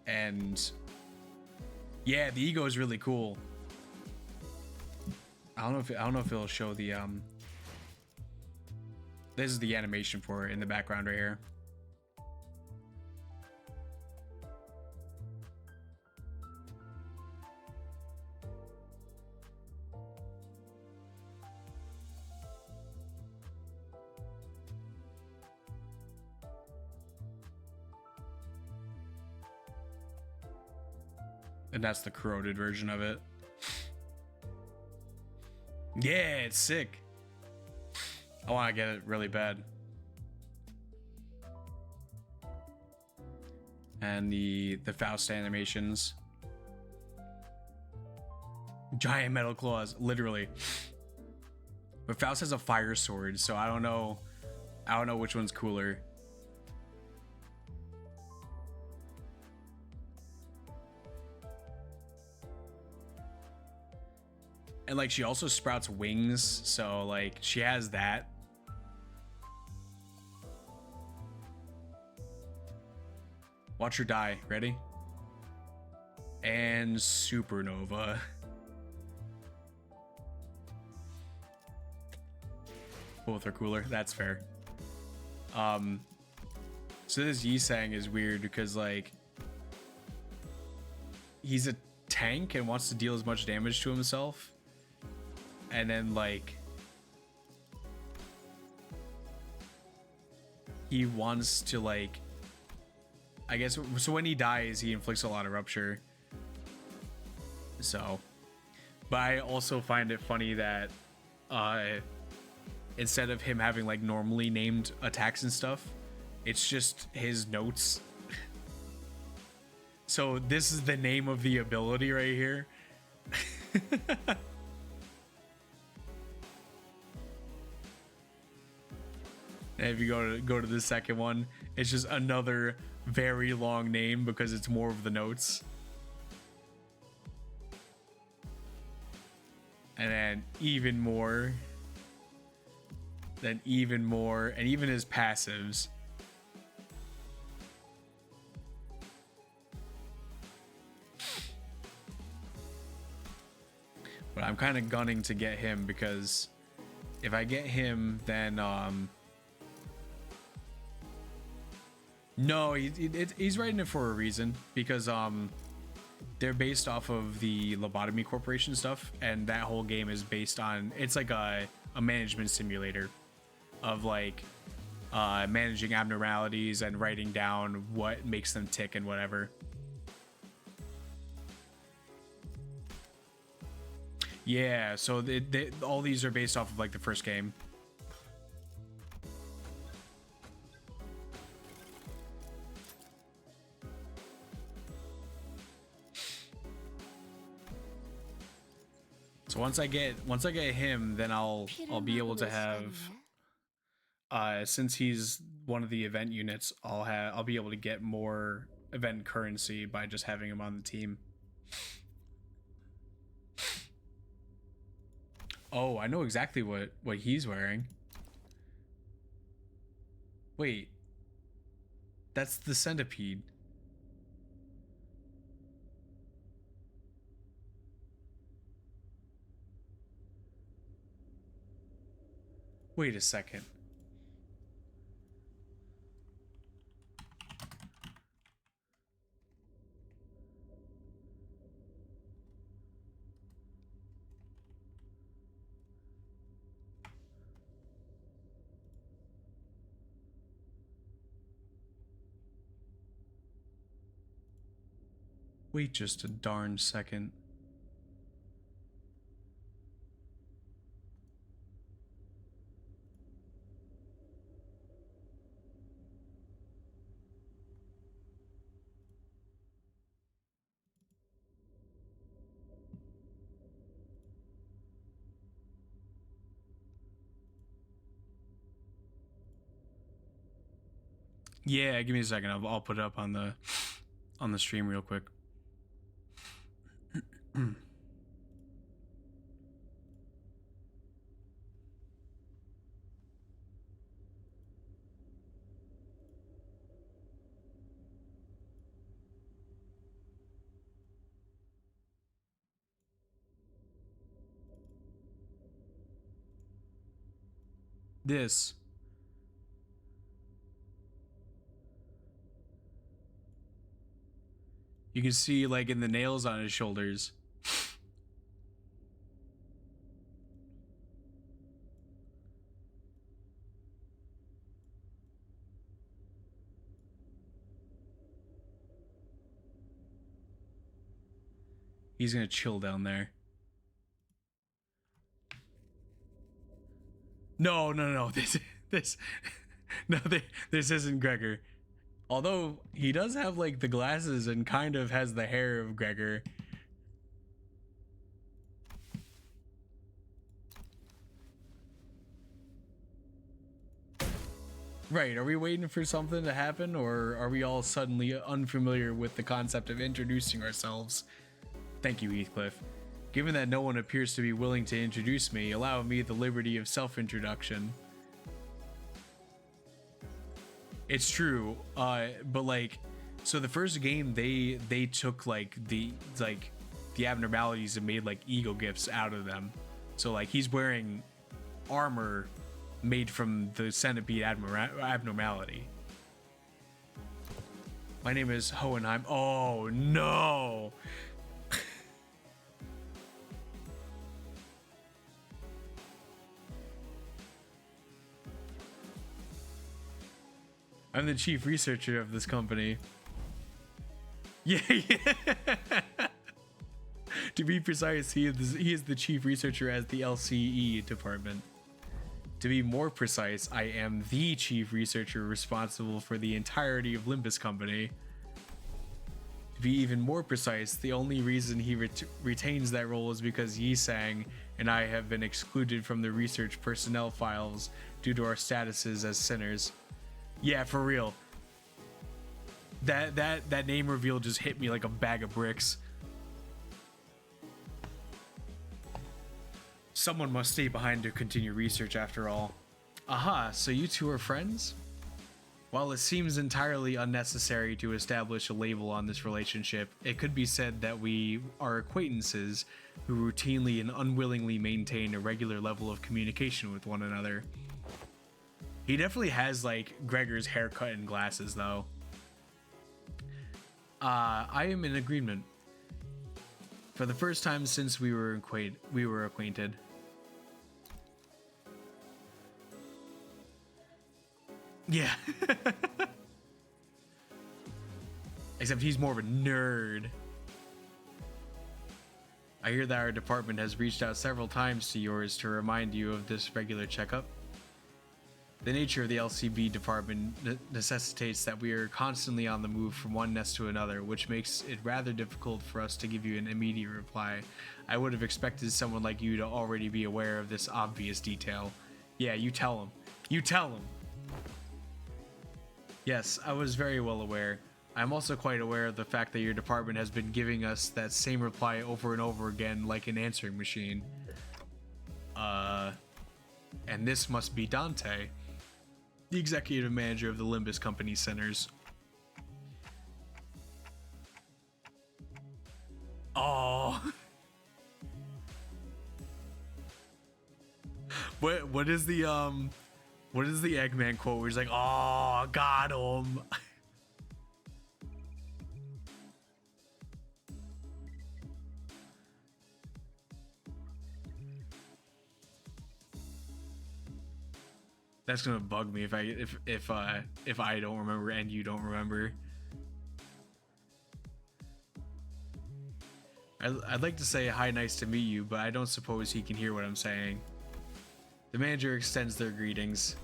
And yeah, the ego is really cool. I don't know if it'll show the this is the animation for it in the background right here. And that's the corroded version of it. Yeah, it's sick. I want to get it really bad. And the Faust animations. Giant metal claws, literally. But Faust has a fire sword, so I don't know which one's cooler. And like she also sprouts wings, so like she has that. Watch her die. Ready? And supernova. Both are cooler. That's fair. So this Yi Sang is weird because like he's a tank and wants to deal as much damage to himself. And then like he wants to like, I guess, so when he dies he inflicts a lot of rupture. So, but I also find it funny that instead of him having like normally named attacks and stuff, it's just his notes. So this is the name of the ability right here. And if you go to the second one, it's just another very long name because it's more of the notes. And then even more. Then even more. And even his passives. But I'm kind of gunning to get him because if I get him, then no, he's writing it for a reason because they're based off of the Lobotomy Corporation stuff, and that whole game is based on, it's like a management simulator of like managing abnormalities and writing down what makes them tick and whatever. Yeah, so all these are based off of like the first game. So once I get him, then I'll be able to have since he's one of the event units, I'll be able to get more event currency by just having him on the team. Oh, I know exactly what he's wearing. Wait, that's the centipede. Wait a second. Wait just a darn second. Yeah, give me a second. I'll put it up on the stream real quick. This. You can see like in the nails on his shoulders. He's gonna chill down there. No. This no, this isn't Gregor. Although he does have like the glasses and kind of has the hair of Gregor. Right, are we waiting for something to happen, or are we all suddenly unfamiliar with the concept of introducing ourselves? Thank you, Heathcliff. Given that no one appears to be willing to introduce me, allow me the liberty of self-introduction. It's true, but like, so the first game they took like the abnormalities and made like ego gifts out of them. So like he's wearing armor made from the centipede abnormality. My name is Hohenheim. Oh no. I'm the chief researcher of this company. Yeah. To be precise, he is the chief researcher at the LCE department. To be more precise, I am the chief researcher responsible for the entirety of Limbus Company. To be even more precise, the only reason he retains that role is because Yi-Sang and I have been excluded from the research personnel files due to our statuses as sinners. Yeah, for real. That name reveal just hit me like a bag of bricks. Someone must stay behind to continue research after all. Aha, so you two are friends? While it seems entirely unnecessary to establish a label on this relationship, it could be said that we are acquaintances who routinely and unwillingly maintain a regular level of communication with one another. He definitely has like Gregor's haircut and glasses though. I am in agreement. For the first time since we were acquainted. Yeah. Except he's more of a nerd. I hear that our department has reached out several times to yours to remind you of this regular checkup. The nature of the LCB department necessitates that we are constantly on the move from one nest to another, which makes it rather difficult for us to give you an immediate reply. I would have expected someone like you to already be aware of this obvious detail. Yeah, you tell him. You tell him. Yes, I was very well aware. I'm also quite aware of the fact that your department has been giving us that same reply over and over again like an answering machine. And this must be Dante, the executive manager of the Limbus Company Centers. Oh. What is the Eggman quote where he's like, "Oh, got him." That's gonna bug me if I don't remember and you don't remember. I'd like to say hi, nice to meet you, but I don't suppose he can hear what I'm saying. The manager extends their greetings.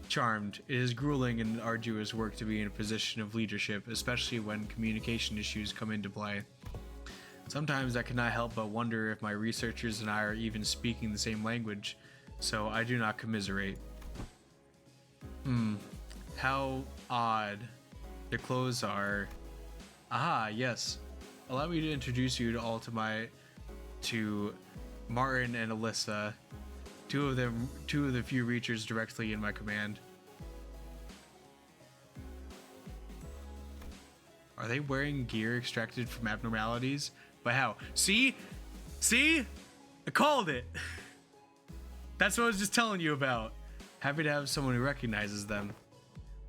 Charmed, it is grueling and arduous work to be in a position of leadership, especially when communication issues come into play. Sometimes I cannot help but wonder if my researchers and I are even speaking the same language, so I do not commiserate. How odd. The clothes are... Aha, yes. Allow me to introduce you to Martin and Alyssa, two of the few reachers directly in my command. Are they wearing gear extracted from abnormalities? But how? See? I called it! That's what I was just telling you about. Happy to have someone who recognizes them.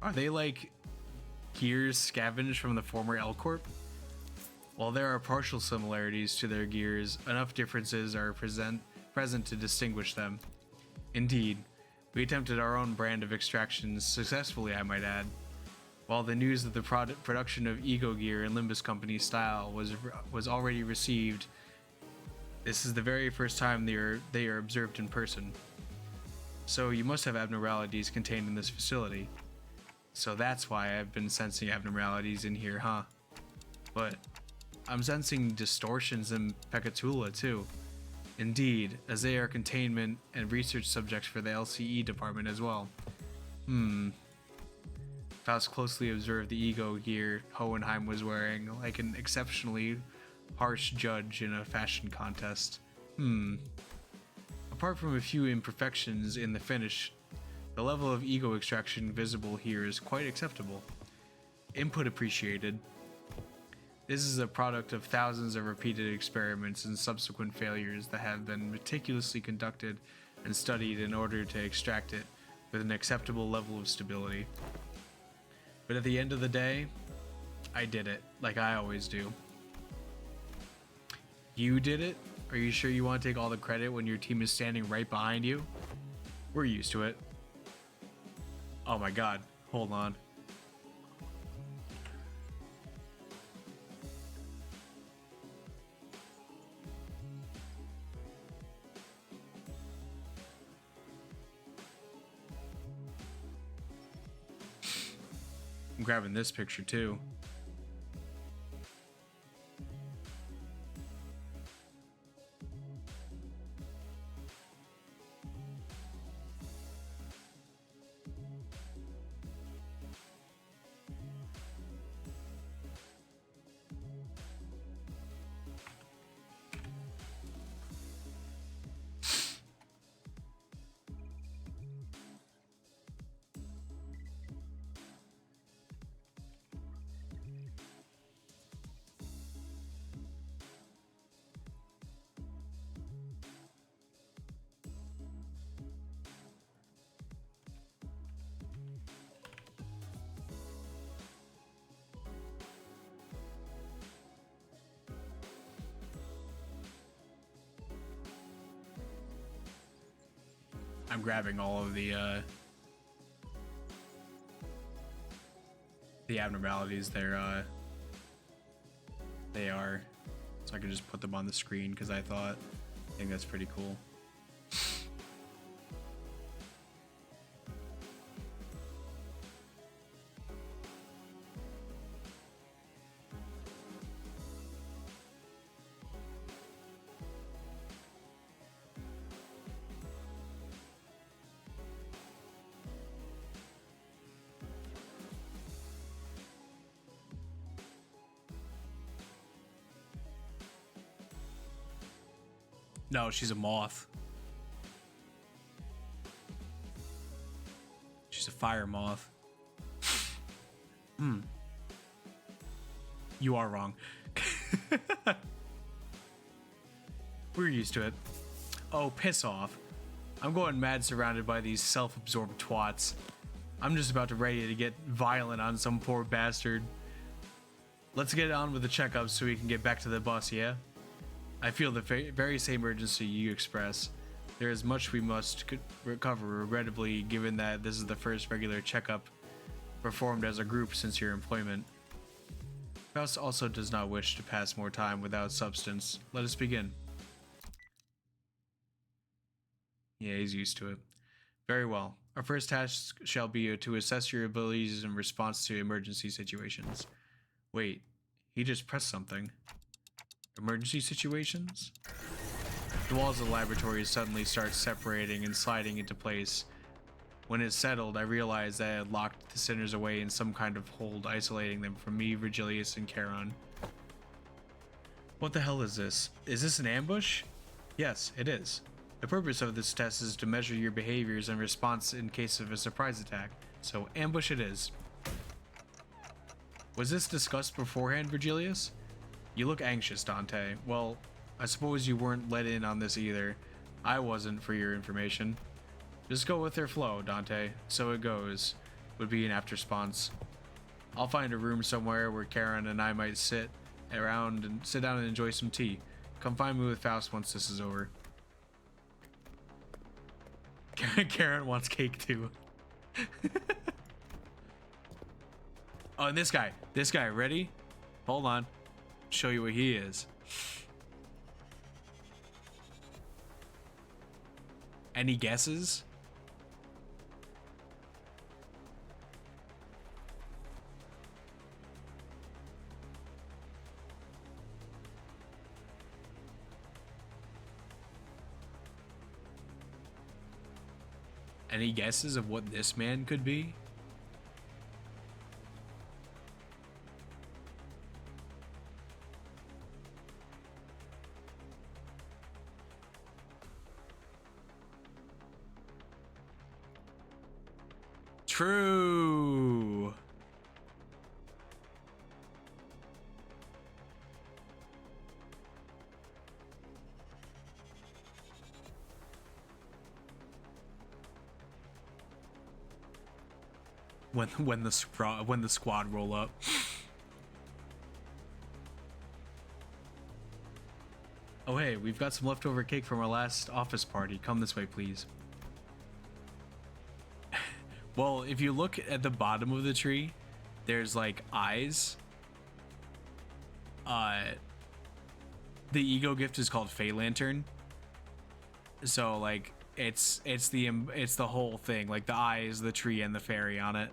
Are they like gears scavenged from the former L Corp? While there are partial similarities to their gears, enough differences are present to distinguish them. Indeed, we attempted our own brand of extractions successfully, I might add. While the news of the production of Ego Gear in Limbus Company style was already received, this is the very first time they are observed in person. So you must have abnormalities contained in this facility. So that's why I've been sensing abnormalities in here, huh? But I'm sensing distortions in Pekatula too. Indeed, as they are containment and research subjects for the LCE department as well. Faust closely observed the ego gear Hohenheim was wearing, like an exceptionally harsh judge in a fashion contest. Apart from a few imperfections in the finish, the level of ego extraction visible here is quite acceptable. Input appreciated. This is a product of thousands of repeated experiments and subsequent failures that have been meticulously conducted and studied in order to extract it with an acceptable level of stability. But at the end of the day, I did it, like I always do. You did it? Are you sure you want to take all the credit when your team is standing right behind you? We're used to it. Oh my god, hold on. I'm grabbing this picture too. I'm grabbing all of the abnormalities they are, so I can just put them on the screen because I think that's pretty cool. No, she's a moth. She's a fire moth. You are wrong. We're used to it. Oh, piss off. I'm going mad surrounded by these self-absorbed twats. I'm just about ready to get violent on some poor bastard. Let's get on with the checkup so we can get back to the bus, yeah? I feel the very same urgency you express. There is much we must recover, regrettably, given that this is the first regular checkup performed as a group since your employment. Faust also does not wish to pass more time without substance. Let us begin. Yeah, he's used to it. Very well. Our first task shall be to assess your abilities in response to emergency situations. Wait, he just pressed something. Emergency situations? The walls of the laboratory suddenly start separating and sliding into place. When it settled, I realized that I had locked the sinners away in some kind of hold, isolating them from me, Virgilius, and Charon. What the hell is this? Is this an ambush? Yes, it is. The purpose of this test is to measure your behaviors and response in case of a surprise attack. So, ambush it is. Was this discussed beforehand, Virgilius? You look anxious, Dante. Well, I suppose you weren't let in on this either. I wasn't, for your information. Just go with their flow, Dante. So it goes, would be an apt response. I'll find a room somewhere where Karen and I might sit down and enjoy some tea. Come find me with Faust once this is over. Karen wants cake too. Oh, and this guy, ready? Hold on. Show you what he is. Any guesses? Any guesses of what this man could be? True. When the squad roll up. Oh hey, we've got some leftover cake from our last office party. Come this way, please. Well, if you look at the bottom of the tree, there's like eyes. The ego gift is called Fey Lantern. So like it's the whole thing, like the eyes, the tree, and the fairy on it.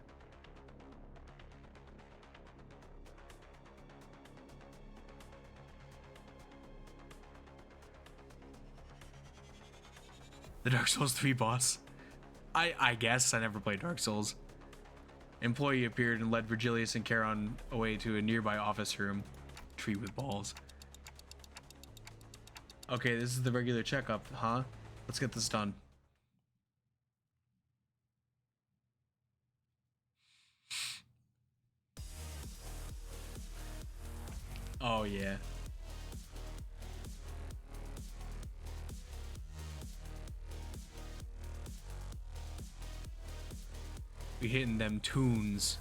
The Dark Souls 3 boss. I guess I never played Dark Souls. Employee appeared and led Virgilius and Charon away to a nearby office room. Tree with balls. Okay, this is the regular checkup, huh? Let's get this done. Oh yeah. We hitting them tunes.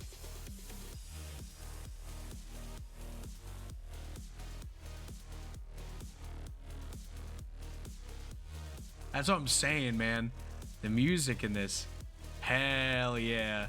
That's what I'm saying, man. The music in this. Hell yeah.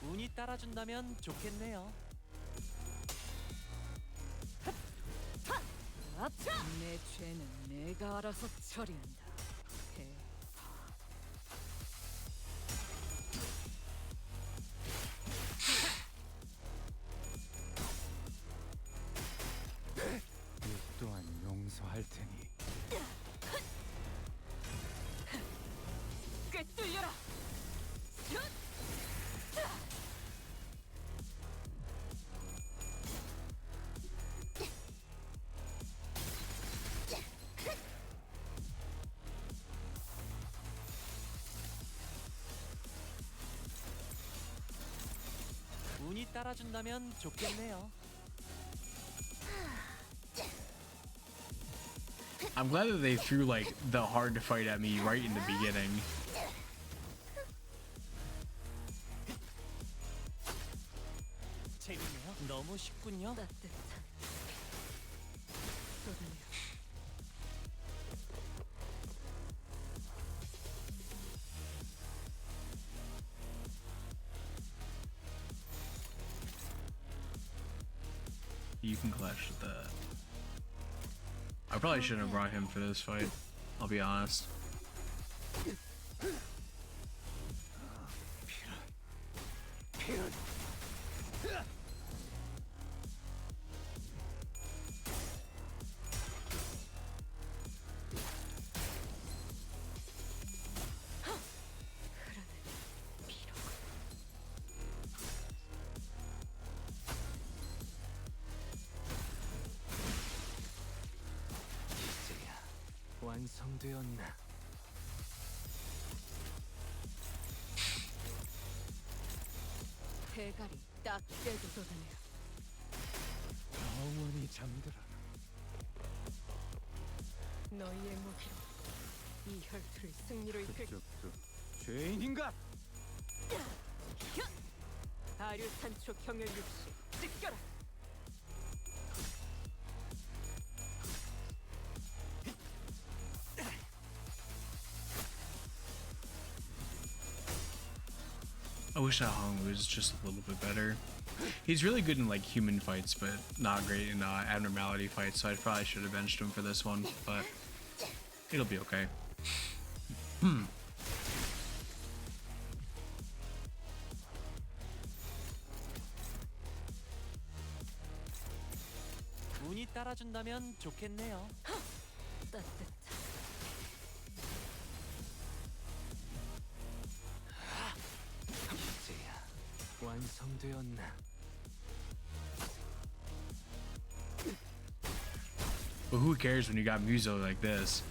운이 따라준다면 좋겠네요. 내 죄는 내가 알아서 처리한다. 따라준다면 좋겠네요. I'm glad that they threw like the hard to fight at me right in the beginning. 재밌네요. 너무 쉽군요. 따뜻한 소리요. You can clash with that. I probably shouldn't have brought him for this fight. I'll be honest. 이제야 완성되었나? 대가리 딱 떼도 쏟아내요. 영원히 잠들어. 너희의 무기로 이 혈투를 승리로 이끌. 그쪽도 죄인인가? 아류 산초 경혈 육시 찢겨라. I wish that Hong was just a little bit better. He's really good in like human fights, but not great in abnormality fights. So I probably should have benched him for this one, but it'll be okay. 운이 따라준다면 좋겠네요. 따뜻한 이제야 완성되었나? But who cares when you got Muso like this?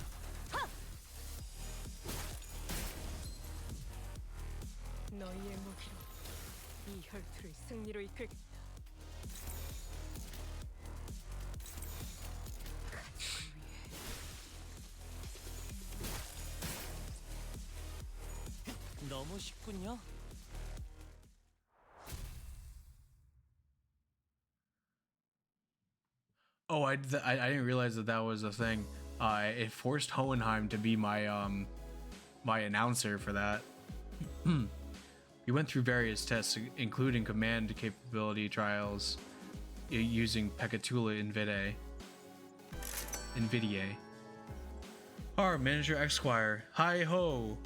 너희의 무기로 이 혈투를 승리로 이끌. 가족을 위해 너무 쉽군요. Oh, I didn't realize that that was a thing. It forced Hohenheim to be my my announcer for that. We went through various tests, including command capability trials using Pekatula Nvidia. Our manager Esquire, hi ho!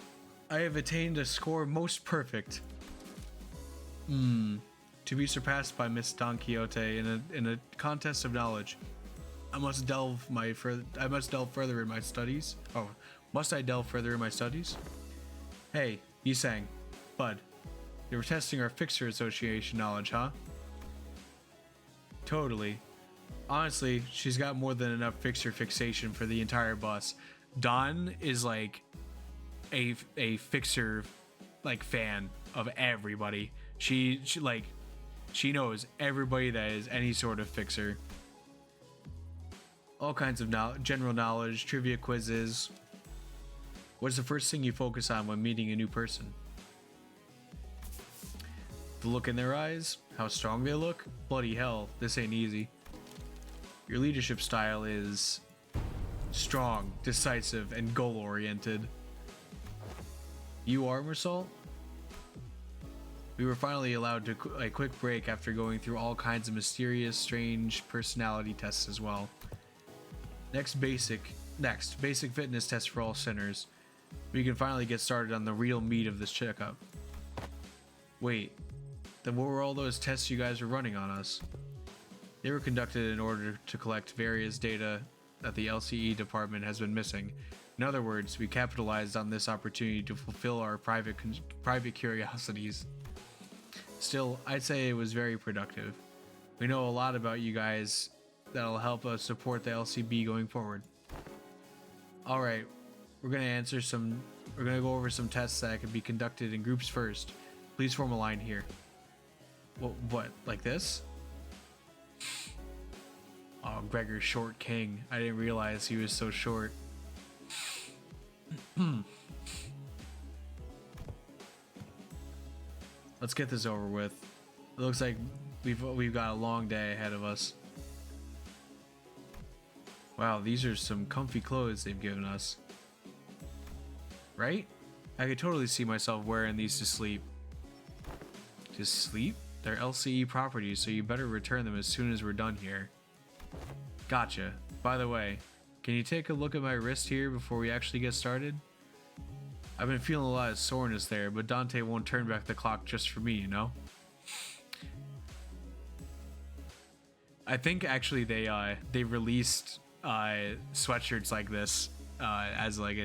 I have attained a score most perfect. To be surpassed by Miss Don Quixote in a contest of knowledge. I must delve further in my studies. Oh, must I delve further in my studies? Hey, Yisang, Bud, you were testing our Fixer Association knowledge, huh? Totally. Honestly, she's got more than enough Fixer fixation for the entire bus. Don is like a Fixer like fan of everybody. She knows everybody that is any sort of Fixer. All kinds of general knowledge, trivia quizzes. What's the first thing you focus on when meeting a new person? The look in their eyes? How strong they look? Bloody hell, this ain't easy. Your leadership style is strong, decisive, and goal-oriented. You are Mersalt? We were finally allowed to a quick break after going through all kinds of mysterious, strange personality tests as well. Next, basic fitness test for all sinners. We can finally get started on the real meat of this checkup. Wait, then what were all those tests you guys were running on us? They were conducted in order to collect various data that the LCE department has been missing. In other words, we capitalized on this opportunity to fulfill our private curiosities. Still, I'd say it was very productive. We know a lot about you guys that'll help us support the LCB going forward. Alright, we're gonna go over some tests that can be conducted in groups first. Please form a line here. What? Like this? Oh, Gregor's short king. I didn't realize he was so short. Let's get this over with. It looks like we've got a long day ahead of us. Wow, these are some comfy clothes they've given us. Right? I could totally see myself wearing these to sleep. To sleep? They're LCE properties, so you better return them as soon as we're done here. Gotcha. By the way, can you take a look at my wrist here before we actually get started? I've been feeling a lot of soreness there, but Dante won't turn back the clock just for me, you know? I think actually they released sweatshirts like this as like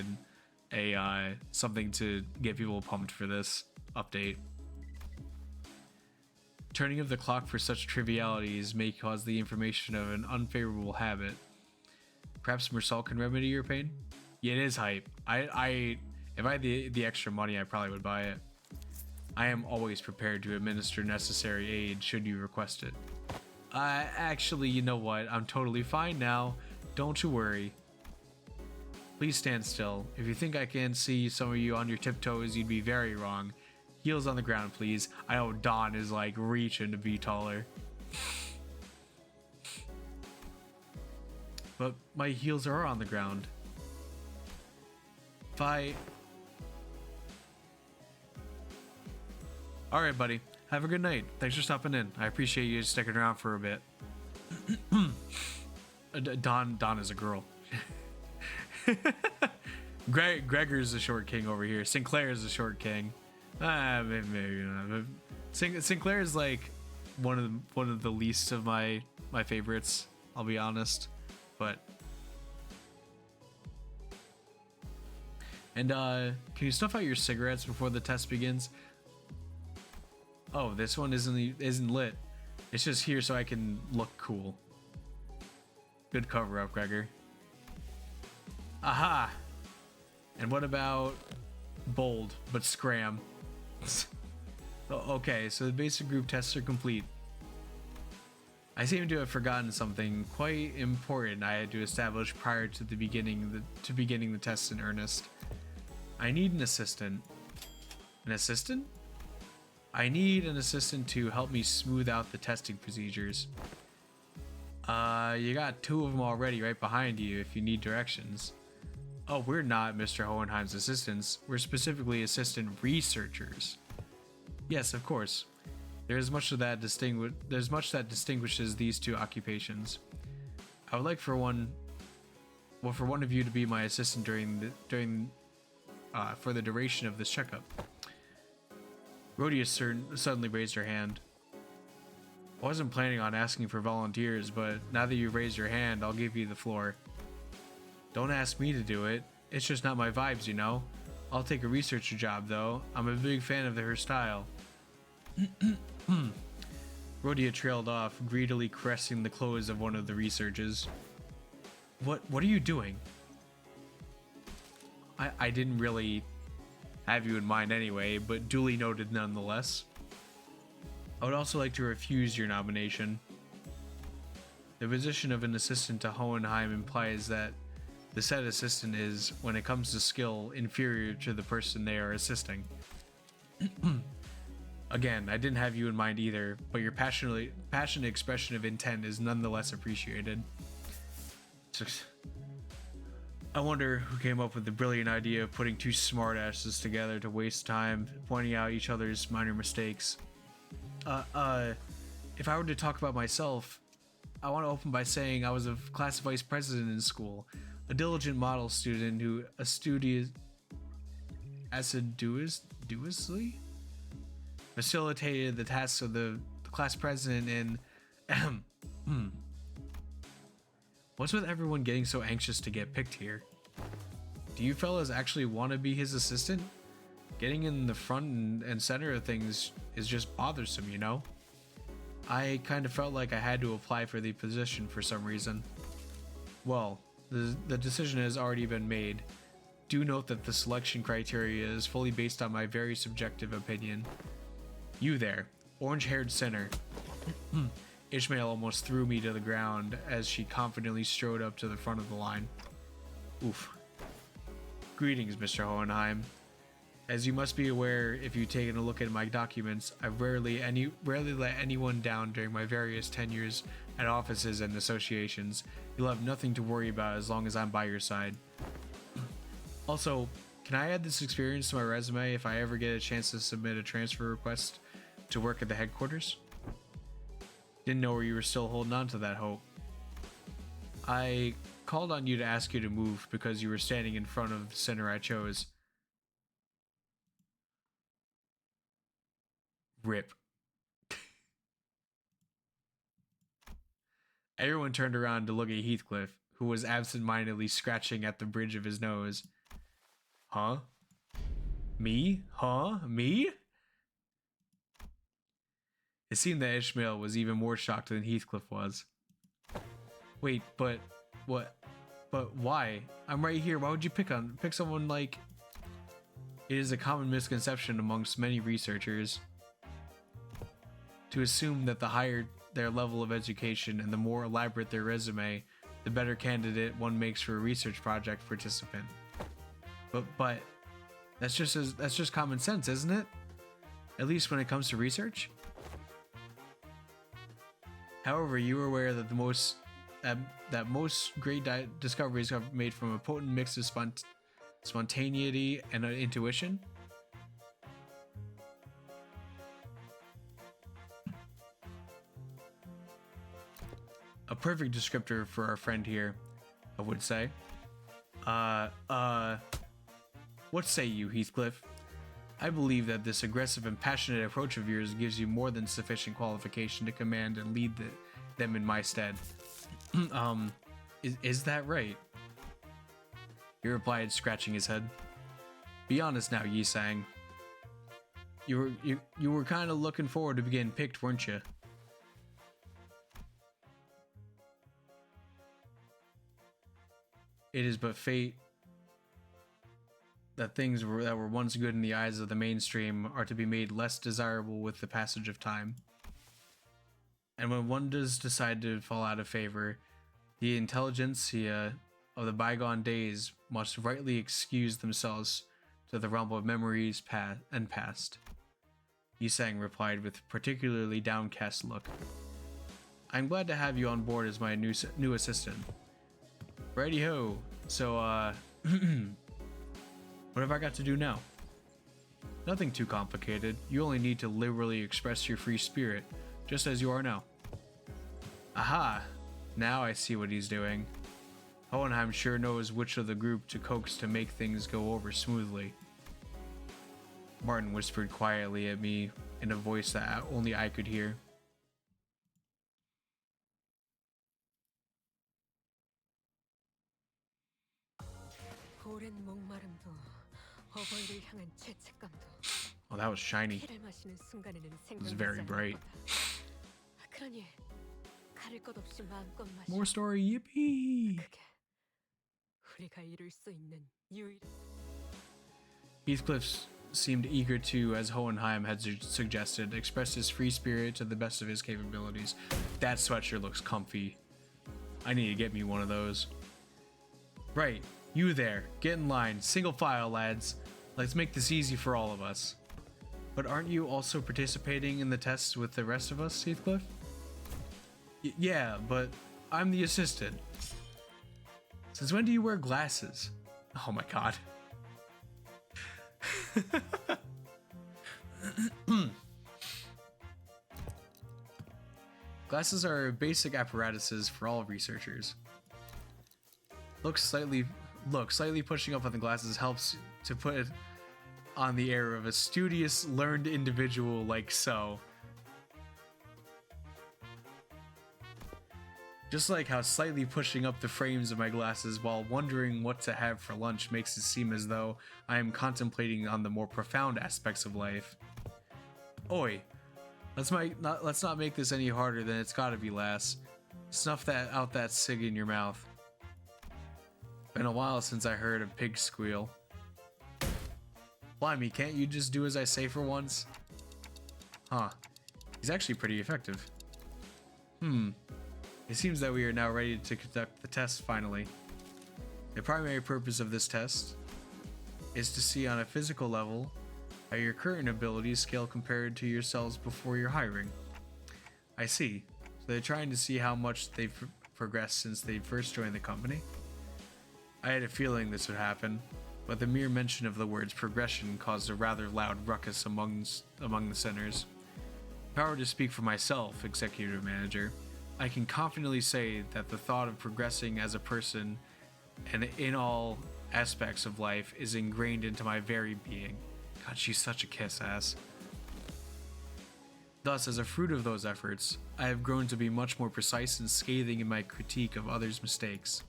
something to get people pumped for this update. Turning of the clock for such trivialities may cause the information of an unfavorable habit. Perhaps Mersal can remedy your pain? Yeah, it is hype. If I had the extra money, I probably would buy it. I am always prepared to administer necessary aid should you request it. Actually, you know what? I'm totally fine now. Don't you worry. Please stand still. If you think I can't see some of you on your tiptoes, you'd be very wrong. Heels on the ground, please. I know Don is like reaching to be taller. But my heels are on the ground. If I... Alright, buddy. Have a good night. Thanks for stopping in. I appreciate you sticking around for a bit. Don is a girl. Gregor's the short king over here. Sinclair is the short king. Maybe not. Sinclair is like one of the least of my favorites. I'll be honest, but can you snuff out your cigarettes before the test begins? Oh, this one isn't lit. It's just here so I can look cool. Good cover up, Gregor. Aha! And what about bold but scram? Okay, so the basic group tests are complete. I seem to have forgotten something quite important I had to establish prior to beginning the tests in earnest. I need an assistant. An assistant? I need an assistant to help me smooth out the testing procedures. You got two of them already right behind you if you need directions. Oh, we're not Mr. Hohenheim's assistants. We're specifically assistant researchers. Yes, of course. There's much that distinguishes these two occupations. I would like for one of you to be my assistant for the duration of this checkup. Rhodia suddenly raised her hand. I wasn't planning on asking for volunteers, but now that you've raised your hand, I'll give you the floor. Don't ask me to do it. It's just not my vibes, you know? I'll take a researcher job, though. I'm a big fan of her style. Rhodia trailed off, greedily caressing the clothes of one of the researchers. What are you doing? I didn't really have you in mind anyway, but duly noted nonetheless. I would also like to refuse your nomination. The position of an assistant to Hohenheim implies that the said assistant is, when it comes to skill, inferior to the person they are assisting. Again, I didn't have you in mind either, but your passionate expression of intent is nonetheless appreciated. I wonder who came up with the brilliant idea of putting two smartasses together to waste time pointing out each other's minor mistakes. If I were to talk about myself, I want to open by saying I was a class vice president in school, a diligent model student who assiduously facilitated the tasks of the class president and what's with everyone getting so anxious to get picked here? Do you fellas actually want to be his assistant? Getting in the front and center of things is just bothersome, you know? I kind of felt like I had to apply for the position for some reason. Well, the decision has already been made. Do note that the selection criteria is fully based on my very subjective opinion. You there, Orange-haired sinner. Ishmael almost threw me to the ground as she confidently strode up to the front of the line. Oof. Greetings, Mr. Hohenheim. As you must be aware if you've taken a look at my documents, I've rarely let anyone down during my various tenures at offices and associations. You'll have nothing to worry about as long as I'm by your side. Also, can I add this experience to my resume if I ever get a chance to submit a transfer request to work at the headquarters? Didn't know you were still holding on to that hope. I called on you to ask you to move because you were standing in front of the center I chose. Rip. Everyone turned around to look at Heathcliff, who was absent-mindedly scratching at the bridge of his nose. Huh? Me? Huh? Me? It seemed that Ishmael was even more shocked than Heathcliff was. Wait, but what? But why? I'm right here. Why would you pick someone like... It is a common misconception amongst many researchers to assume that the higher their level of education and the more elaborate their resume, the better candidate one makes for a research project participant. But that's just common sense, isn't it? At least when it comes to research. However, you are aware that most great discoveries are made from a potent mix of spontaneity and intuition. A perfect descriptor for our friend here, I would say. What say you, Heathcliff? I believe that this aggressive and passionate approach of yours gives you more than sufficient qualification to command and lead them in my stead. Is that right? He replied, scratching his head. Be honest now, Yi-sang. You were kind of looking forward to getting picked, weren't you? It is but fate that things that were once good in the eyes of the mainstream are to be made less desirable with the passage of time. And when one does decide to fall out of favor, the intelligentsia of the bygone days must rightly excuse themselves to the realm of memories past. Yi-sang replied with a particularly downcast look. I'm glad to have you on board as my new assistant. Righty-ho. So, what have I got to do now? Nothing too complicated. You only need to liberally express your free spirit, just as you are now. Aha! Now I see what he's doing. Hohenheim sure knows which of the group to coax to make things go over smoothly. Martin whispered quietly at me in a voice that only I could hear. 오랜 목마름도 어버이를 향한 죄책감도 Oh, that was shiny. 피를 마시는 순간에는 It was very 생각나지 bright. 않을 거다. 그러니 가릴 것 없이 마음껏 마셔. More story, yippee! 그게 우리가 이룰 수 있는 유일. Heathcliff seemed eager to, as Hohenheim had suggested, express his free spirit to the best of his capabilities. That sweatshirt looks comfy. I need to get me one of those. Right, you there. Get in line. Single file, lads. Let's make this easy for all of us. But aren't you also participating in the tests with the rest of us, Heathcliff? Yeah, but I'm the assistant. Since when do you wear glasses? Oh my god. Glasses are basic apparatuses for all researchers. Slightly pushing up on the glasses helps to put it on the air of a studious, learned individual like so. Just like how slightly pushing up the frames of my glasses while wondering what to have for lunch makes it seem as though I am contemplating on the more profound aspects of life. Oi, let's not make this any harder than it's gotta be, lass. Snuff that cig in your mouth. Been a while since I heard a pig squeal. Blimey, can't you just do as I say for once? Huh. He's actually pretty effective. It seems that we are now ready to conduct the test finally. The primary purpose of this test is to see on a physical level how your current abilities scale compared to yourselves before your hiring. I see. So they're trying to see how much they've progressed since they first joined the company. I had a feeling this would happen, but the mere mention of the words progression caused a rather loud ruckus among the sinners. If I were to speak for myself, Executive Manager, I can confidently say that the thought of progressing as a person and in all aspects of life is ingrained into my very being. God, she's such a kiss ass. Thus, as a fruit of those efforts, I have grown to be much more precise and scathing in my critique of others' mistakes.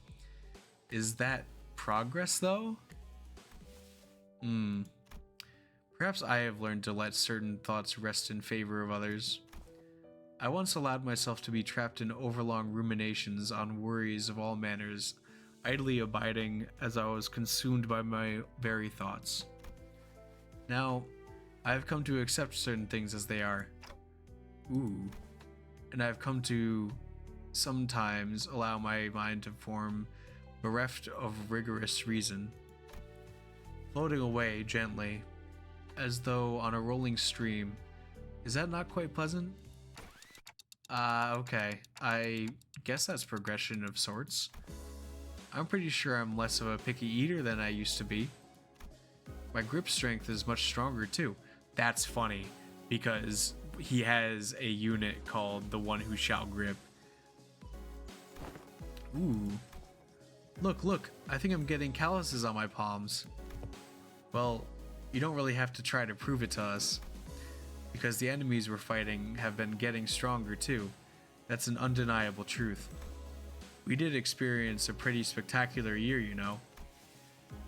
Is that progress, though? Perhaps I have learned to let certain thoughts rest in favor of others. I once allowed myself to be trapped in overlong ruminations on worries of all manners, idly abiding as I was consumed by my very thoughts. Now, I have come to accept certain things as they are. And I have come to sometimes allow my mind to form bereft of rigorous reason, floating away gently, as though on a rolling stream. Is that not quite pleasant? Okay. I guess that's progression of sorts. I'm pretty sure I'm less of a picky eater than I used to be. My grip strength is much stronger too. That's funny, because he has a unit called the One Who Shall Grip. Ooh. Look, I think I'm getting calluses on my palms. Well, you don't really have to try to prove it to us, because the enemies we're fighting have been getting stronger too. That's an undeniable truth. We did experience a pretty spectacular year, you know.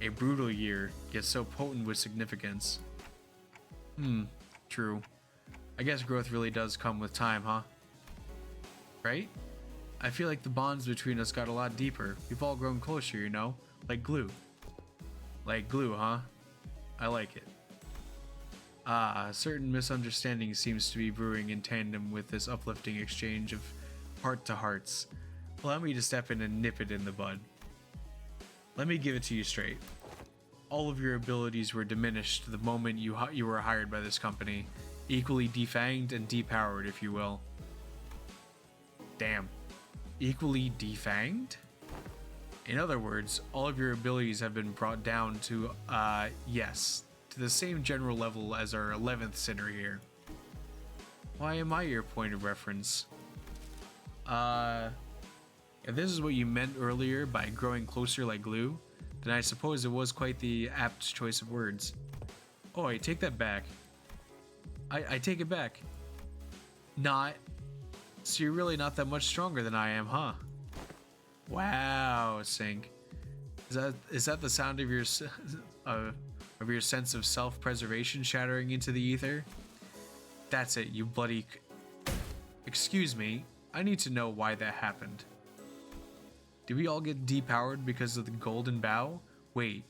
A brutal year, yet so potent with significance. True. I guess growth really does come with time, huh? Right? I feel like the bonds between us got a lot deeper. We've all grown closer, you know? Like glue. Like glue, huh? I like it. A certain misunderstanding seems to be brewing in tandem with this uplifting exchange of heart-to-hearts. Allow me to step in and nip it in the bud. Let me give it to you straight. All of your abilities were diminished the moment you were hired by this company, equally defanged and depowered, if you will. Damn. Equally defanged? In other words, all of your abilities have been brought down to, yes, to the same general level as our 11th sinner here. Why am I your point of reference? If this is what you meant earlier by growing closer like glue, then I suppose it was quite the apt choice of words. Oh, I take that back. I take it back. Not. So you're really not that much stronger than I am, huh? Wow, Sync. Is that the sound of your sense of self-preservation shattering into the ether? That's it, you bloody. Excuse me. I need to know why that happened. Did we all get depowered because of the golden bow? Wait,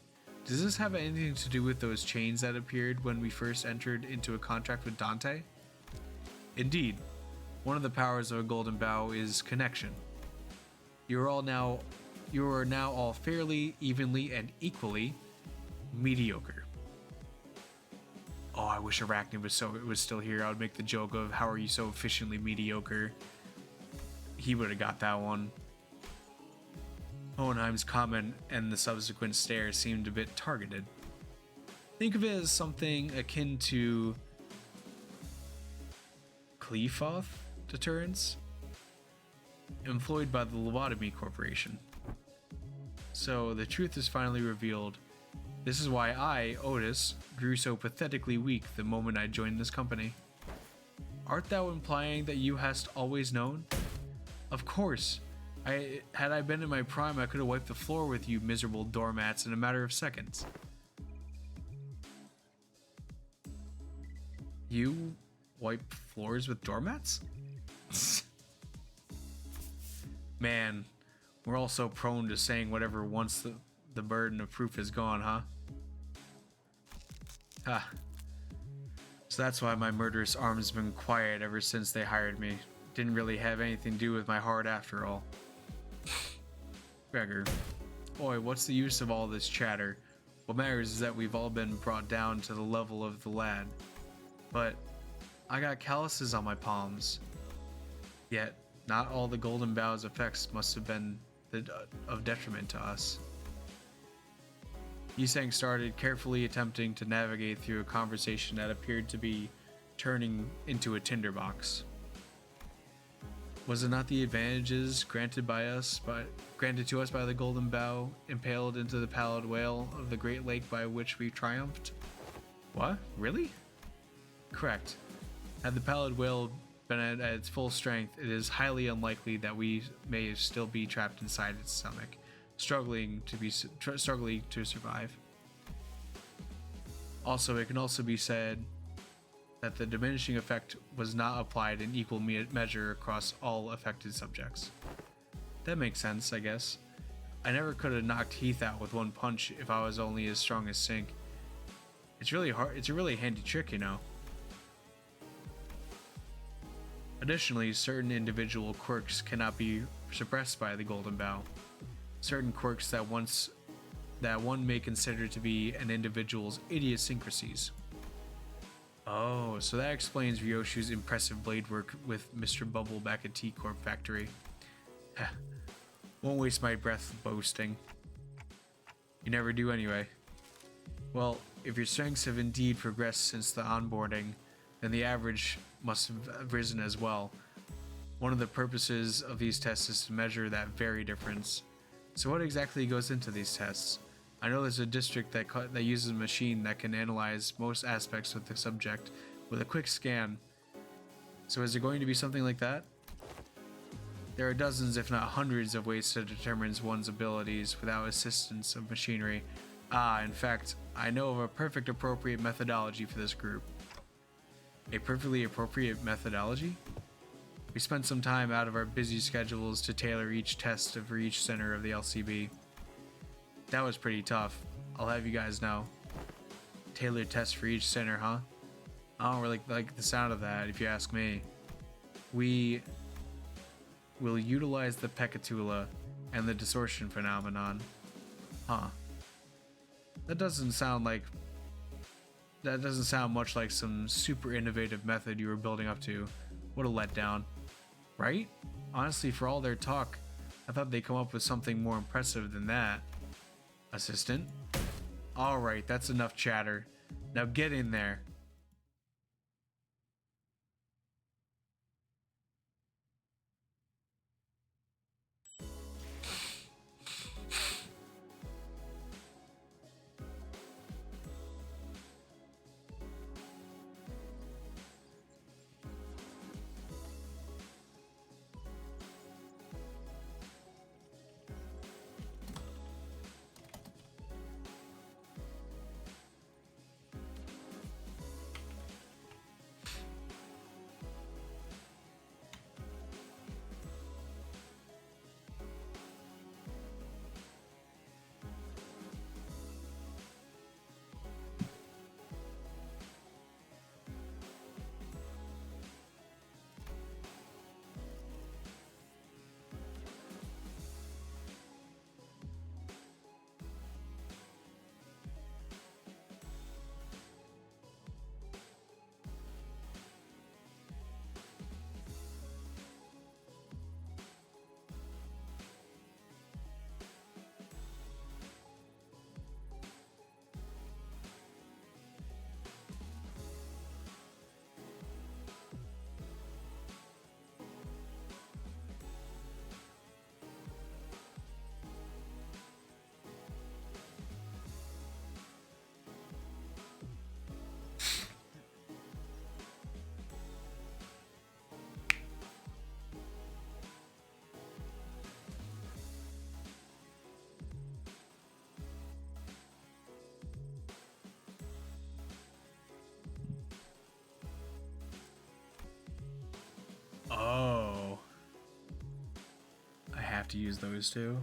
does this have anything to do with those chains that appeared when we first entered into a contract with Dante? Indeed, one of the powers of a golden bow is connection. You are now all fairly, evenly, and equally mediocre. Oh, I wish Arachnid was still here. I would make the joke of how are you so efficiently mediocre. He would have got that one. Hohenheim's comment and the subsequent stare seemed a bit targeted. Think of it as something akin to Qlifoth deterrence, employed by the Lobotomy Corporation. So the truth is finally revealed. This is why I, Otis, grew so pathetically weak the moment I joined this company. Art thou implying that you hast always known? Of course. Had I been in my prime, I could have wiped the floor with you miserable doormats in a matter of seconds. You wipe floors with doormats? Man, we're all so prone to saying whatever once the burden of proof is gone, huh? So that's why my murderous arm's been quiet ever since they hired me. Didn't really have anything to do with my heart after all. Gregor. Boy, what's the use of all this chatter? What matters is that we've all been brought down to the level of the lad. But I got calluses on my palms. Yet, not all the Golden Bow's effects must have been of detriment to us. Yisang started carefully attempting to navigate through a conversation that appeared to be turning into a tinderbox. Was it not the advantages granted to us by the Golden Bow impaled into the pallid whale of the Great Lake by which we triumphed? What? Really? Correct. Had the pallid whale been at its full strength, it is highly unlikely that we may still be trapped inside its stomach, struggling to survive. Also, it can also be said that the diminishing effect was not applied in equal measure across all affected subjects. That makes sense, I guess. I never could have knocked Heath out with one punch if I was only as strong as Sink. It's really hard. It's a really handy trick, you know. Additionally, certain individual quirks cannot be suppressed by the Golden Bow. Certain quirks that one may consider to be an individual's idiosyncrasies. Oh, so that explains Ryoshu's impressive blade work with Mr. Bubble back at T-Corp Factory. Heh. Won't waste my breath boasting. You never do anyway. Well, if your strengths have indeed progressed since the onboarding, then the average must have risen as well. One of the purposes of these tests is to measure that very difference. So what exactly goes into these tests? I know there's a district that uses a machine that can analyze most aspects of the subject with a quick scan. So is there going to be something like that? There are dozens, if not hundreds, of ways to determine one's abilities without assistance of machinery. In fact, I know of a perfect appropriate methodology for this group. A perfectly appropriate methodology? We spent some time out of our busy schedules to tailor each test for each center of the LCB. That was pretty tough, I'll have you guys know. Tailored tests for each center, huh? I don't really like the sound of that, if you ask me. We will utilize the Pekatula and the distortion phenomenon. Huh. That doesn't sound much like some super innovative method you were building up to. What a letdown. Right? Honestly, for all their talk, I thought they'd come up with something more impressive than that. Assistant? Alright, that's enough chatter. Now get in there. Oh. I have to use those two.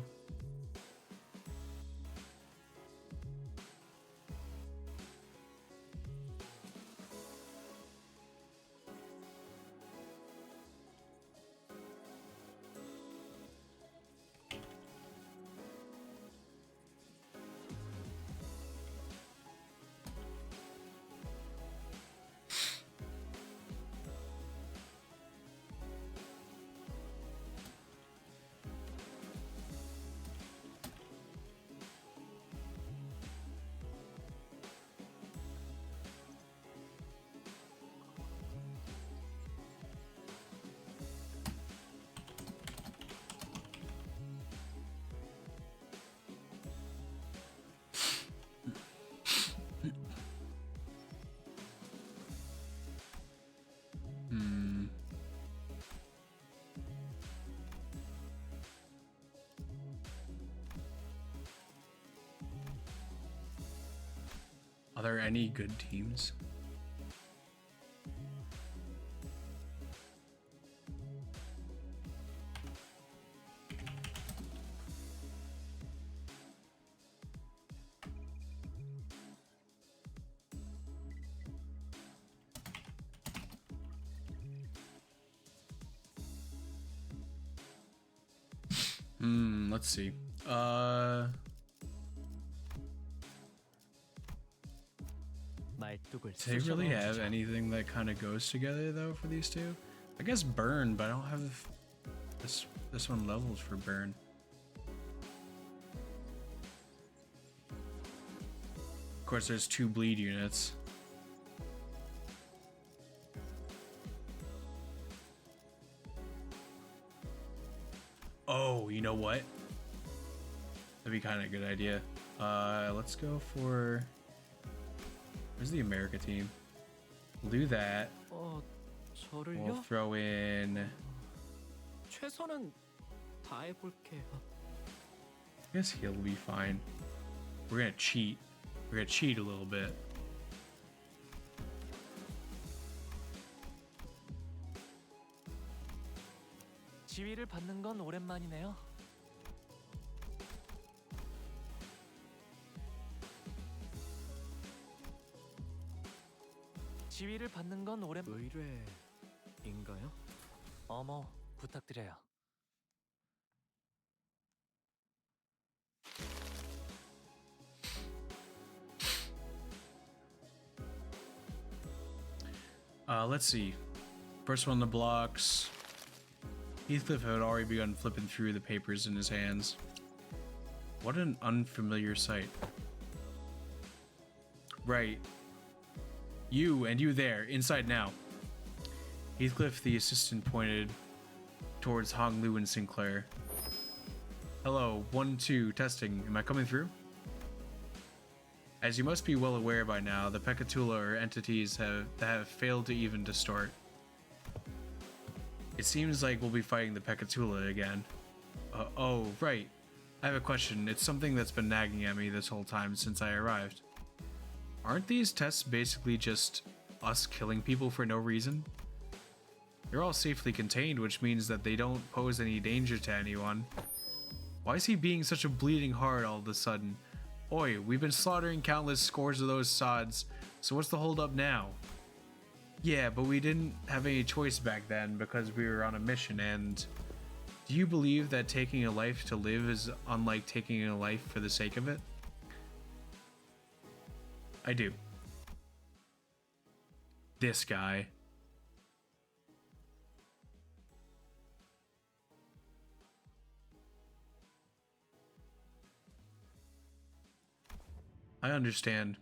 Are there any good teams? Let's see. 말뚝을 Do they really have 쑤셔넣어주죠. anything that kind of goes together though for these two? I guess burn, but I don't have this one levels for burn. Of course, there's 2 bleed units. Oh, you know what? That'd be kind of a good idea. Let's go for. Where's the America team? We'll do that. We'll 저를요? throw in. 최선은 다해볼게요. I guess he'll be fine. We're gonna cheat. We're gonna cheat a little bit. 지위를 받는 건 오랜만이네요. 지위를 받는 건 의뢰인가요? 어머, 부탁드려요. Let's see. First one on the blocks. Heathcliff had already begun flipping through the papers in his hands. What an unfamiliar sight. Right. You and you there, inside now. Heathcliff, the assistant, pointed towards Hong Lu and Sinclair. Hello, 1, 2, testing. Am I coming through? As you must be well aware by now, the Pekatula are entities that have failed to even distort. It seems like we'll be fighting the Pekatula again. Oh, right. I have a question. It's something that's been nagging at me this whole time since I arrived. Aren't these tests basically just us killing people for no reason? They're all safely contained, which means that they don't pose any danger to anyone. Why is he being such a bleeding heart all of a sudden? Oi, we've been slaughtering countless scores of those sods, so what's the holdup now? Yeah, but we didn't have any choice back then because we were on a mission, and do you believe that taking a life to live is unlike taking a life for the sake of it? I do. This guy. I understand.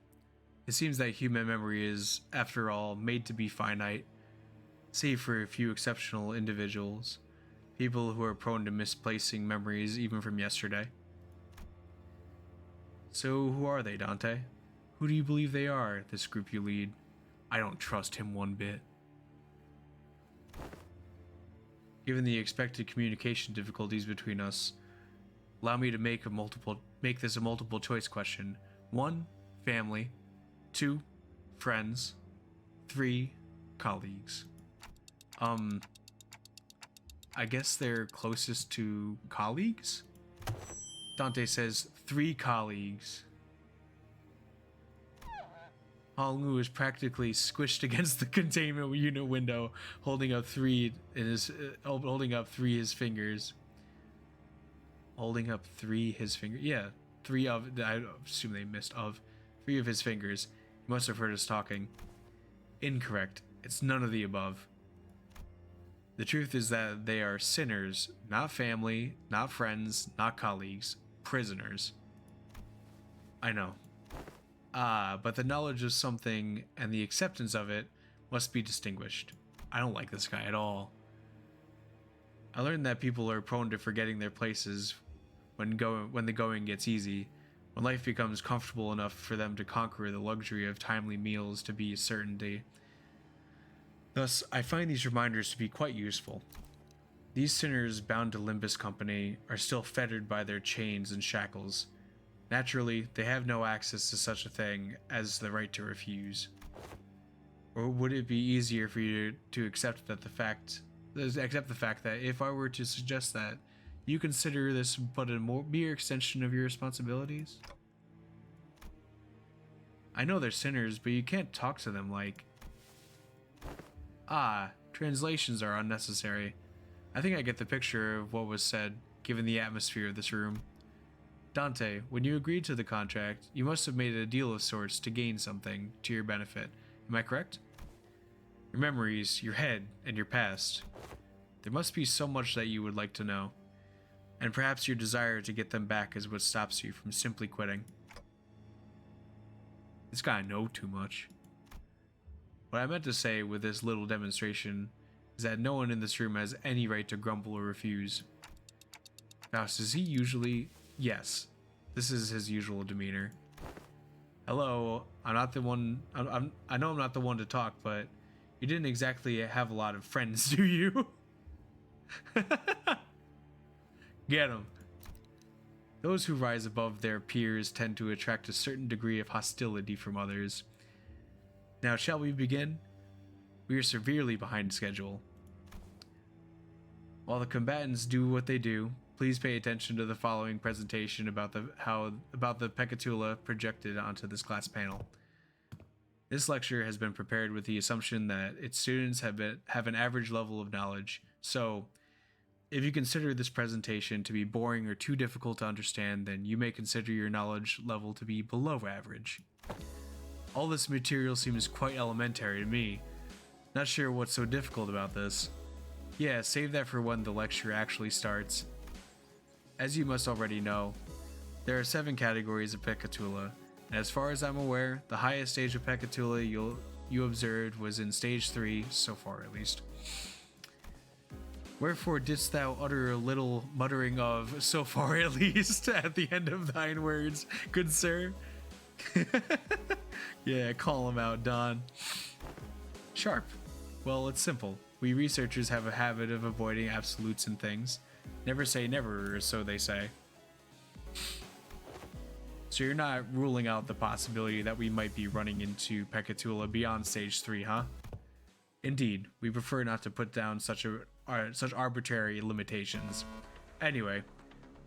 It seems that human memory is, after all, made to be finite, save for a few exceptional individuals, people who are prone to misplacing memories even from yesterday. So who are they, Dante? Who do you believe they are, this group you lead? I don't trust him one bit. Given the expected communication difficulties between us, allow me to make this a multiple choice question. 1, family. 2, friends. 3, colleagues. I guess they're closest to colleagues? Dante says 3 colleagues. Hong Lu is practically squished against the containment unit window, holding up 3 his fingers. Holding up 3 his fingers. Yeah, 3 of. I assume they missed of 3 of his fingers. He must have heard us talking. Incorrect. It's none of the above. The truth is that they are sinners, not family, not friends, not colleagues, prisoners. I know. But the knowledge of something and the acceptance of it must be distinguished. I don't like this guy at all. I learned that people are prone to forgetting their places when the going gets easy, when life becomes comfortable enough for them to conquer the luxury of timely meals to be a certainty. Thus, I find these reminders to be quite useful. These sinners bound to Limbus Company are still fettered by their chains and shackles. Naturally, they have no access to such a thing as the right to refuse. Or would it be easier for you to accept the fact that if I were to suggest that you consider this but a mere extension of your responsibilities? I know they're sinners, but you can't talk to them like... Ah, translations are unnecessary. I think I get the picture of what was said, given the atmosphere of this room. Dante, when you agreed to the contract, you must have made a deal of sorts to gain something to your benefit. Am I correct? Your memories, your head, and your past. There must be so much that you would like to know. And perhaps your desire to get them back is what stops you from simply quitting. This guy know too much. What I meant to say with this little demonstration is that no one in this room has any right to grumble or refuse. Faust, is he usually... Yes, this is his usual demeanor. Hello, I'm not the one... I know I'm not the one to talk, but you didn't exactly have a lot of friends, do you? Get him. Those who rise above their peers tend to attract a certain degree of hostility from others. Now, shall we begin? We are severely behind schedule. While the combatants do what they do, please pay attention to the following presentation about the Pecatula projected onto this class panel. This lecture has been prepared with the assumption that its students have an average level of knowledge, so if you consider this presentation to be boring or too difficult to understand, then you may consider your knowledge level to be below average. All this material seems quite elementary to me. Not sure what's so difficult about this. Yeah, save that for when the lecture actually starts. As you must already know, there are 7 categories of Pecatula, and as far as I'm aware, the highest stage of Pecatula you observed was in stage 3, so far at least. Wherefore didst thou utter a little muttering of, so far at least, at the end of thine words, good sir? Yeah, call him out, Don. Sharp. Well, it's simple. We researchers have a habit of avoiding absolutes in things. Never say never, or so they say. So you're not ruling out the possibility that we might be running into Pecatula beyond stage 3, huh? Indeed, we prefer not to put down such arbitrary limitations. Anyway,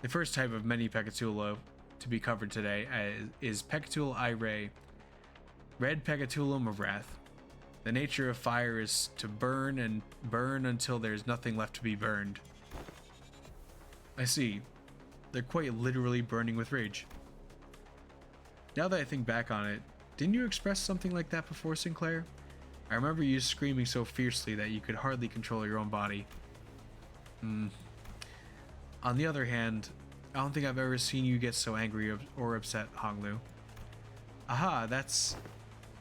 the first type of many Pecatula to be covered today is Pecatula Irae, Red Pecatulum of Wrath. The nature of fire is to burn and burn until there's nothing left to be burned. I see. They're quite literally burning with rage. Now that I think back on it, didn't you express something like that before, Sinclair? I remember you screaming so fiercely that you could hardly control your own body. On the other hand, I don't think I've ever seen you get so angry or upset, Honglu. Aha, that's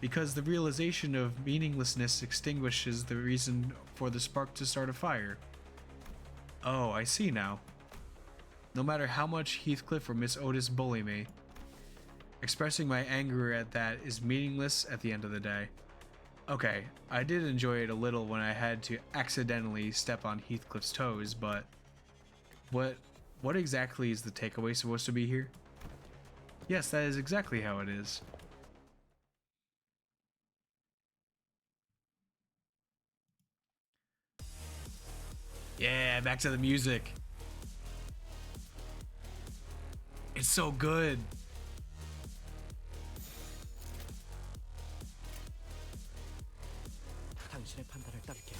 because the realization of meaninglessness extinguishes the reason for the spark to start a fire. Oh, I see now. No matter how much Heathcliff or Miss Otis bully me, expressing my anger at that is meaningless at the end of the day. Okay, I did enjoy it a little when I had to accidentally step on Heathcliff's toes, but what exactly is the takeaway supposed to be here? Yes, that is exactly how it is. Yeah, back to the music. It's so good. 당신의 판단을 따를게요.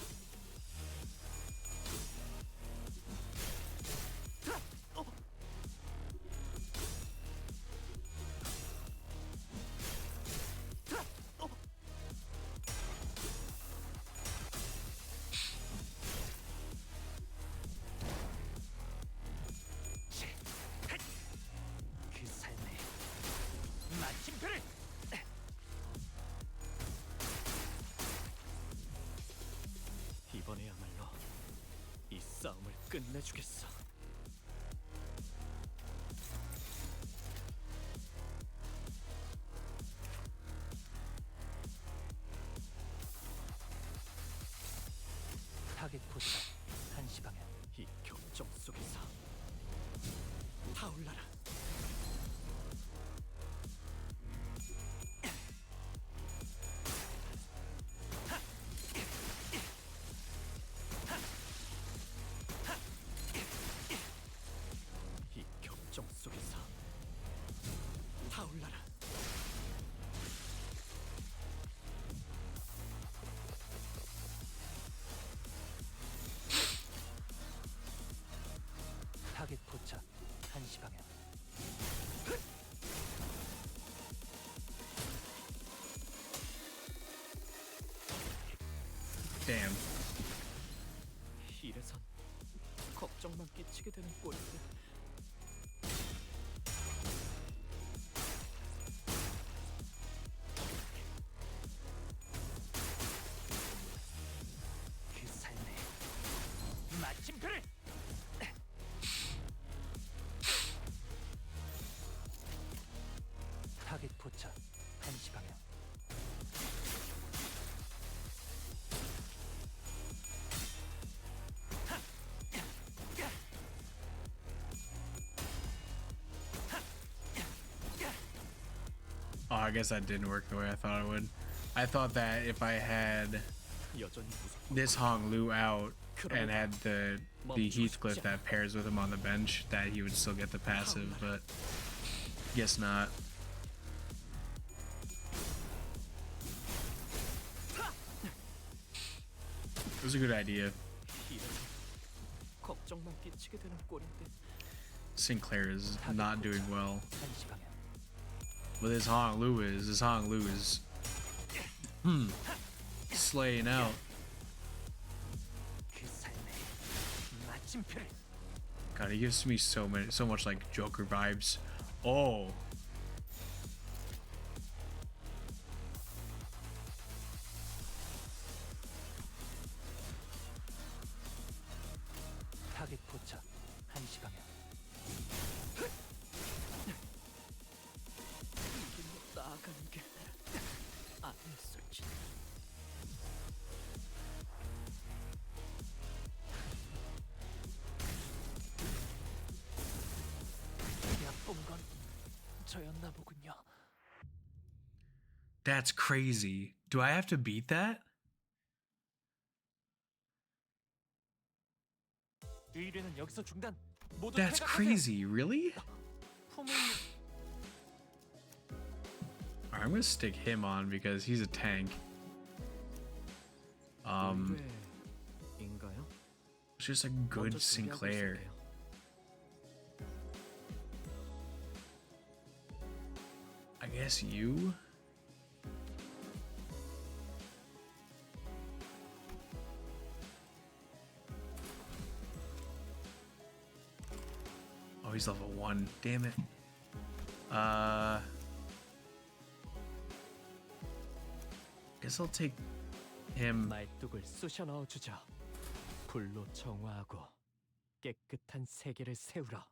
그 삶의 마침표를. 이번에야말로 이 싸움을 끝내주겠어. 타겟 코드가 1시 방향. 이 경정 속에서 타올라라. 타겟 포착 1시 방향. Damn. 이래선 걱정만 끼치게 되는 꼴인데. 그 삶의 마침표를. 타겟 포착 1시 방향. Oh, I guess that didn't work the way I thought it would. I thought that if I had 여전히 무섭고 this Hong Lu out and had the Heathcliff that pairs with him on the bench, that he would still get the passive, but guess not. It was a good idea. 이래선 걱정만 끼치게 되는 꼴인데. Sinclair is not doing well. 1시 방향. But his Hong Lu is slaying out. 그 삶의 마침표를. God, he gives me so much like Joker vibes. Oh, 타겟 포착 1시 방향. 이길로 나아가는 게 아니었을지. 약본 건 저였나 보군요. that's crazy. Do I have to beat that? 의뢰는 여기서 중단. 모두 That's 퇴각하세요. crazy. Really? 품을 Alright, I'm gonna stick him on because he's a tank. 인가요? It's just a good Sinclair. I guess you? Oh, he's level 1. Damn it. Guess I'll take him. 말뚝을 쑤셔 넣어 주자. 불로 정화하고 깨끗한 세계를 세우라.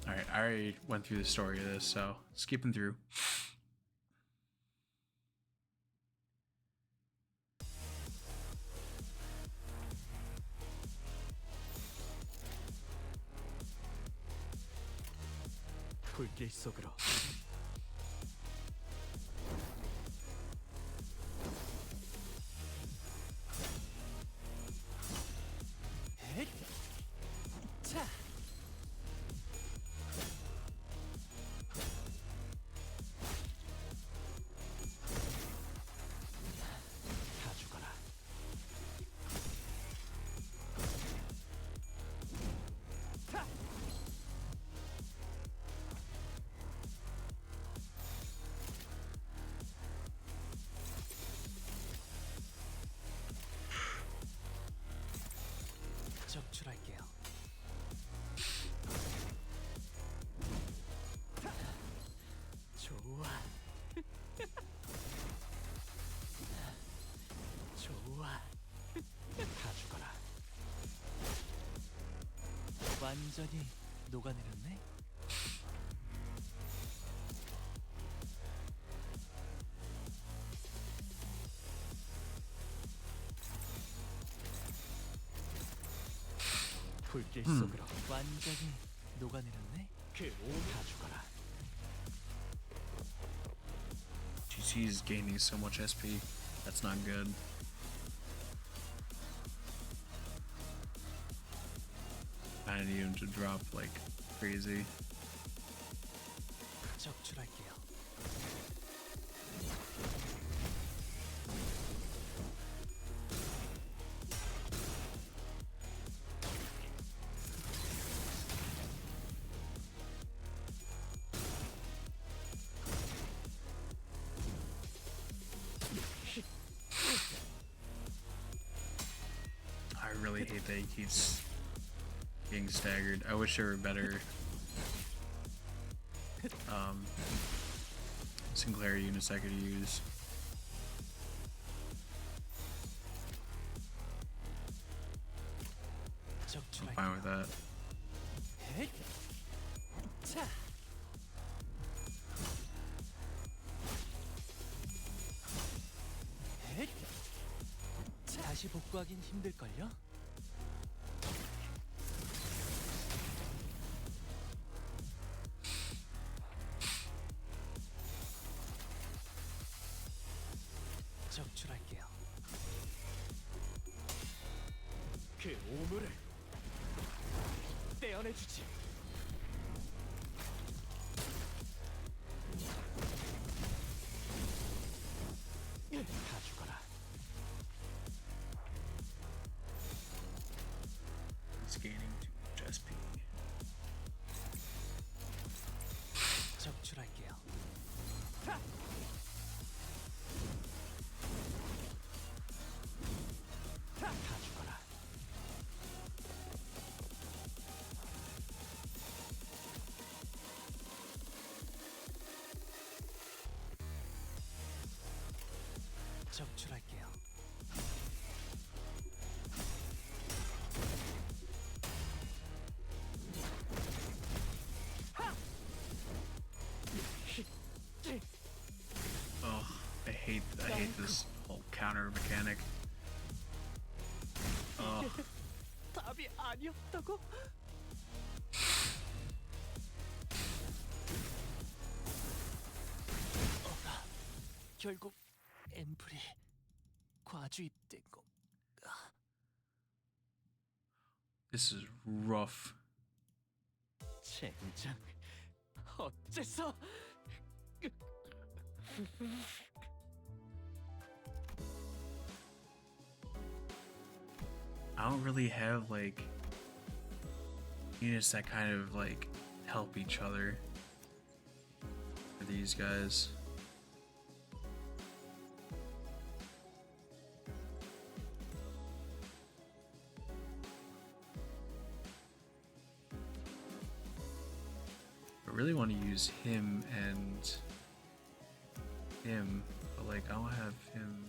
Alright, I already went through the story of this, so skipping through. 불길 속으로. 헷! 자, 다 죽어라. 자! 적출할게요. 좋아. 좋아. 다 죽어라. 완전히 녹아내렸네. 불길 속으로. 완전히 녹아내렸네. 다 죽어라. GC is gaining so much SP. That's not good. I need him to drop like crazy. 적출할게요. hate that he keeps getting staggered. I wish there were better Sinclair units I could use. I'm fine with that. 자. 다시 복구하긴 힘들걸요? 적출할게요. 그 오물을 떼어내주지. 다 죽어라. It's gaining too much SP. 적출할게요. 다 죽어라. 적출할게요. Oh, I hate this whole counter mechanic. Oh, 답이 아니었다고? 결국 앰플이 과주입된 거. this is rough. 젠장. 어째서? I don't really have like units that kind of like help each other for these guys. I really want to use him and him, but like I don't have him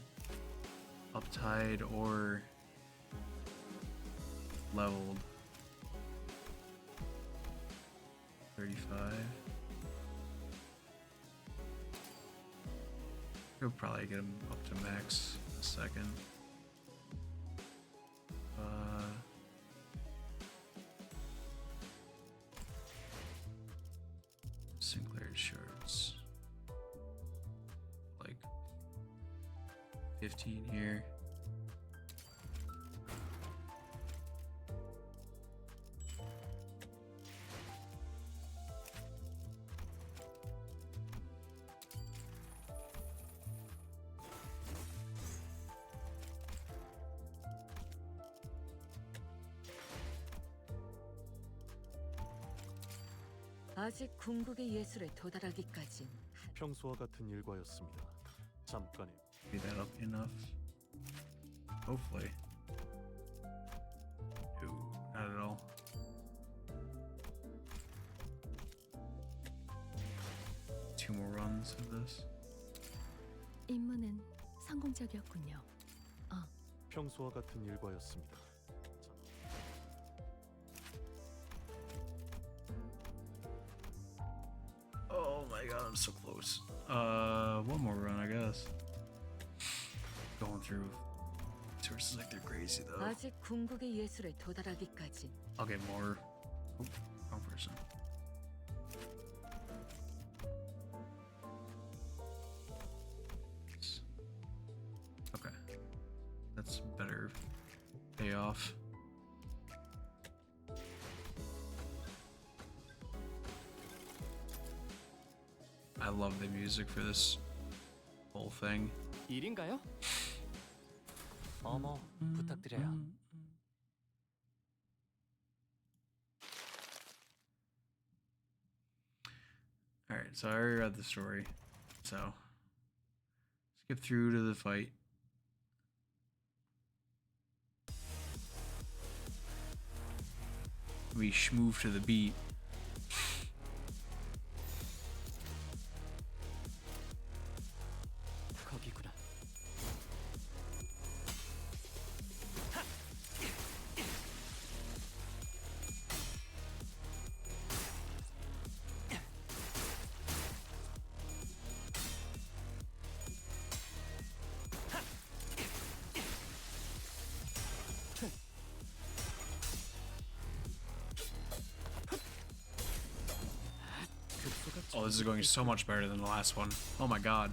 uptied or leveled. 35. We'll probably get him up to max in a second. Sinclair shirts. Like 15 here. 아직 궁극의 예술에 도달하기까진 평소와 같은 일과였습니다. 잠깐의 Be that up enough? Hopefully. No, not at all. Two more runs of this. 임무는 성공적이었군요. 평소와 같은 일과였습니다. Oh my god, I'm so close. One more run, I guess. Going through sources like they're crazy though. 아직 궁극의 예술에 도달하기까진 I'll get more. Oh, wrong person. Okay, that's better payoff. I love the music for this whole thing. 일인가요? 어머, 부탁드려요. Alright, so I already read the story. So, skip through to the fight. We move to the beat. 거기구나. Oh, this is going so much better than the last one. Oh my god.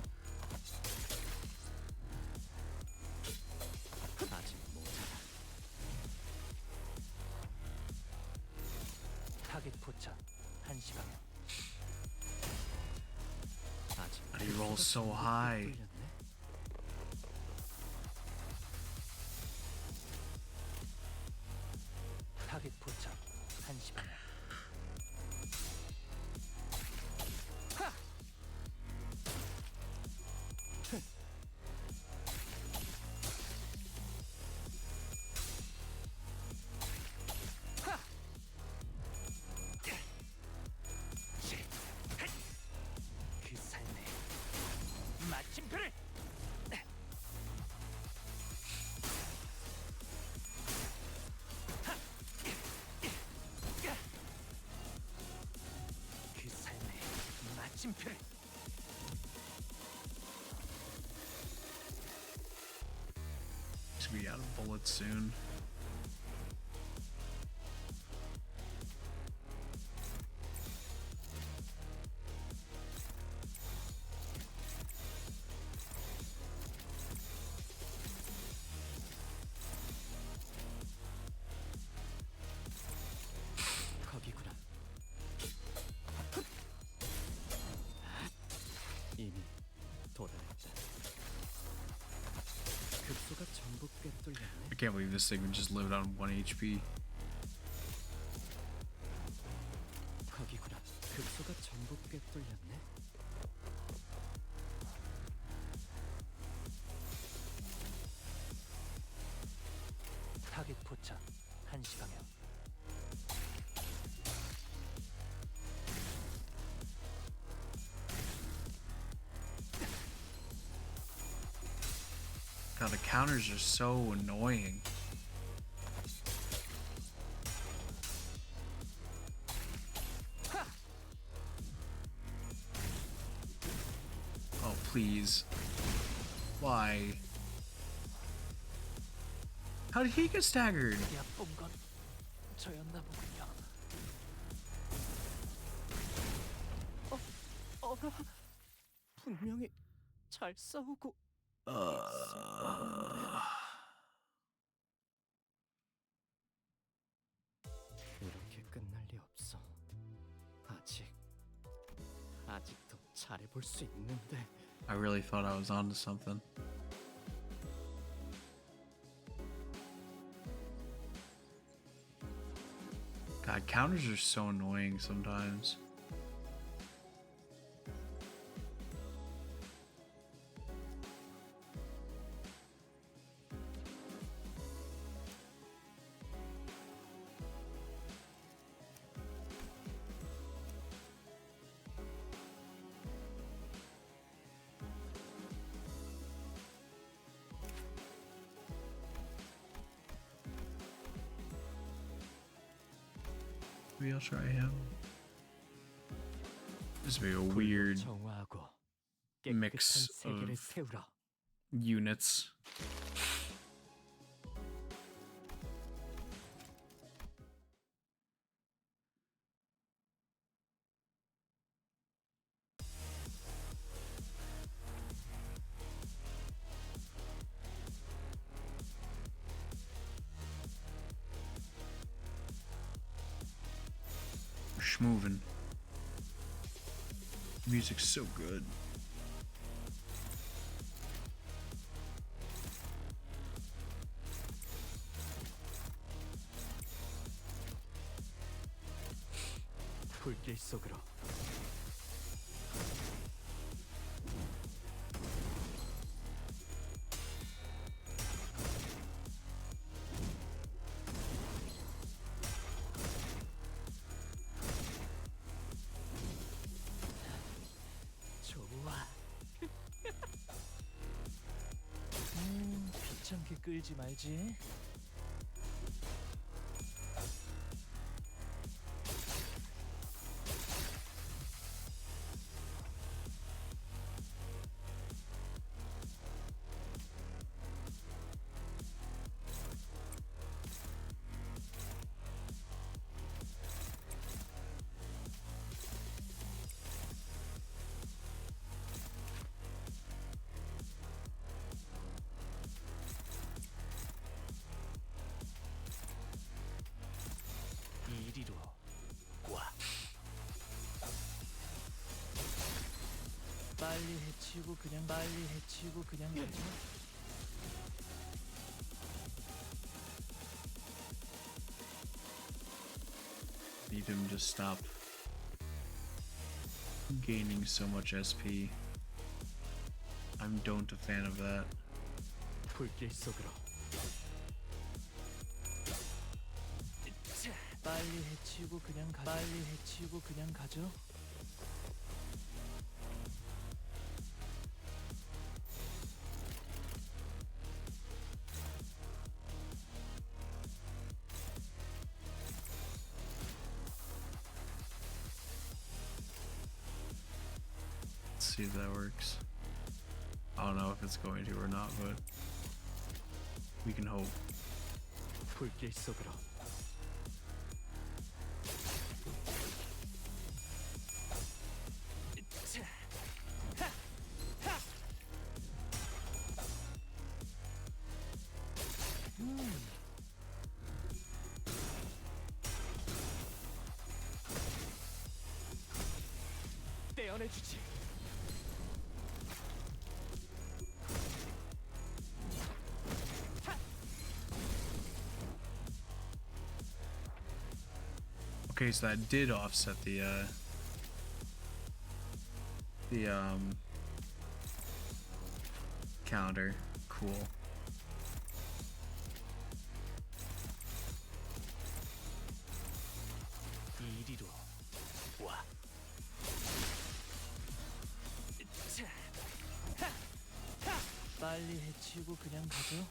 아직 모자라. 타겟 포착 1시 방향. 아직 He rolls so high. 뚫렸네. 타겟 포착 1시 방향. 그 삶에 마침표를. 그 삶에 마침표를. Should be out of bullets soon. 거기구나. 이미 도달했다. 급소가 전부 꿰뚫렸네. I can't believe this thing just lived on 1 HP. 거기구나. 급소가 전부 꿰뚫렸네. 타겟 포착 1시 방향. God, the counters are so annoying. Oh, please. Why? How did he get staggered? 얕본 건 저였나 보군요. 어라, 분명히 잘 싸우고 이렇게 끝날 리 없어. 아직도 잘해볼 수 있는데. I really thought I was onto something. God, counters are so annoying sometimes. Maybe I'll try him. This would be a weird 정화하고 mix 깨끗한 세계를 of 세우라. units. Schmovin'. Music's so good. 불길 속으로. 귀찮게 끌지 말지. 이리로 와. 빨리 해치우고 그냥 가자. Need him to stop gaining so much SP. I don't a fan of that. 불길 속으로 빨리 해치우고 그냥 가죠. Let's see if that works. I don't know if it's going to or not, but we can hope. 불길 속으로 떼어내주지. Okay, so that did offset the counter. Cool. 이리로 와. 빨리 해치우고 그냥 가죠.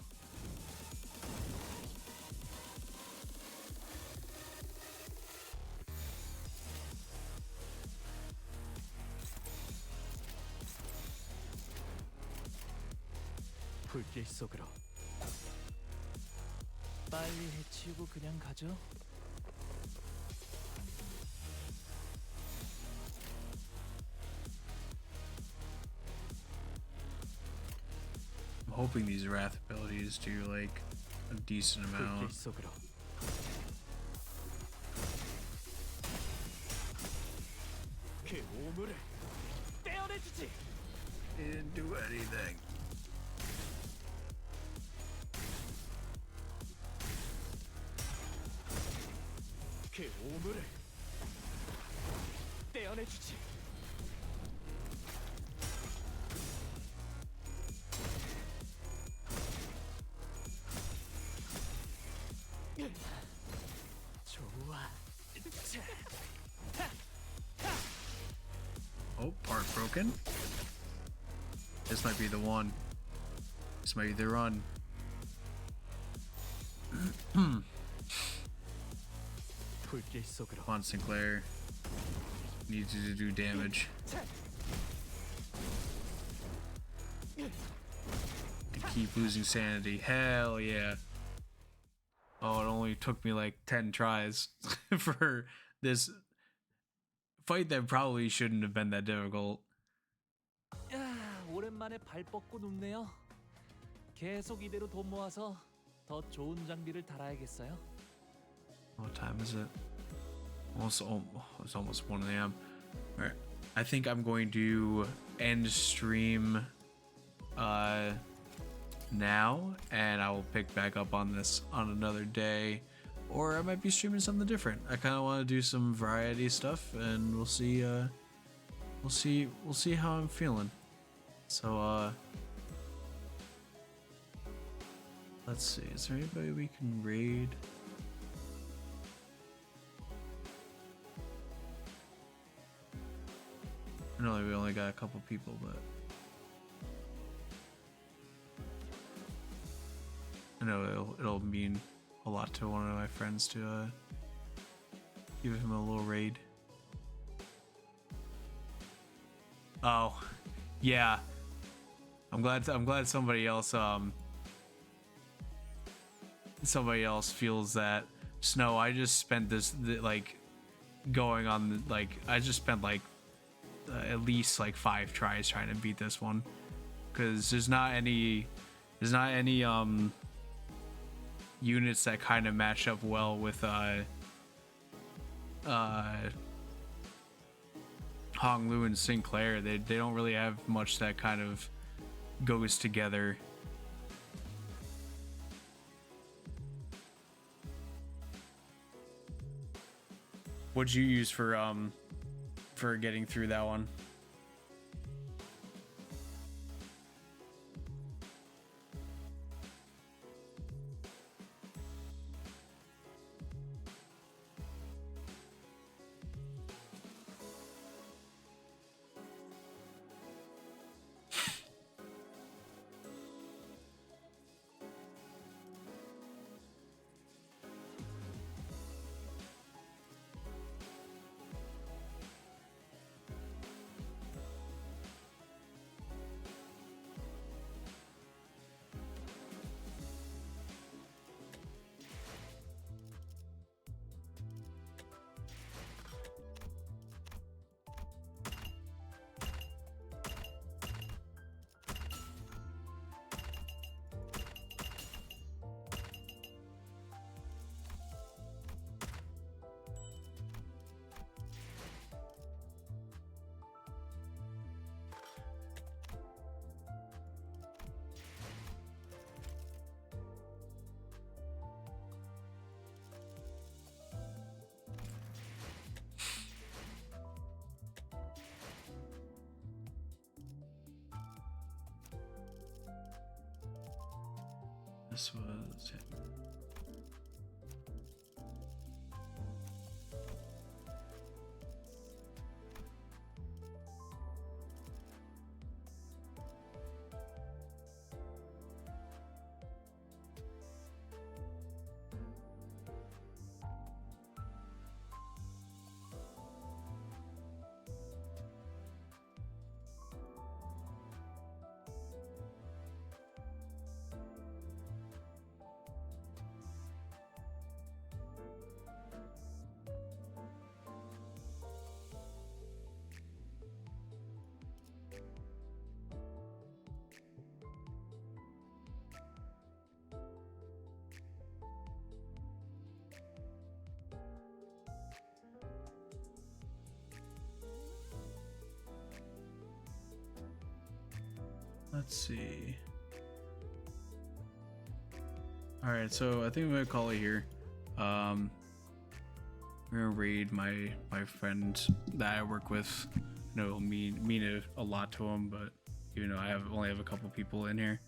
불길 속으로 빨리 해치우고 그냥 가죠. I'm hoping these wrath abilities do like a decent 불길 amount. 속으로 그 오물을 떼어내주지. He didn't do anything. 그 오물을 떼어내주지. 좋아. Oh, part broken. This might be the one. This might be the run. 불길 속으로 Come on, Sinclair. Needs you to do damage. To keep losing sanity. Hell yeah. Oh, it only took me like 10 tries for this fight that probably shouldn't have been that difficult. 야, 오랜만에 발 뻗고 눕네요. 계속 이대로 돈 모아서 더 좋은 장비를 달아야겠어요. What time is it? Almost, it's almost 1 a.m. Alright. I think I'm going to end stream now, and I will pick back up on this on another day, or I might be streaming something different. I kind of want to do some variety stuff, and we'll see how I'm feeling. So let's see, is there anybody we can raid? I know we only got a couple people, but I know it'll mean a lot to one of my friends to give him a little raid. Oh, yeah. I'm glad somebody else feels that. Snow, I just spent like going on like I just spent like at least like 5 tries trying to beat this one, because there's not any units that kind of match up well with Hong Lu and Sinclair. They don't really have much that kind of goes together. What'd you use for getting through that one? This was it. Let's see. All right, so I think I'm gonna call it here. We're gonna raid my friend that I work with. You know, it'll mean a lot to him, but even though I only have a couple people in here.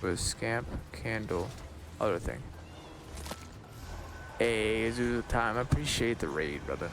Was scamp, candle, other thing. Hey, Zulu time. I appreciate the raid, brother.